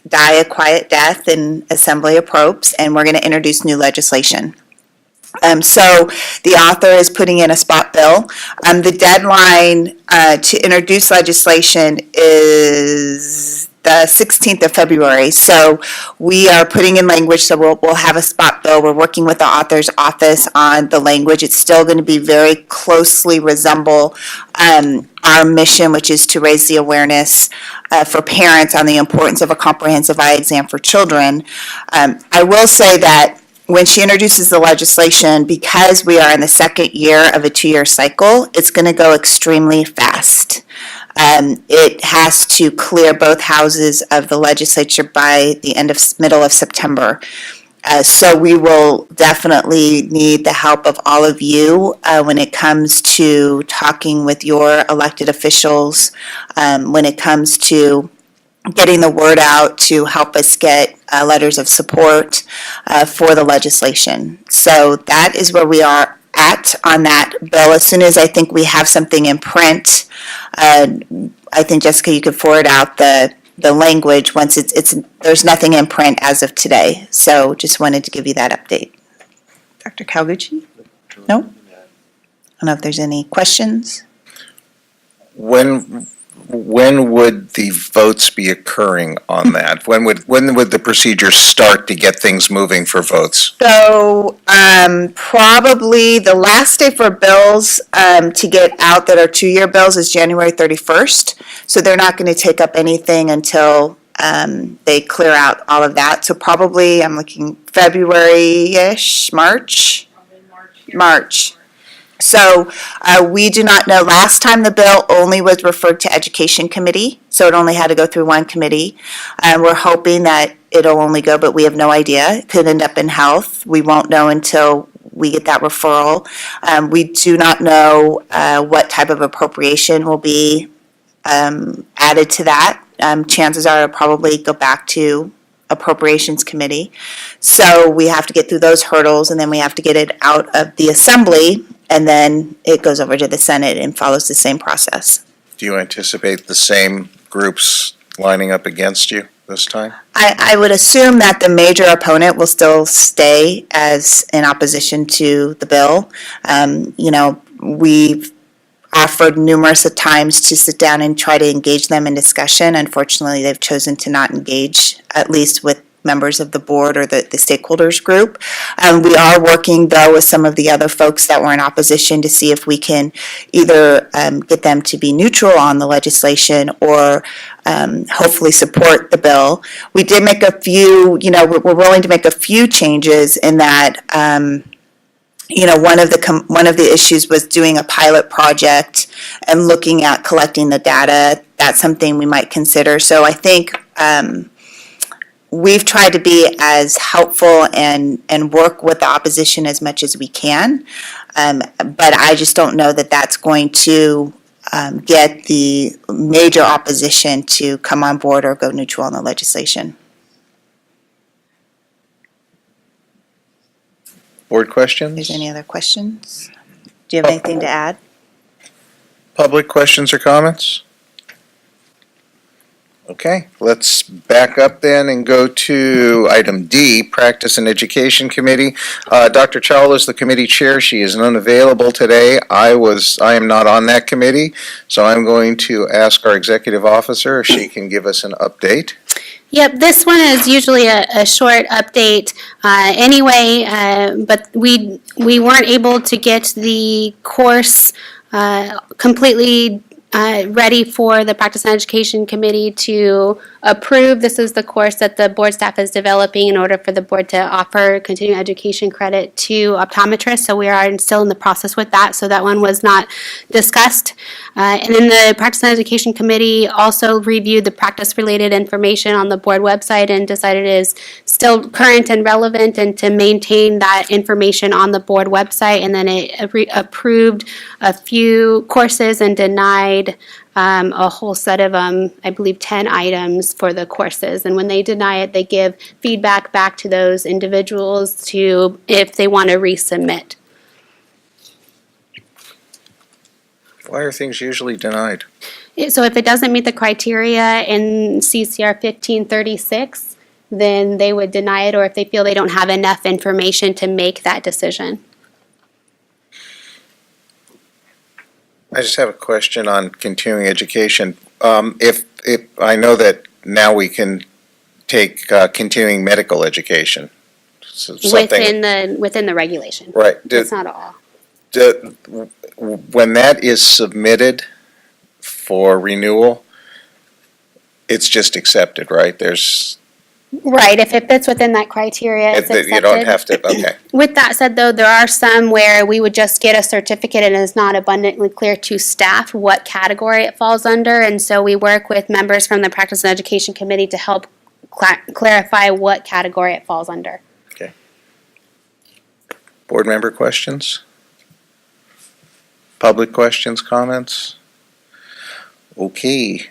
die a quiet death in Assembly Appropes, and we're going to introduce new legislation. So the author is putting in a spot bill. The deadline to introduce legislation is the 16th of February. So we are putting in language, so we'll have a spot bill. We're working with the author's office on the language. It's still going to be very closely resemble our mission, which is to raise the awareness for parents on the importance of a comprehensive eye exam for children. I will say that when she introduces the legislation, because we are in the second year of a 2-year cycle, it's going to go extremely fast. It has to clear both houses of the legislature by the middle of September. So we will definitely need the help of all of you when it comes to talking with your elected officials, when it comes to getting the word out to help us get letters of support for the legislation. So that is where we are at on that bill. As soon as I think we have something in print, I think, Jessica, you could forward out the language once there's nothing in print as of today. So just wanted to give you that update. Dr. Kawaguchi? No? I don't know if there's any questions. When would the votes be occurring on that? When would the procedure start to get things moving for votes? So probably the last day for bills to get out that are 2-year bills is January 31st. So they're not going to take up anything until they clear out all of that. So probably I'm looking February-ish, March. So we do not know. Last time the bill only was referred to Education Committee, so it only had to go through one committee. We're hoping that it'll only go, but we have no idea. It could end up in Health. We won't know until we get that referral. We do not know what type of appropriation will be added to that. Chances are it'll probably go back to Appropriations Committee. So we have to get through those hurdles, and then we have to get it out of the Assembly, and then it goes over to the Senate and follows the same process. Do you anticipate the same groups lining up against you this time? I would assume that the major opponent will still stay as in opposition to the bill. We've offered numerous times to sit down and try to engage them in discussion. Unfortunately, they've chosen to not engage, at least with members of the board or the stakeholders group. We are working, though, with some of the other folks that were in opposition to see if we can either get them to be neutral on the legislation or hopefully support the bill. We did make a few, we're willing to make a few changes in that one of the issues was doing a pilot project and looking at collecting the data. That's something we might consider. So I think we've tried to be as helpful and work with the opposition as much as we can. But I just don't know that that's going to get the major opposition to come on board or go neutral on the legislation. Board questions? Is there any other questions? Do you have anything to add? Public questions or comments? Okay, let's back up then and go to item D, Practice and Education Committee. Dr. Chawla is the committee chair. She is unavailable today. I am not on that committee, so I'm going to ask our executive officer if she can give us an update. Yep, this one is usually a short update anyway, but we weren't able to get the course completely ready for the Practice and Education Committee to approve. This is the course that the board staff is developing in order for the board to offer continuing education credit to optometrists. So we are still in the process with that. So that one was not discussed. And then the Practice and Education Committee also reviewed the practice-related information on the board website and decided it is still current and relevant and to maintain that information on the board website. And then it approved a few courses and denied a whole set of, I believe, 10 items for the courses. And when they deny it, they give feedback back to those individuals to if they want to resubmit. Why are things usually denied? So if it doesn't meet the criteria in CCR 1536, then they would deny it, or if they feel they don't have enough information to make that decision. I just have a question on continuing education. If I know that now we can take continuing medical education. So something Within the regulation. right. It's not all. When that is submitted for renewal, it's just accepted, right? Right, if it fits within that criteria, it's accepted. You don't have to, okay. With that said, though, there are some where we would just get a certificate and it's not abundantly clear to staff what category it falls under. And so we work with members from the Practice and Education Committee to help clarify what category it falls under. Okay. Board member questions? Public questions, comments? Okay.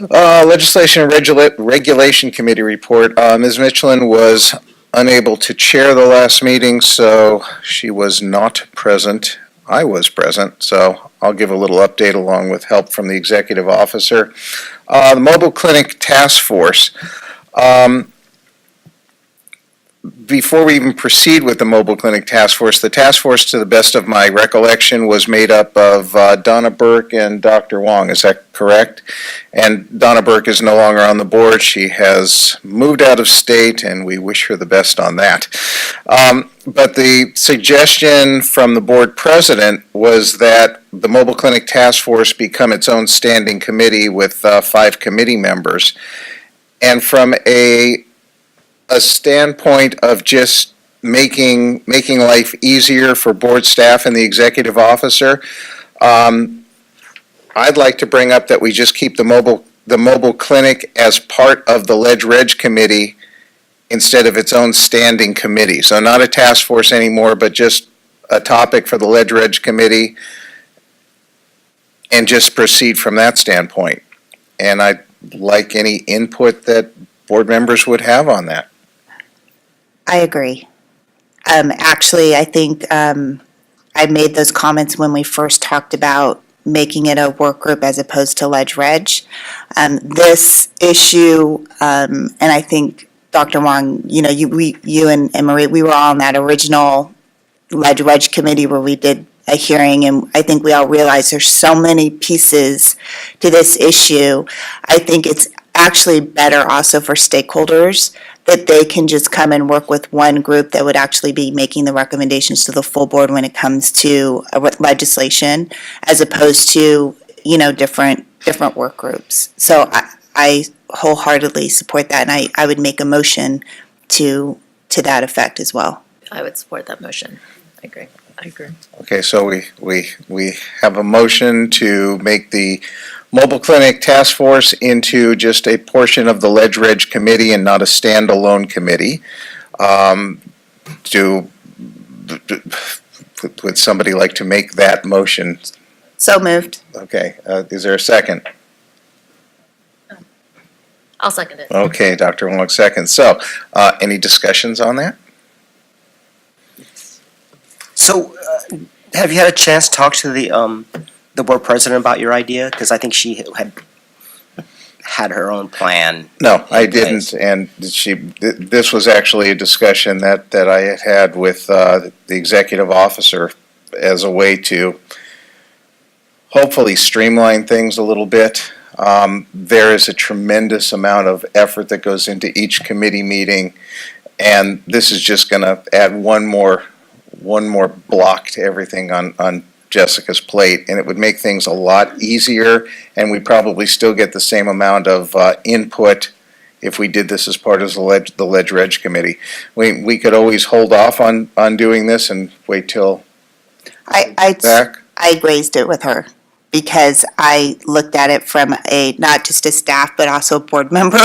Legislation and Regulation Committee report. Ms. Michelin was unable to chair the last meeting, so she was not present. I was present, so I'll give a little update along with help from the executive officer. The Mobile Clinic Task Force. Before we even proceed with the Mobile Clinic Task Force, the task force, to the best of my recollection, was made up of Donna Burke and Dr. Wong. Is that correct? And Donna Burke is no longer on the board. She has moved out of state, and we wish her the best on that. But the suggestion from the board president was that the Mobile Clinic Task Force become its own standing committee with 5 committee members. And from a standpoint of just making life easier for board staff and the executive officer, I'd like to bring up that we just keep the mobile clinic as part of the Ledge Reg committee instead of its own standing committee. So not a task force anymore, but just a topic for the Ledge Reg committee, and just proceed from that standpoint. And I'd like any input that board members would have on that. I agree. Actually, I think I made those comments when we first talked about making it a work group as opposed to Ledge Reg. This issue, and I think Dr. Wong, you and Marie, we were all on that original Ledge Reg committee where we did a hearing, and I think we all realize there's so many pieces to this issue. I think it's actually better also for stakeholders that they can just come and work with one group that would actually be making the recommendations to the full board when it comes to legislation, as opposed to, different work groups. So I wholeheartedly support that, and I would make a motion to that effect as well. I would support that motion. I agree. Okay, so we have a motion to make the mobile clinic task force into just a portion of the Ledge Reg committee and not a standalone committee. Would somebody like to make that motion? So moved. Okay, is there a second? I'll second it. Okay, Dr. Wong seconds. So, any discussions on that? So, have you had a chance to talk to the board president about your idea? Because I think she had her own plan. No, I in place. didn't, and this was actually a discussion that I had had with the executive officer as a way to hopefully streamline things a little bit. There is a tremendous amount of effort that goes into each committee meeting, and this is just going to add one more block to everything on Jessica's plate, and it would make things a lot easier, and we'd probably still get the same amount of input if we did this as part of the Ledge Reg committee. We could always hold off on doing this and wait till back. I raised it with her because I looked at it from not just a staff, but also a board member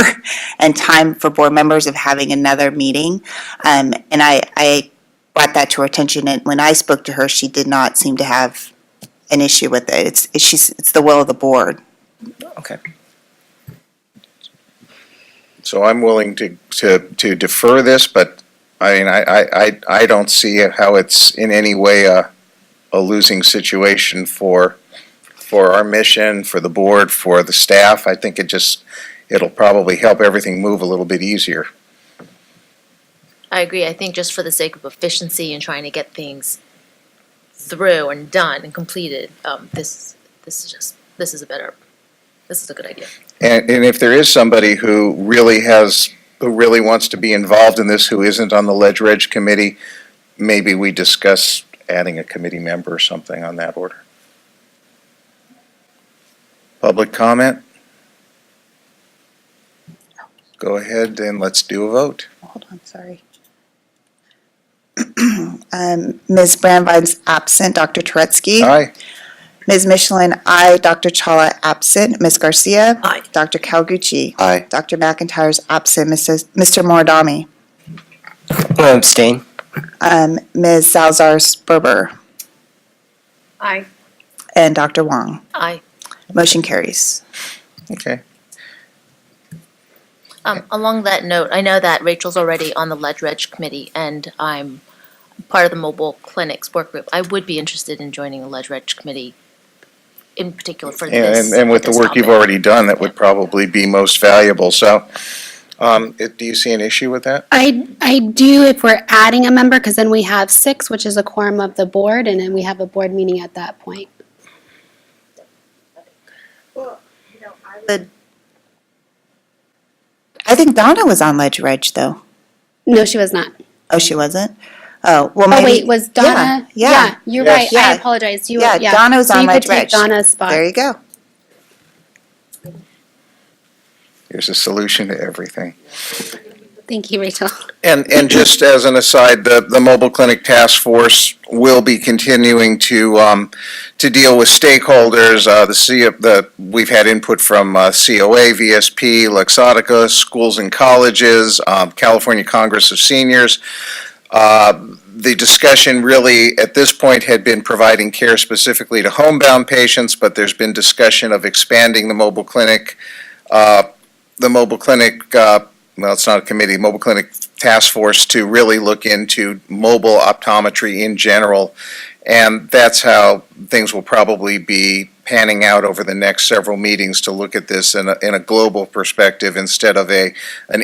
and time for board members of having another meeting. And I brought that to her attention, and when I spoke to her, she did not seem to have an issue with it. It's the will of the board. Okay. So I'm willing to defer this, but I mean, I don't see how it's in any way a losing situation for our mission, for the board, for the staff. I think it'll probably help everything move a little bit easier. I agree. I think just for the sake of efficiency and trying to get things through and done and completed, this is a good idea. And if there is somebody who really wants to be involved in this, who isn't on the Ledge Reg committee, maybe we discuss adding a committee member or something on that order. Public comment? Go ahead and let's do a vote. Hold on, sorry. Ms. Brandvine's absent. Dr. Turetsky? Aye. Ms. Michelin, aye. Dr. Chawla, absent. Ms. Garcia? Aye. Dr. Calgucci? Aye. Dr. McIntyre's absent. Mr. Moradami? Abstain. Ms. Salzar-Sperber? Aye. And Dr. Wong? Aye. Motion carries. Okay. Along that note, I know that Rachel's already on the Ledge Reg committee, and I'm part of the mobile clinics work group. I would be interested in joining the Ledge Reg committee, in particular for this. And with the this work you've topic. already done, that would probably be most valuable. So, do you see an issue with that? I do if we're adding a member, because then we have 6, which is a quorum of the board, and then we have a board meeting at that point. I think Donna was on Ledge Reg, though. No, she was not. Oh, she wasn't? Oh, well, Oh, maybe. wait, was Donna? Yeah. You're Yes. right. Yeah. I apologize. Yeah, Donna was So on you could Ledge take Reg. Donna's spot. There you go. There's a solution to everything. Thank you, Rachel. And just as an aside, the mobile clinic task force will be continuing to deal with stakeholders. We've had input from COA, VSP, Luxottica, schools and colleges, California Congress of Seniors. The discussion really, at this point, had been providing care specifically to homebound patients, but there's been discussion of expanding the mobile clinic. Well, it's not a committee, mobile clinic task force, to really look into mobile optometry in general. And that's how things will probably be panning out over the next several meetings, to look at this in a global perspective instead of an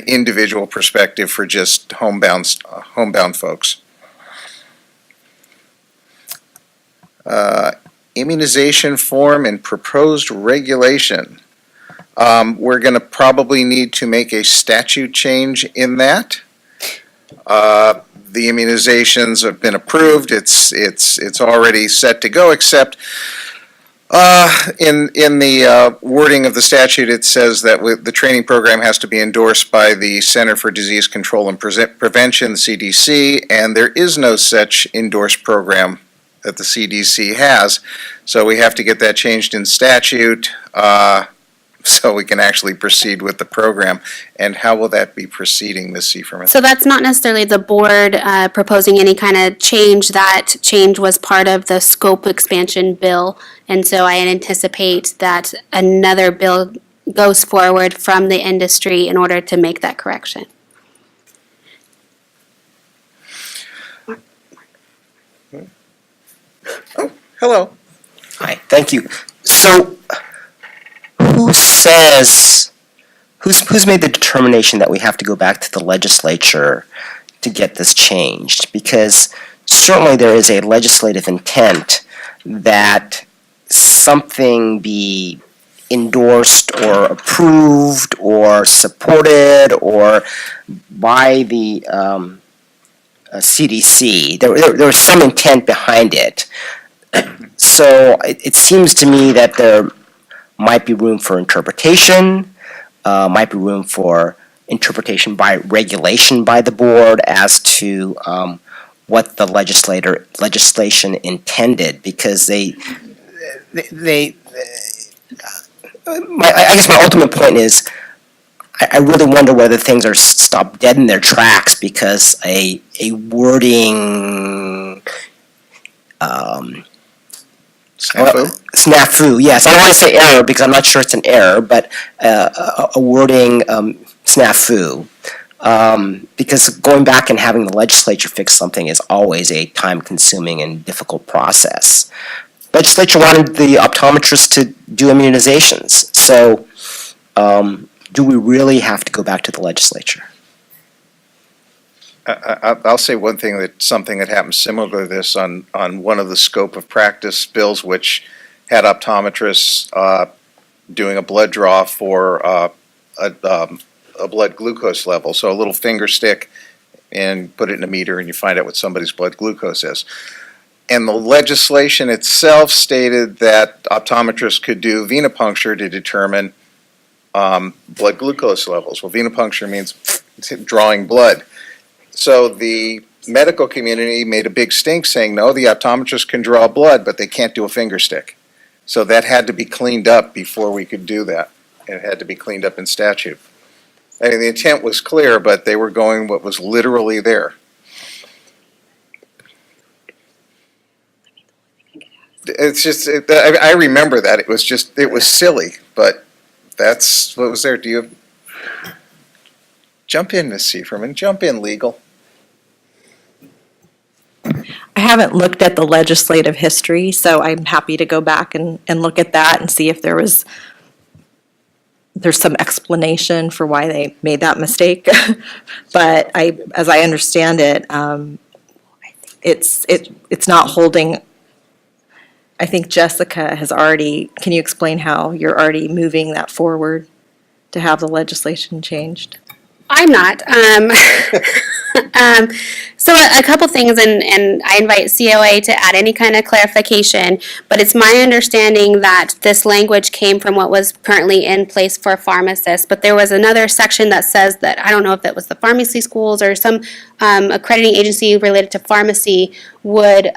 individual perspective for just homebound folks. Immunization form and proposed regulation. We're going to probably need to make a statute change in that. The immunizations have been approved. It's already set to go, except In the wording of the statute, it says that the training program has to be endorsed by the Center for Disease Control and Prevention, the CDC, and there is no such endorsed program that the CDC has. So we have to get that changed in statute so we can actually proceed with the program. And how will that be proceeding, Ms. Seiferman? So that's not necessarily the board proposing any kind of change. That change was part of the scope expansion bill. And so I anticipate that another bill goes forward from the industry in order to make that correction. Oh, hello. Hi, thank you. So, who's made the determination that we have to go back to the legislature to get this changed? Because certainly there is a legislative intent that something be endorsed or approved or supported or by the CDC. There was some intent behind it. So it seems to me that there might be room for interpretation, might be room for interpretation by regulation by the board as to what the legislation intended, because I guess my ultimate point is I really wonder whether things are stopped dead in their tracks because a wording snafu, yes. I don't want to say error because I'm not sure it's an error, but a wording snafu. Because going back and having the legislature fix something is always a time-consuming and difficult process. Legislature wanted the optometrists to do immunizations, so do we really have to go back to the legislature? I'll say one thing, something that happened similar to this on one of the scope of practice bills, which had optometrists doing a blood draw for a blood glucose level. So a little finger stick and put it in a meter and you find out what somebody's blood glucose is. And the legislation itself stated that optometrists could do venipuncture to determine blood glucose levels. Well, venipuncture means drawing blood. So the medical community made a big stink saying, no, the optometrist can draw blood, but they can't do a finger stick. So that had to be cleaned up before we could do that. It had to be cleaned up in statute. I mean, the intent was clear, but they were going what was literally there. It's just, I remember that. It was silly, but that's what was there. Do you jump in, Ms. Seiferman? Jump in, legal. I haven't looked at the legislative history, so I'm happy to go back and look at that and see if there's some explanation for why they made that mistake. But as I understand it, it's not holding. I think Jessica has already. Can you explain how you're already moving that forward to have the legislation changed? I'm not. So a couple things, and I invite COA to add any kind of clarification, but it's my understanding that this language came from what was currently in place for pharmacists, but there was another section that says that, I don't know if that was the pharmacy schools or some accrediting agency related to pharmacy would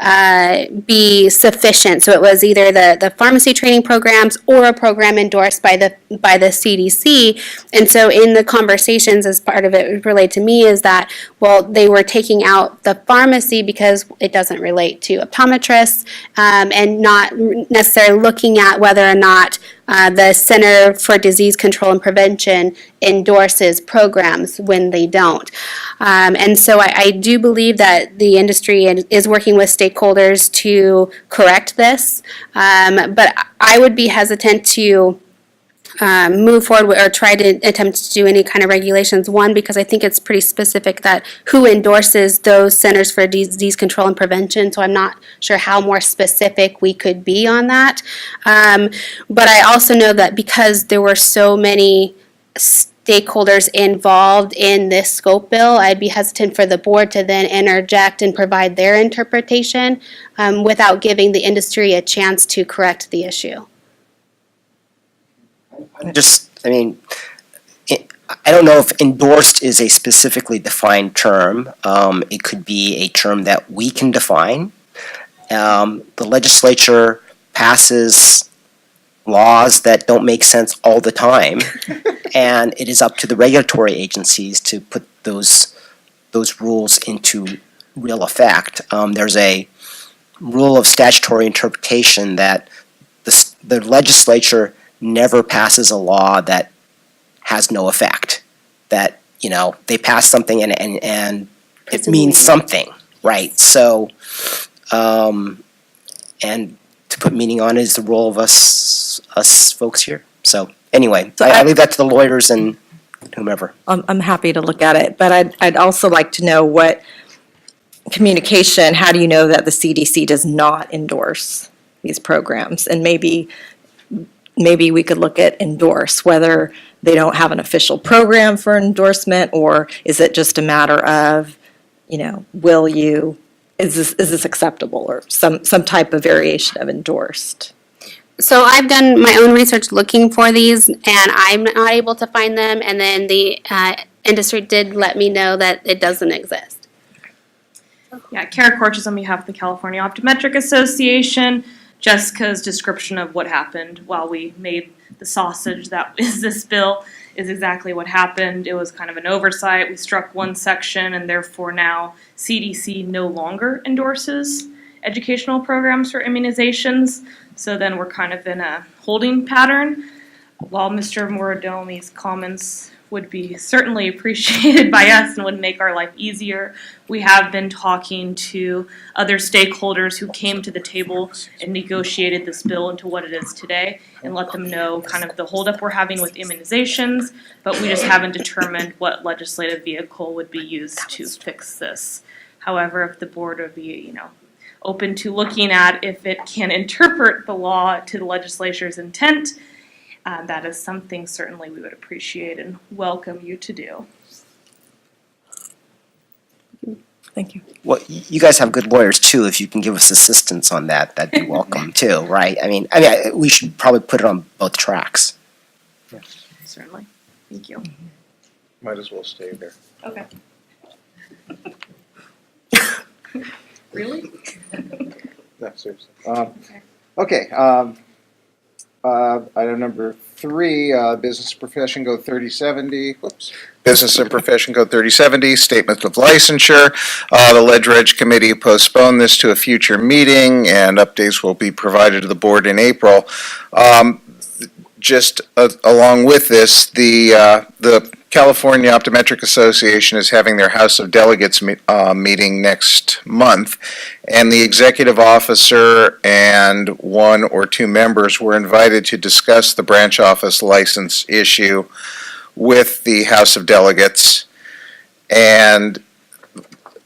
be sufficient. So it was either the pharmacy training programs or a program endorsed by the CDC. And so in the conversations, as part of it relayed to me, is that, well, they were taking out the pharmacy because it doesn't relate to optometrists, and not necessarily looking at whether or not the Center for Disease Control and Prevention endorses programs when they don't. And so I do believe that the industry is working with stakeholders to correct this, but I would be hesitant to move forward or try to attempt to do any kind of regulations. One, because I think it's pretty specific that who endorses those centers for disease control and prevention, so I'm not sure how more specific we could be on that. But I also know that because there were so many stakeholders involved in this scope bill, I'd be hesitant for the board to then interject and provide their interpretation without giving the industry a chance to correct the issue. I don't know if endorsed is a specifically defined term. It could be a term that we can define. The legislature passes laws that don't make sense all the time, and it is up to the regulatory agencies to put those rules into real effect. There's a rule of statutory interpretation that the legislature never passes a law that has no effect. That, they pass something and it means something, right? So, and to put meaning on it is the role of us folks here. So anyway, I leave that to the lawyers and whomever. I'm happy to look at it, but I'd also like to know what communication, how do you know that the CDC does not endorse these programs? And maybe we could look at endorse, whether they don't have an official program for endorsement, or is it just a matter of, is this acceptable, or some type of variation of endorsed? So I've done my own research looking for these, and I'm not able to find them, and then the industry did let me know that it doesn't exist. Yeah, Kara Corches on behalf of the California Optometric Association. Jessica's description of what happened while we made the sausage that is this bill is exactly what happened. It was kind of an oversight. We struck one section, and therefore now CDC no longer endorses educational programs for immunizations. So then we're kind of in a holding pattern. While Mr. Morodomi's comments would be certainly appreciated by us and would make our life easier, we have been talking to other stakeholders who came to the table and negotiated this bill into what it is today, and let them know kind of the holdup we're having with immunizations, but we just haven't determined what legislative vehicle would be used to fix this. However, if the board would be, open to looking at if it can interpret the law to the legislature's intent, that is something certainly we would appreciate and welcome you to do. Thank you. Well, you guys have good lawyers too. If you can give us assistance on that, that'd be welcome too, right? I mean, we should probably put it on both tracks. Certainly. Thank you. Might as well stay there. Okay. Really? No, seriously. Okay. Item number 3, Business Profession Code 3070. Whoops. Business and Profession Code 3070, Statement of Licensure. The Ledge Reg Committee postponed this to a future meeting, and updates will be provided to the board in April. Just along with this, the California Optometric Association is having their House of Delegates meeting next month, and the executive officer and 1 or 2 members were invited to discuss the branch office license issue with the House of Delegates, and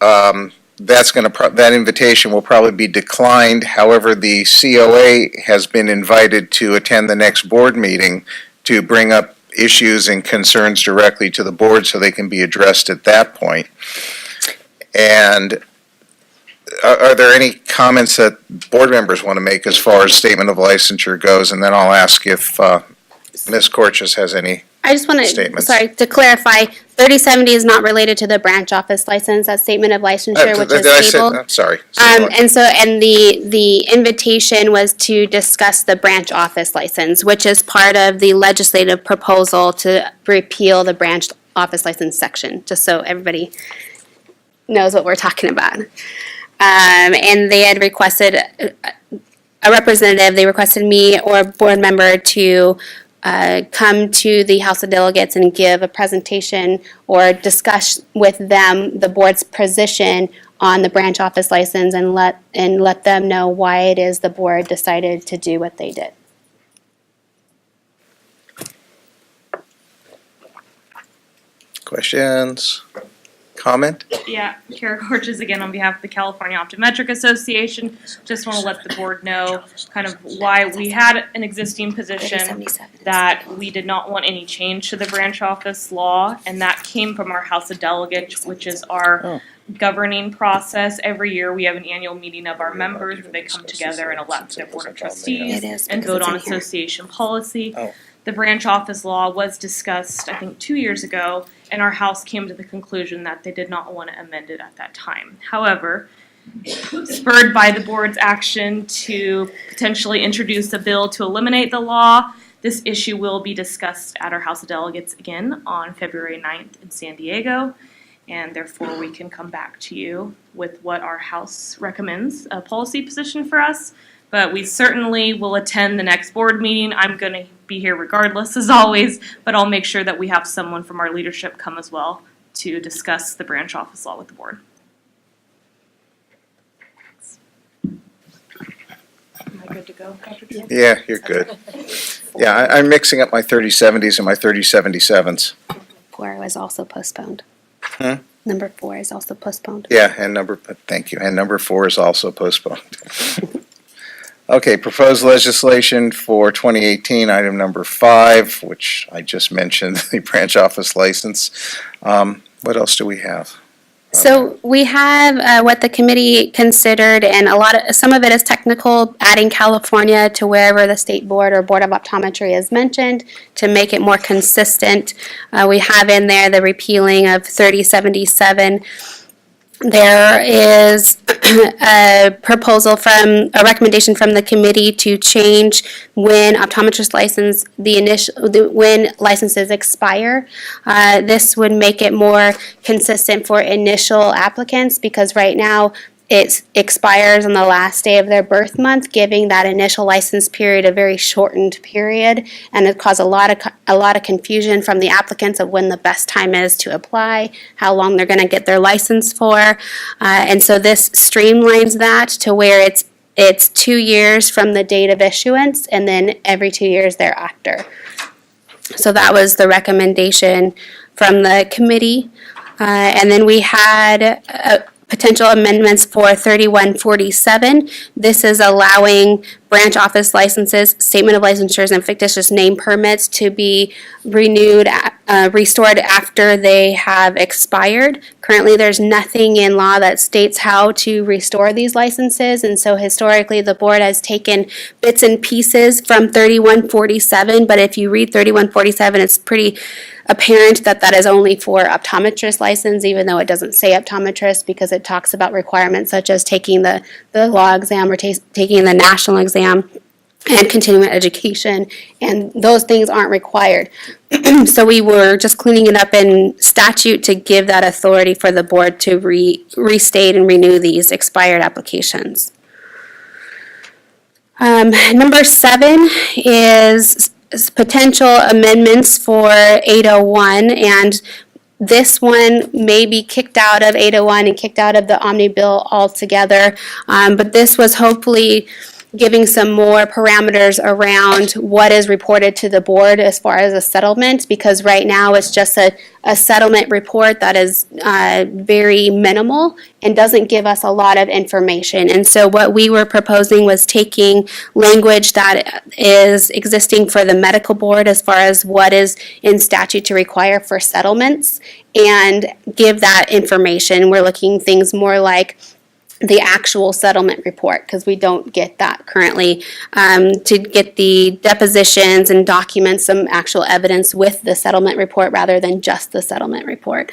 that invitation will probably be declined. However, the COA has been invited to attend the next board meeting to bring up issues and concerns directly to the board so they can be addressed at that point. And are there any comments that board members want to make as far as statement of licensure goes? And then I'll ask if Ms. Corches has any I just want to, statements. sorry, to clarify, 3070 is not related to the branch office license, that statement of licensure, which is tabled. I'm sorry. And the invitation was to discuss the branch office license, which is part of the legislative proposal to repeal the branch office license section, just so everybody knows what we're talking about. And they had requested a representative, they requested me or a board member to come to the House of Delegates and give a presentation or discuss with them the board's position on the branch office license and let them know why it is the board decided to do what they did. Questions? comment? Yeah, Kara Corches again on behalf of the California Optometric Association. Just want to let the board know kind of why we had an existing position that we did not want any change to the branch office law, and that came from our House of Delegates, which is our governing process. Every year we have an annual meeting of our members where they come together and elect their board of trustees and vote on association policy. The branch office law was discussed, I think, 2 years ago, and our House came to the conclusion that they did not want to amend it at that time. However, spurred by the board's action to potentially introduce a bill to eliminate the law, this issue will be discussed at our House of Delegates again on February 9th in San Diego, and therefore we can come back to you with what our House recommends, a policy position for us. But we certainly will attend the next board meeting. I'm going to be here regardless, as always, but I'll make sure that we have someone from our leadership come as well to discuss the branch office law with the board. Am I good to go, Dr. Drew? Yeah, you're good. Yeah, I'm mixing up my 3070s and my 3077s. 4 was also postponed. Hmm? Number 4 is also postponed. Yeah, thank you, and number 4 is also postponed. Okay, proposed legislation for 2018, item number 5, which I just mentioned, the branch office license. What else do we have? So we have what the committee considered, and some of it is technical, adding California to wherever the state board or board of optometry is mentioned to make it more consistent. We have in there the repealing of 3077. There is a recommendation from the committee to change when optometrist license, when licenses expire. This would make it more consistent for initial applicants, because right now it expires on the last day of their birth month, giving that initial license period a very shortened period, and it caused a lot of confusion from the applicants of when the best time is to apply, how long they're going to get their license for, and so this streamlines that to where it's 2 years from the date of issuance, and then every 2 years thereafter. So that was the recommendation from the committee, and then we had potential amendments for 3147. This is allowing branch office licenses, statement of licensures, and fictitious name permits to be renewed, restored after they have expired. Currently, there's nothing in law that states how to restore these licenses, and so historically the board has taken bits and pieces from 3147, but if you read 3147, it's pretty apparent that that is only for optometrist license, even though it doesn't say optometrist, because it talks about requirements such as taking the law exam or taking the national exam and continuing education, and those things aren't required. So we were just cleaning it up in statute to give that authority for the board to restate and renew these expired applications. Number 7 is potential amendments for 801, and this one may be kicked out of 801 and kicked out of the Omni Bill altogether, but this was hopefully giving some more parameters around what is reported to the board as far as a settlement, because right now it's just a settlement report that is very minimal and doesn't give us a lot of information. And so what we were proposing was taking language that is existing for the medical board as far as what is in statute to require for settlements and give that information. We're looking things more like the actual settlement report, because we don't get that currently, to get the depositions and documents, some actual evidence with the settlement report rather than just the settlement report.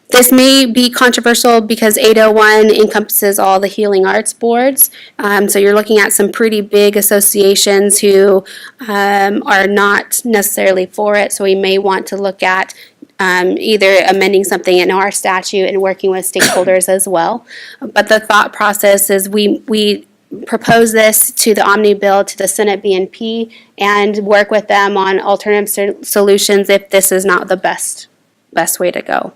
This may be controversial because 801 encompasses all the healing arts boards, so you're looking at some pretty big associations who are not necessarily for it, so we may want to look at either amending something in our statute and working with stakeholders as well. But the thought process is we propose this to the Omni Bill, to the Senate BNP, and work with them on alternative solutions if this is not the best way to go.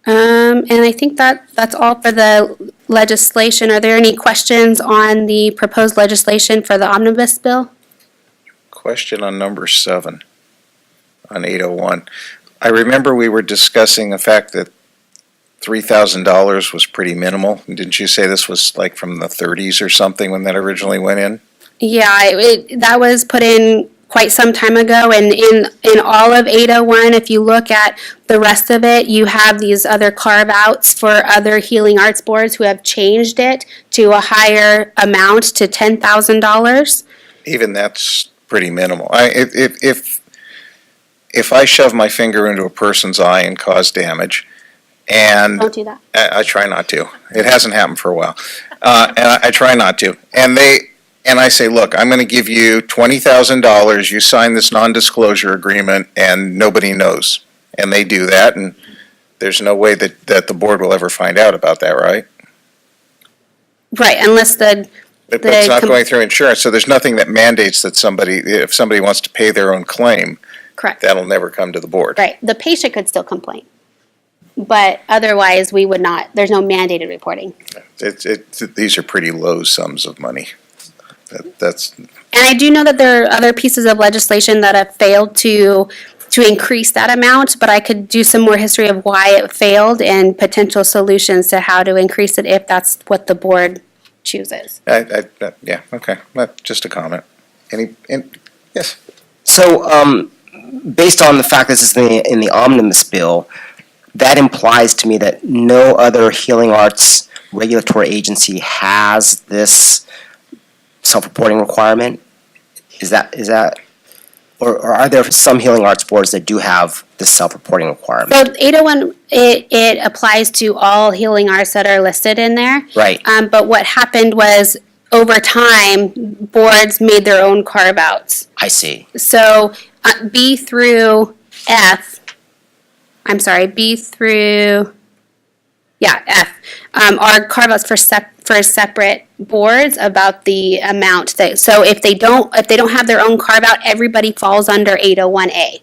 And I think that's all for the legislation. Are there any questions on the proposed legislation for the omnibus bill? Question on number 7. On 801. I remember we were discussing the fact that $3,000 was pretty minimal. Didn't you say this was like from the 30s or something when that originally went in? Yeah, that was put in quite some time ago, and in all of 801, if you look at the rest of it, you have these other carve-outs for other healing arts boards who have changed it to a higher amount to $10,000. Even that's pretty minimal. If I shove my finger into a person's eye and cause damage, and Don't do that. I try not to. It hasn't happened for a while, and I try not to. And I say, look, I'm going to give you $20,000. You sign this non-disclosure agreement, and nobody knows. And they do that, and there's no way that the board will ever find out about that, right? Right, unless But it's not going through insurance, so there's nothing that mandates that if somebody wants to pay their own claim, correct. that'll never come to the board. Right, the patient could still complain, but otherwise we would not. There's no mandated reporting. These are pretty low sums of money. That's. And I do know that there are other pieces of legislation that have failed to increase that amount, but I could do some more history of why it failed and potential solutions to how to increase it if that's what the board chooses. Yeah, okay, just a comment. Yes? So, based on the fact that this is in the omnibus bill, that implies to me that no other healing arts regulatory agency has this self-reporting requirement? Is that, or are there some healing arts boards that do have this self-reporting requirement? So 801, it applies to all healing arts that are listed in there. Right. But what happened was, over time, boards made their own carve-outs. I see. So B through F, B through, F, are carve-outs for separate boards about the amount that, so if they don't have their own carve-out, everybody falls under 801A.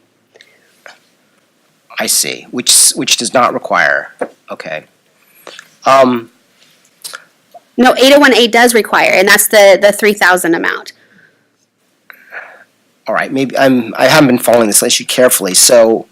I see, which does not require, okay. No, 801A does require, and that's the 3,000 amount. All right, maybe I haven't been following this issue carefully, so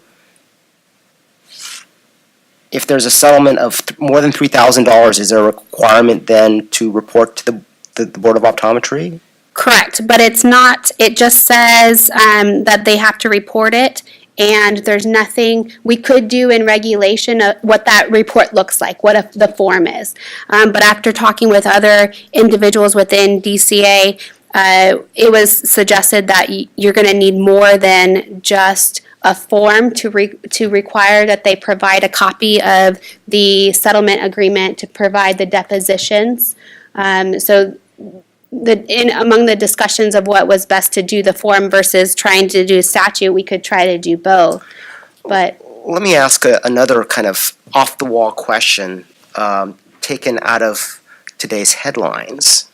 if there's a settlement of more than $3,000, is there a requirement then to report to the Board of Optometry? Correct, but it's not, it just says that they have to report it, and there's nothing we could do in regulation of what that report looks like, what the form is. But after talking with other individuals within DCA, it was suggested that you're going to need more than just a form to require that they provide a copy of the settlement agreement, to provide the depositions. So among the discussions of what was best to do the form versus trying to do statute, we could try to do both. But let me ask another kind of off-the-wall question taken out of today's headlines.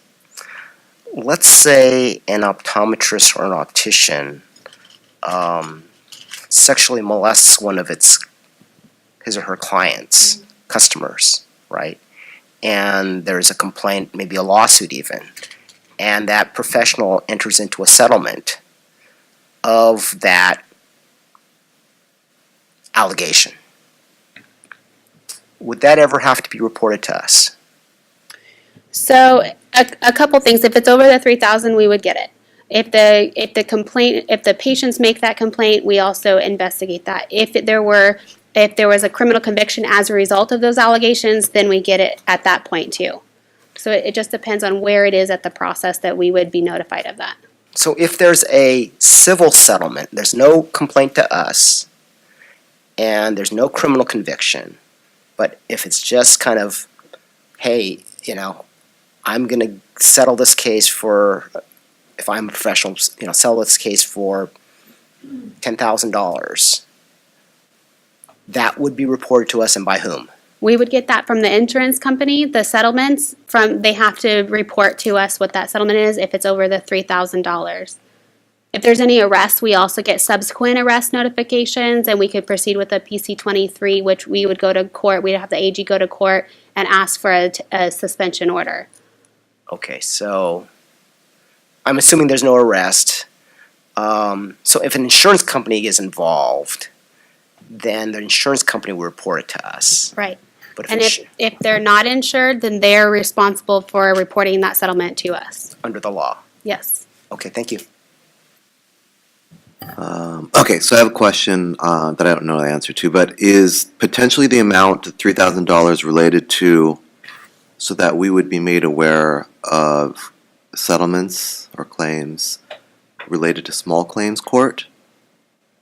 Let's say an optometrist or an optician sexually molests one of his or her clients, customers, right? And there's a complaint, maybe a lawsuit even, and that professional enters into a settlement of that allegation. Would that ever have to be reported to us? so a couple things. If it's over the 3,000, we would get it. If the patients make that complaint, we also investigate that. If there was a criminal conviction as a result of those allegations, then we get it at that point too. So it just depends on where it is at the process that we would be notified of that. So if there's a civil settlement, there's no complaint to us, and there's no criminal conviction, but if it's just kind of, hey, I'm going to settle this case for, if I'm a professional, sell this case for $10,000, that would be reported to us, and by whom? We would get that from the insurance company, the settlements, they have to report to us what that settlement is if it's over the $3,000. If there's any arrests, we also get subsequent arrest notifications, and we could proceed with a PC-23, which we would go to court, we'd have the AG go to court and ask for a suspension order. Okay, so I'm assuming there's no arrest. So if an insurance company is involved then the insurance company will report it to us. Right. But And it's if they're not insured, then they're responsible for reporting that settlement to us. under the law. Yes. Okay, thank you. Okay, so I have a question that I don't know the answer to, but is potentially the amount $3,000 related to so that we would be made aware of settlements or claims related to small claims court?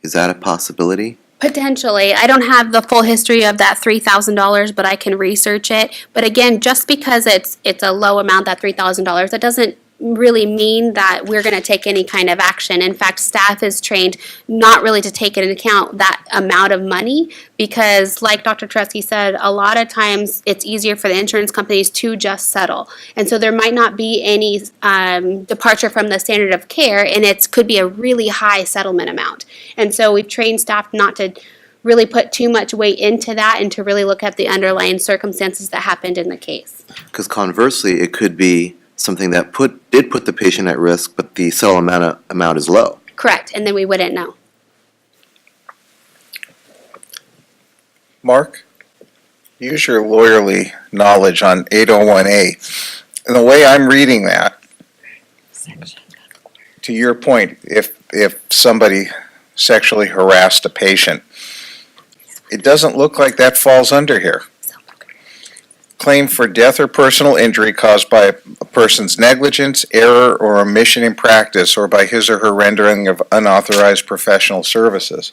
Is that a possibility? Potentially. I don't have the full history of that $3,000, but I can research it. But again, just because it's a low amount, that $3,000, that doesn't really mean that we're going to take any kind of action. In fact, staff is trained not really to take into account that amount of money because, like Dr. Tresky said, a lot of times it's easier for the insurance companies to just settle. And so there might not be any departure from the standard of care, and it could be a really high settlement amount. And so we've trained staff not to really put too much weight into that and to really look at the underlying circumstances that happened in the case. Because conversely, it could be something that did put the patient at risk, but the settlement amount is low. Correct, and then we wouldn't know. Mark, use your lawyerly knowledge on 801A. And the way I'm reading that, to your point, if somebody sexually harassed a patient, it doesn't look like that falls under here. Claim for death or personal injury caused by a person's negligence, error, or omission in practice, or by his or her rendering of unauthorized professional services.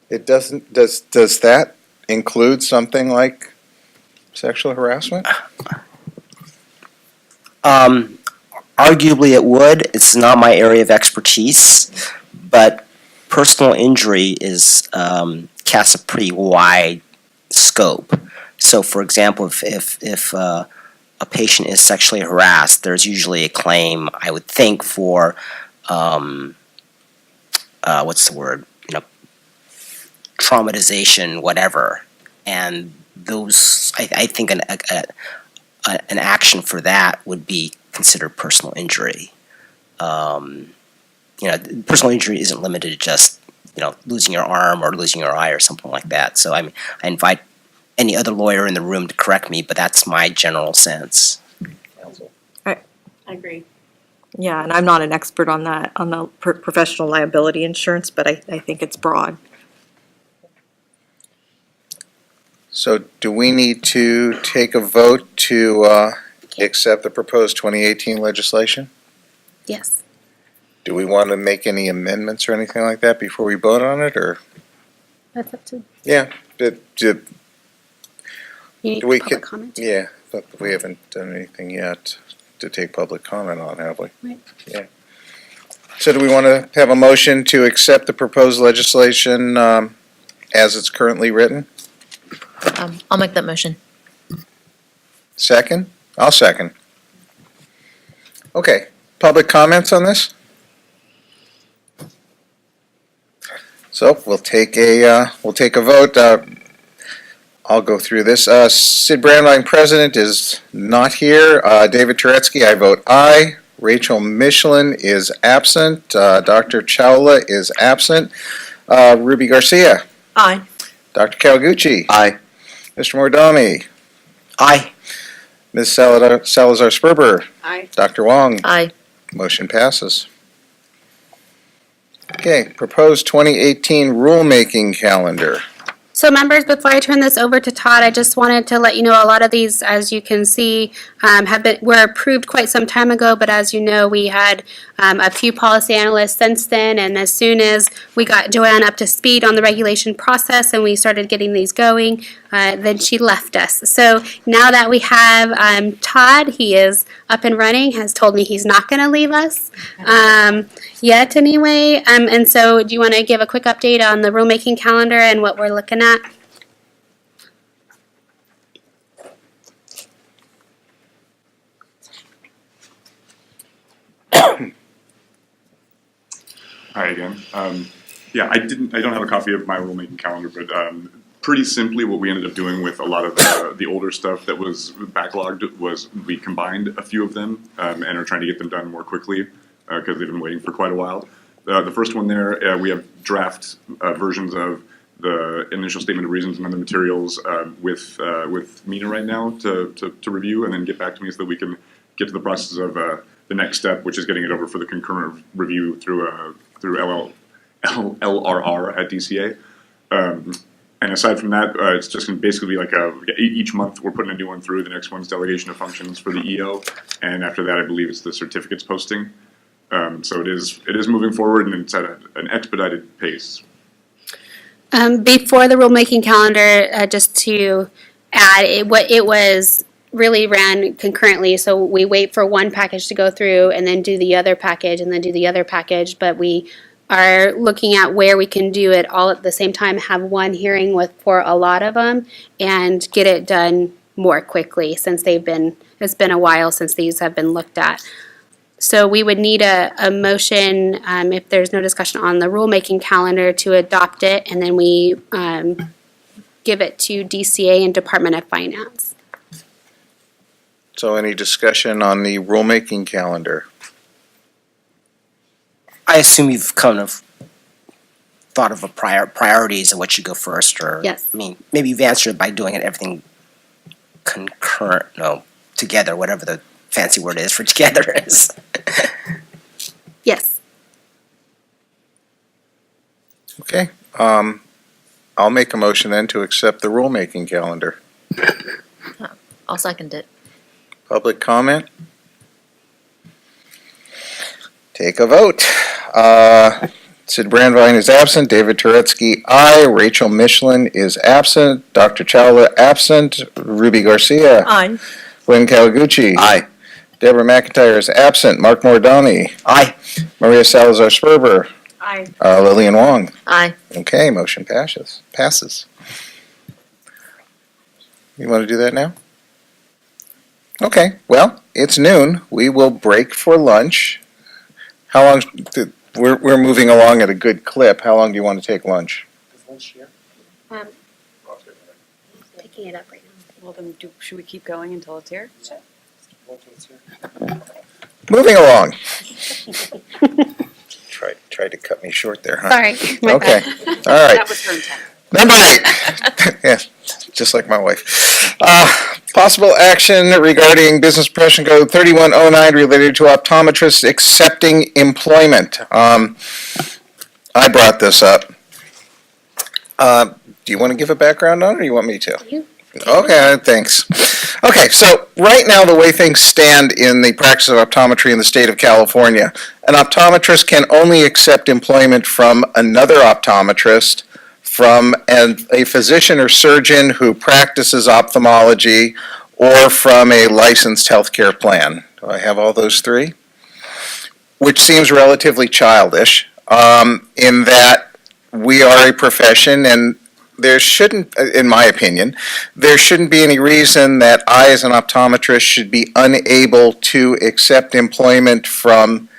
It doesn't, does that include something like sexual harassment? Arguably it would. It's not my area of expertise, but personal injury is casts a pretty wide scope. So, for example, if a patient is sexually harassed, there's usually a claim, I would think, for what's the word? Traumatization, whatever. And those, I think, an action for that would be considered personal injury. Personal injury isn't limited to just losing your arm or losing your eye or something like that. So I invite any other lawyer in the room to correct me, but that's my general sense. I agree. Yeah, and I'm not an expert on that, on the professional liability insurance, but I think it's broad. So do we need to take a vote to accept the proposed 2018 legislation? Yes. Do we want to make any amendments or anything like that before we vote on it, or? That's up to Yeah, you need do we public comment. yeah, but we haven't done anything yet to take public comment on, have we? Right. Yeah. So do we want to have a motion to accept the proposed legislation as it's currently written? I'll make that motion. Second? I'll second. Okay, public comments on this? So we'll take a vote. I'll go through this. Sid Brandline, President, is not here. David Turetsky, I vote aye. Rachel Michelin is absent. Dr. Chawla is absent. Ruby Garcia. Aye. Dr. Kawaguchi. Aye. Mr. Mordami. Aye. Ms. Salazar-Sperber. Aye. Dr. Wong. Aye. Motion passes. Okay, proposed 2018 rulemaking calendar. So members, before I turn this over to Todd, I just wanted to let you know a lot of these, as you can see, were approved quite some time ago, but as you know, we had a few policy analysts since then, and as soon as we got Joanne up to speed on the regulation process and we started getting these going, then she left us. So now that we have Todd, he is up and running, has told me he's not going to leave us yet anyway. And so do you want to give a quick update on the rulemaking calendar and what we're looking at? Hi again. Yeah, I don't have a copy of my rulemaking calendar, but pretty simply what we ended up doing with a lot of the older stuff that was backlogged was we combined a few of them and are trying to get them done more quickly because they've been waiting for quite a while. The first one there, we have draft versions of the initial statement of reasons and other materials with Mina right now to review and then get back to me so that we can get to the process of the next step, which is getting it over for the concurrent review through LRR at DCA. And aside from that, it's just going to basically be like each month we're putting a new one through. The next one's delegation of functions for the EO, and after that, I believe it's the certificates posting. So it is moving forward, and it's at an expedited pace. Before the rulemaking calendar, just to add, it was really ran concurrently. So we wait for one package to go through, and then do the other package, and then do the other package. But we are looking at where we can do it all at the same time, have one hearing for a lot of them, and get it done more quickly since it's been a while since these have been looked at. So we would need a motion, if there's no discussion on the rulemaking calendar, to adopt it, and then we give it to DCA and Department of Finance. So any discussion on the rulemaking calendar? I assume you've kind of thought of priorities of what should go first, or Yes. I mean, maybe you've answered by doing everything concurrent, together, whatever the fancy word is for together is. Yes. Okay, I'll make a motion then to accept the rulemaking calendar. I'll second it. Public comment? Take a vote. Sid Brandwein is absent. David Turetsky, aye. Rachel Michelin is absent. Dr. Chawla absent. Ruby Garcia. Aye. Glenn Kawaguchi. Aye. Deborah McIntyre is absent. Mark Mordani. Aye. Maria Salazar Sperber. Aye. Lillian Wong. Aye. Okay, motion passes. You want to do that now? Okay, well, it's noon. We will break for lunch. How long, we're moving along at a good clip. How long do you want to take lunch? Picking it up right now. Well, then, should we keep going until it's here? Moving along. Tried to cut me short there, huh? Sorry. my Okay, bad. all right. That was her intent. Number 8. Yeah, just like my wife. Possible action regarding Business Suppression Code 3109 related to optometrists accepting employment. I brought this up. Do you want to give a background on it, or you want me to? You. Okay, thanks. Okay, so right now, the way things stand in the practice of optometry in the state of California, an optometrist can only accept employment from another optometrist, from a physician or surgeon who practices ophthalmology, or from a licensed healthcare plan. Do I have all those three? Which seems relatively childish, in that we are a profession, and there shouldn't, in my opinion, there shouldn't be any reason that I, as an optometrist, should be unable to accept employment from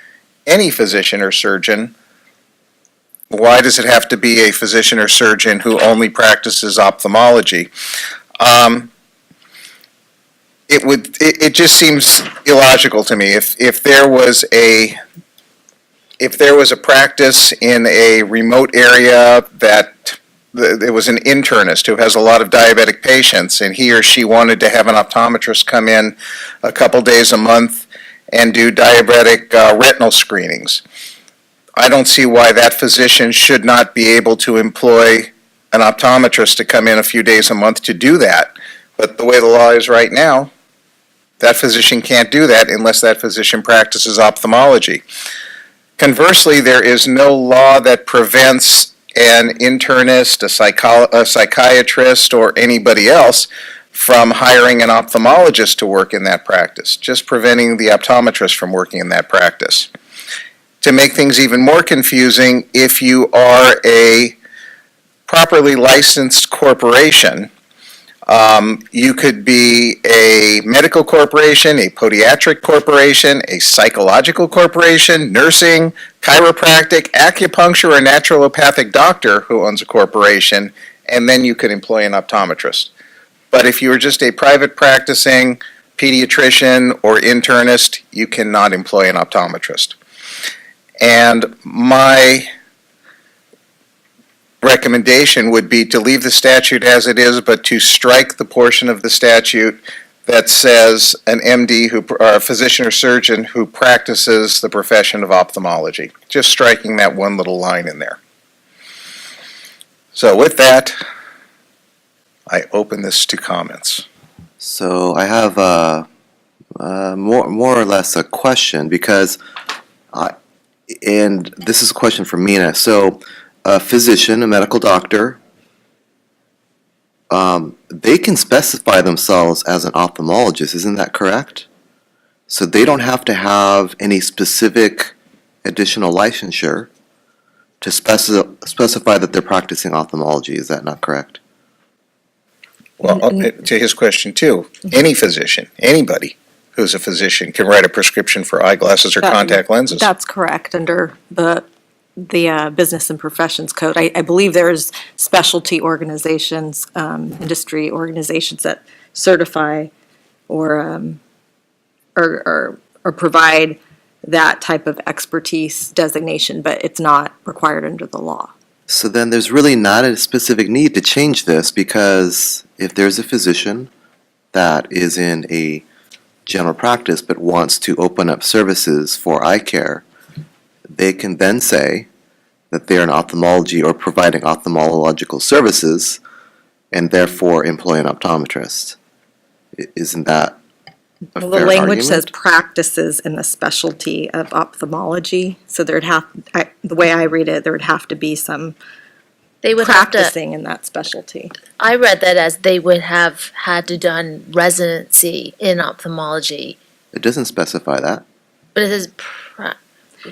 any physician or surgeon. Why does it have to be a physician or surgeon who only practices ophthalmology? It just seems illogical to me. If there was a practice in a remote area that there was an internist who has a lot of diabetic patients, and he or she wanted to have an optometrist come in a couple days a month and do diabetic retinal screenings, I don't see why that physician should not be able to employ an optometrist to come in a few days a month to do that. But the way the law is right now, that physician can't do that unless that physician practices ophthalmology. Conversely, there is no law that prevents an internist, a psychiatrist, or anybody else from hiring an ophthalmologist to work in that practice, just preventing the optometrist from working in that practice. To make things even more confusing, if you are a properly licensed corporation, you could be a medical corporation, a podiatric corporation, a psychological corporation, nursing, chiropractic, acupuncture, or naturopathic doctor who owns a corporation, and then you could employ an optometrist. But if you're just a private practicing pediatrician or internist, you cannot employ an optometrist. And my recommendation would be to leave the statute as it is, but to strike the portion of the statute that says an MD or a physician or surgeon who practices the profession of ophthalmology. Just striking that one little line in there. So with that, I open this to comments. So I have more or less a question because, and this is a question for Mina. So a physician, a medical doctor, they can specify themselves as an ophthalmologist, isn't that correct? So they don't have to have any specific additional licensure to specify that they're practicing ophthalmology, is that not correct? Well, to his question too, any physician, anybody who's a physician can write a prescription for eyeglasses or contact lenses. That's correct, under the Business and Professions Code. I believe there's specialty organizations, industry organizations that certify or provide that type of expertise designation, but it's not required under the law. So then there's really not a specific need to change this, because if there's a physician that is in a general practice but wants to open up services for eye care, they can then say that they're in ophthalmology or providing ophthalmological services and therefore employ an optometrist. Isn't that a The fair language argument? says practices in the specialty of ophthalmology, so the way I read it, there would have to be some They would have to, practicing in that specialty. I read that as they would have had to done residency in ophthalmology, It doesn't specify that. but it says,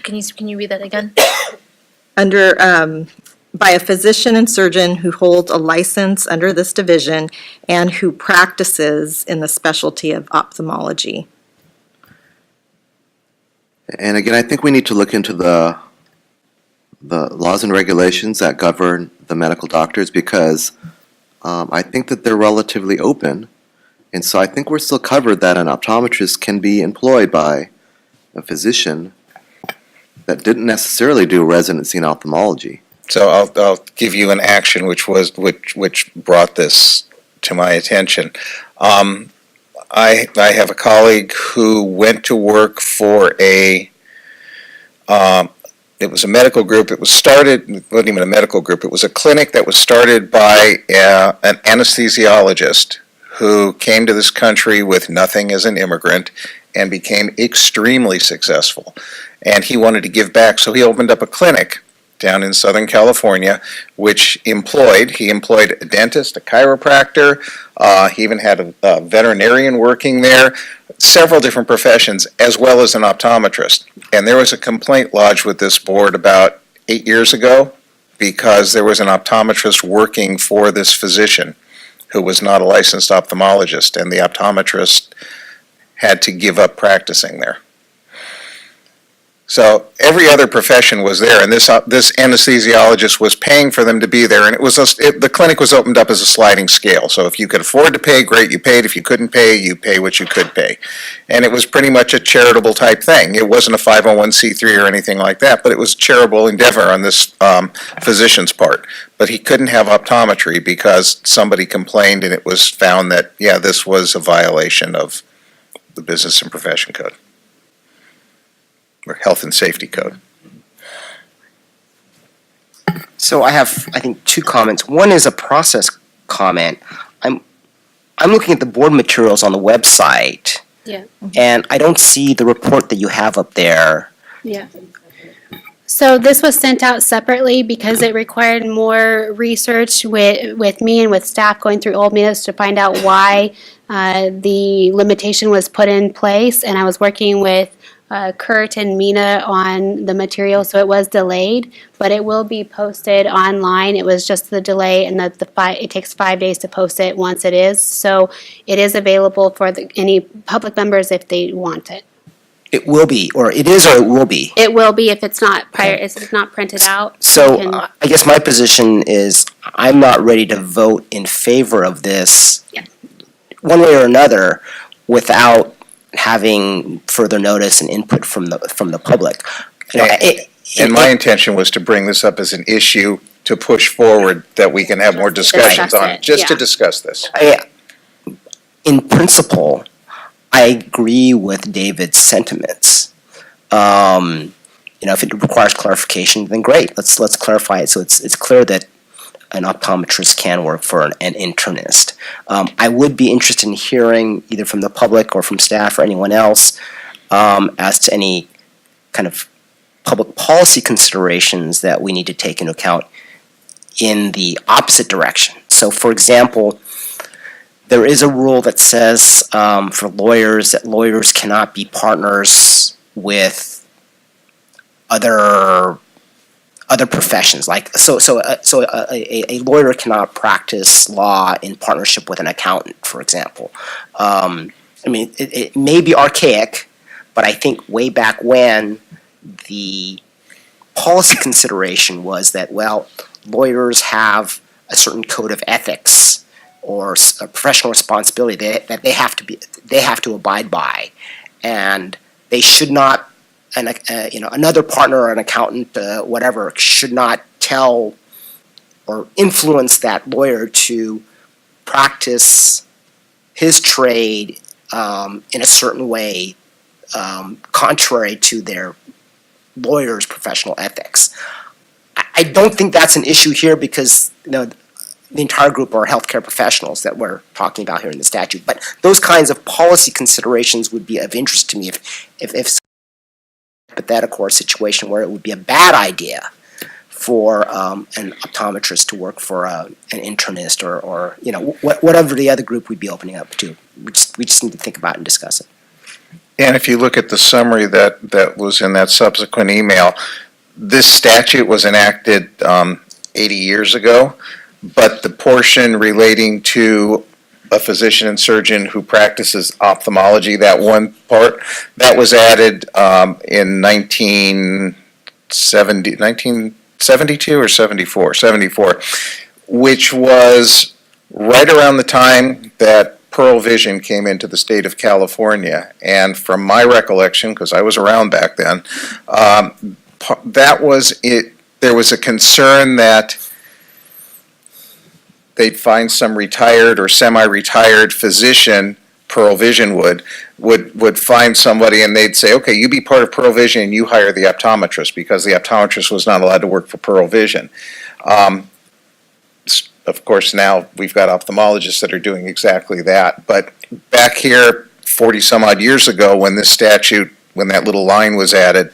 can you read that again? Under, by a physician and surgeon who holds a license under this division and who practices in the specialty of ophthalmology. And again, I think we need to look into the laws and regulations that govern the medical doctors, because I think that they're relatively open. And so I think we're still covered that an optometrist can be employed by a physician that didn't necessarily do residency in ophthalmology. So I'll give you an action which brought this to my attention. I have a colleague who went to work for it was a medical group. It wasn't even a medical group. It was a clinic that was started by an anesthesiologist who came to this country with nothing as an immigrant and became extremely successful. And he wanted to give back, so he opened up a clinic down in Southern California, which he employed a dentist, a chiropractor, he even had a veterinarian working there, several different professions, as well as an optometrist. And there was a complaint lodged with this board about 8 years ago, because there was an optometrist working for this physician who was not a licensed ophthalmologist, and the optometrist had to give up practicing there. So every other profession was there, and this anesthesiologist was paying for them to be there, and the clinic was opened up as a sliding scale. So if you could afford to pay, great, you paid. If you couldn't pay, you pay what you could pay. And it was pretty much a charitable type thing. It wasn't a 501c3 or anything like that, but it was a charitable endeavor on this physician's part. But he couldn't have optometry because somebody complained, and it was found that, yeah, this was a violation of the Business and Profession Code, or Health and Safety Code. So I have, I think, two comments. One is a process comment. I'm looking at the board materials on the website, Yeah. and I don't see the report that you have up there. Yeah. So this was sent out separately because it required more research with me and with staff going through old minutes to find out why the limitation was put in place. And I was working with Kurt and Mina on the material, so it was delayed, but it will be posted online. It was just the delay, and it takes 5 days to post it once it is. So it is available for any public members if they want it. It will be, or it is, or it will be. It will be if it's not if it's not printed out. So you can- I guess my position is I'm not ready to vote in favor of this one way or another without having further notice and input from the public. You know, And my intention was to bring this up as an issue to push forward that we can have more discussions discuss on, it, just to yeah. discuss this. In principle, I agree with David's sentiments. If it requires clarification, then great. Let's clarify it so it's clear that an optometrist can work for an internist. I would be interested in hearing either from the public or from staff or anyone else as to any kind of public policy considerations that we need to take into account in the opposite direction. So, for example, there is a rule that says for lawyers that lawyers cannot be partners with other professions. Like a lawyer cannot practice law in partnership with an accountant, for example. It may be archaic, but I think way back when the policy consideration was that, well, lawyers have a certain code of ethics or a professional responsibility that they have to abide by, and they should not. Another partner or an accountant, whatever, should not tell or influence that lawyer to practice his trade in a certain way, contrary to their lawyer's professional ethics. I don't think that's an issue here because the entire group are healthcare professionals that we're talking about here in the statute. But those kinds of policy considerations would be of interest to me if hypothetical or situation where it would be a bad idea for an optometrist to work for an internist or whatever the other group we'd be opening up to. We just need to think about it and discuss it. And if you look at the summary that was in that subsequent email, this statute was enacted 80 years ago, but the portion relating to a physician and surgeon who practices ophthalmology, that one part, that was added in 1972 or 74, which was right around the time that Pearl Vision came into the state of California. And from my recollection, because I was around back then, that was it. There was a concern that they'd find some retired or semi-retired physician, Pearl Vision would find somebody and they'd say, okay, you be part of Pearl Vision and you hire the optometrist, because the optometrist was not allowed to work for Pearl Vision. Of course, now we've got ophthalmologists that are doing exactly that. But back here, 40 some odd years ago, when this statute, when that little line was added,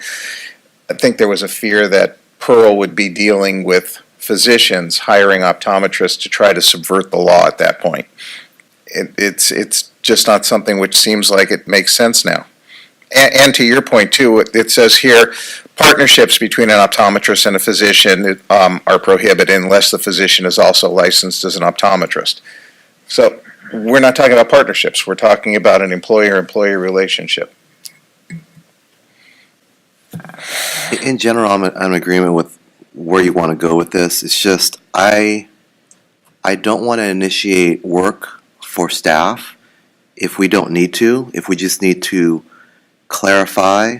I think there was a fear that Pearl would be dealing with physicians hiring optometrists to try to subvert the law at that point. It's just not something which seems like it makes sense now. And to your point too, it says here, partnerships between an optometrist and a physician are prohibited unless the physician is also licensed as an optometrist. So we're not talking about partnerships, we're talking about an employer-employee relationship. In general, I'm in agreement with where you want to go with this. It's just I don't want to initiate work for staff if we don't need to. If we just need to clarify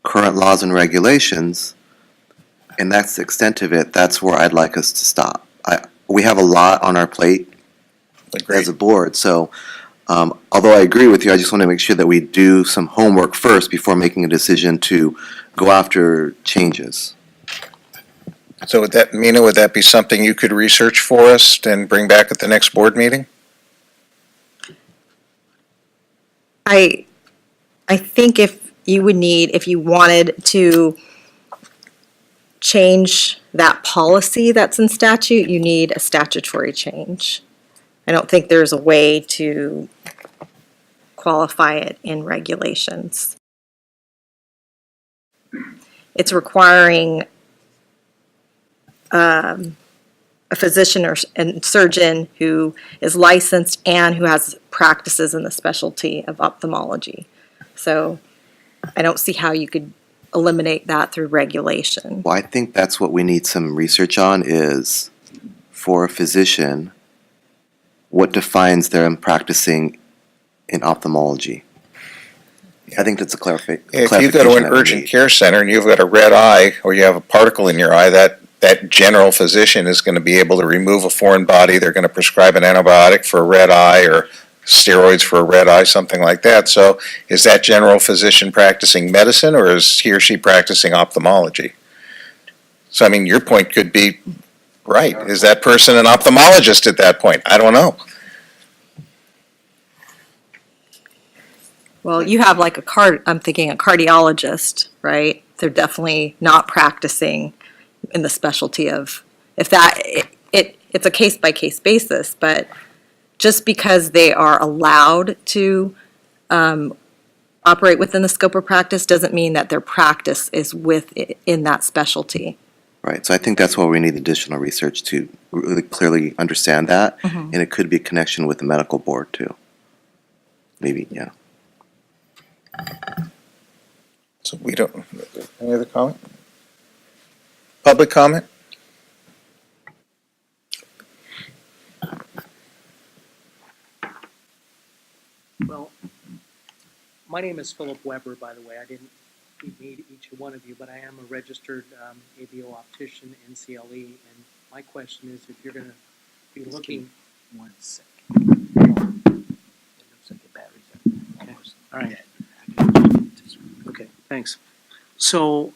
current laws and regulations, and that's the extent of it, that's where I'd like us to stop. We have a lot on our plate as a board, so although I agree with you, I just want to make sure that we do some homework first before making a decision to go after changes. So would that be something you could research for us and bring back at the next board meeting? I think if you wanted to change that policy that's in statute, you need a statutory change. I don't think there's a way to qualify it in regulations. It's requiring a physician and surgeon who is licensed and who has practices in the specialty of ophthalmology. So I don't see how you could eliminate that through regulation. Well, I think that's what we need some research on, is for a physician, what defines them practicing in ophthalmology. I think that's a clarification. If you go to an urgent care center and you've got a red eye or you have a particle in your eye, that that general physician is going to be able to remove a foreign body. They're going to prescribe an antibiotic for a red eye or steroids for a red eye, something like that. So is that general physician practicing medicine, or is he or she practicing ophthalmology? So, I mean, your point could be right. Is that person an ophthalmologist at that point? I don't know. Well, you have like I'm thinking a cardiologist, right? They're definitely not practicing in the specialty of, if that, it's a case-by-case basis, but just because they are allowed to operate within the scope of practice doesn't mean that their practice is in that specialty. Right, so I think that's why we need additional research to really clearly understand that, and it could be a connection with the medical board too. Maybe, yeah. So we don't, any other comment? Public comment? Well, my name is Philip Weber, by the way. I didn't meet each one of you, but I am a registered ABO optician, NCLE, and my question is, if you're going to be looking... One second. Okay. All right. Okay, thanks. So,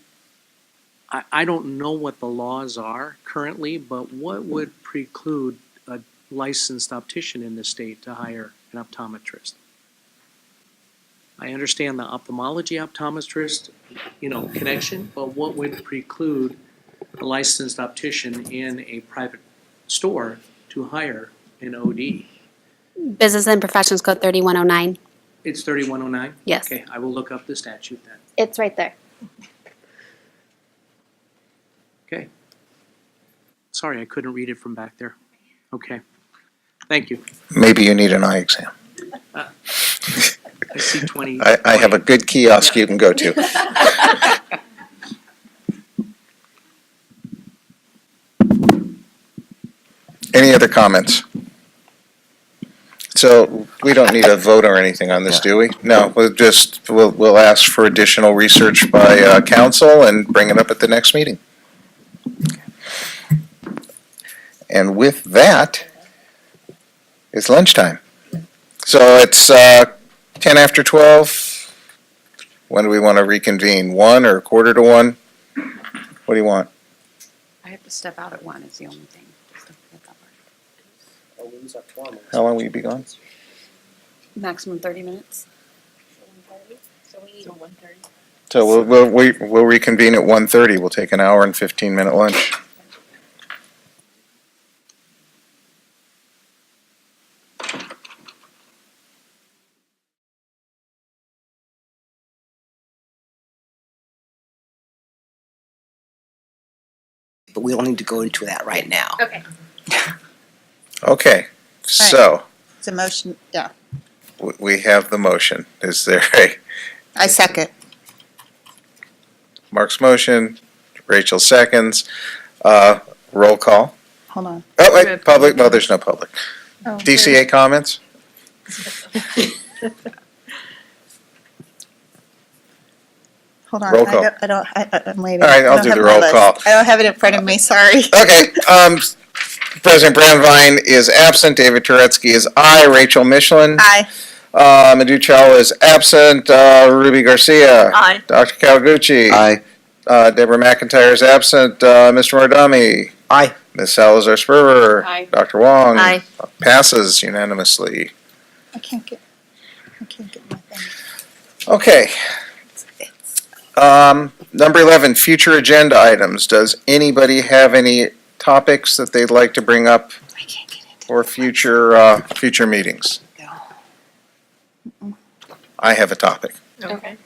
I don't know what the laws are currently, but what would preclude a licensed optician in the state to hire an optometrist? I understand the ophthalmology optometrist, connection, but what would preclude a licensed optician in a private store to hire an OD? Business and Professions Code 3109. It's 3109? Yes. Okay, I will look up the statute then. It's right there. Okay. Sorry, I couldn't read it from back there. Okay. Thank you. Maybe you need an eye exam. I see 20. I have a good kiosk you can go to. Any other comments? So we don't need a vote or anything on this, do we? No, we'll ask for additional research by council and bring it up at the next meeting. And with that, it's lunchtime. So it's 10 after 12. When do we want to reconvene? 1 or 1:45? What do you want? I have to step out at 1 is the only thing. How long will you be gone? Maximum 30 minutes. So we'll reconvene at 1:30. We'll take an hour and 15-minute lunch. But we don't need to go into that right now. Okay. Okay, so It's a motion, yeah. we have the motion. Is there I second. Mark's motion, Rachel seconds, roll call. Hold on. Oh, wait, public, no, there's no public. Oh, DCA comments? Hold on. Roll call. I'm waiting. All right, I'll I don't do have the my roll list. call. I don't have it in front of me, sorry. Okay, President Brandvine is absent, David Turetsky is aye, Rachel Michelin. Aye. Madhu Chawla is absent, Ruby Garcia. Aye. Dr. Kawaguchi. Aye. Deborah McIntyre is absent, Mr. Mordami. Aye. Ms. Salazar Sperber. Aye. Dr. Wong. Aye. Passes unanimously. I can't get my thing. Okay. Number 11, future agenda items. Does anybody have any topics that they'd like to bring up for future meetings? I have a topic. Okay.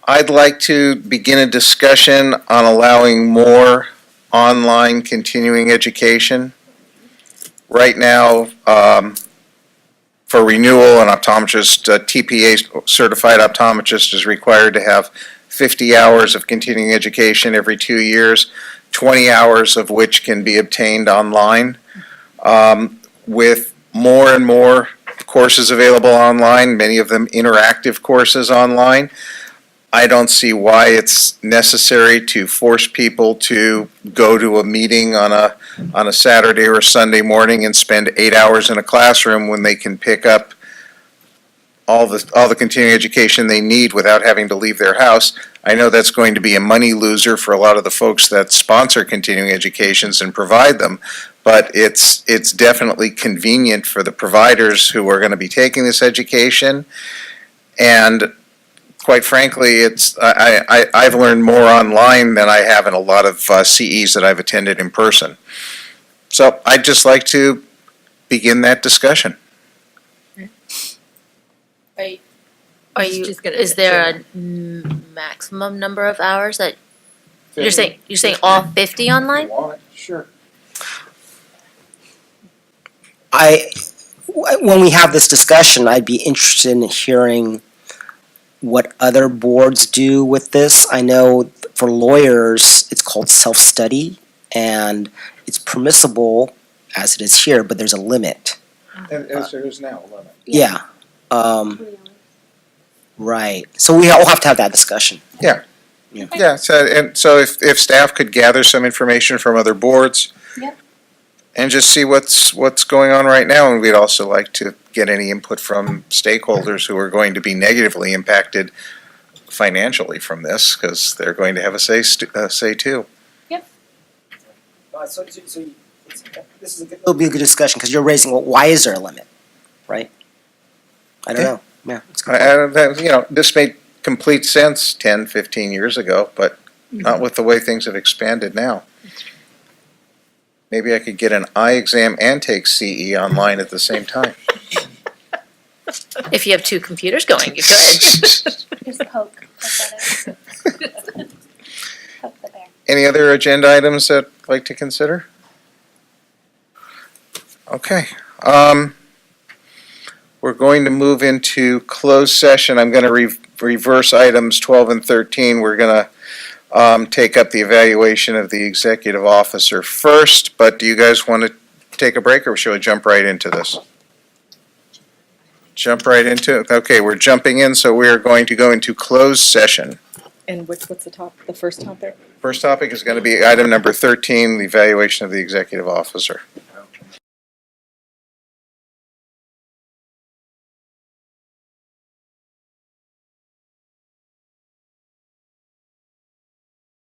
I'd like to begin a discussion on allowing more online continuing education. Right now, for renewal, an optometrist, a TPA certified optometrist is required to have 50 hours of continuing education every 2 years, 20 hours of which can be obtained online. With more and more courses available online, many of them interactive courses online, I don't see why it's necessary to force people to go to a meeting on a Saturday or Sunday morning and spend 8 hours in a classroom when they can pick up all the continuing education they need without having to leave their house. I know that's going to be a money loser for a lot of the folks that sponsor continuing educations and provide them, but it's definitely convenient for the providers who are going to be taking this education. And quite frankly, I've learned more online than I have in a lot of CEs that I've attended in person. So I'd just like to begin that discussion. Are you, is there a maximum number of hours that, you're saying all 50 online? Sure. When we have this discussion, I'd be interested in hearing what other boards do with this. I know for lawyers, it's called self-study, and it's permissible as it is here, but there's a limit. As there is now, 11. Yeah. Right. So we all have to have that discussion. Yeah. Yeah. Yeah, so if staff could gather some information from other boards. Yep. And just see what's going on right now, and we'd also like to get any input from stakeholders who are going to be negatively impacted financially from this, because they're going to have a say too. It'll be a good discussion, because you're raising, well, why is there a limit, right? I don't know. Yeah. It's a good point. This made complete sense 10, 15 years ago, but not with the way things have expanded now. Maybe I could get an eye exam and take CE online at the same time. If you have two computers going, you could. Just poke the bear. Any other agenda items that you'd like to consider? Okay. We're going to move into closed session. I'm going to reverse items 12 and 13. We're going to take up the evaluation of the executive officer first, but do you guys want to take a break, or should we jump right into this? Jump right into it? Okay, we're jumping in, so we are going to go into closed session. And what's the first topic? First topic is going to be item number 13, the evaluation of the executive officer.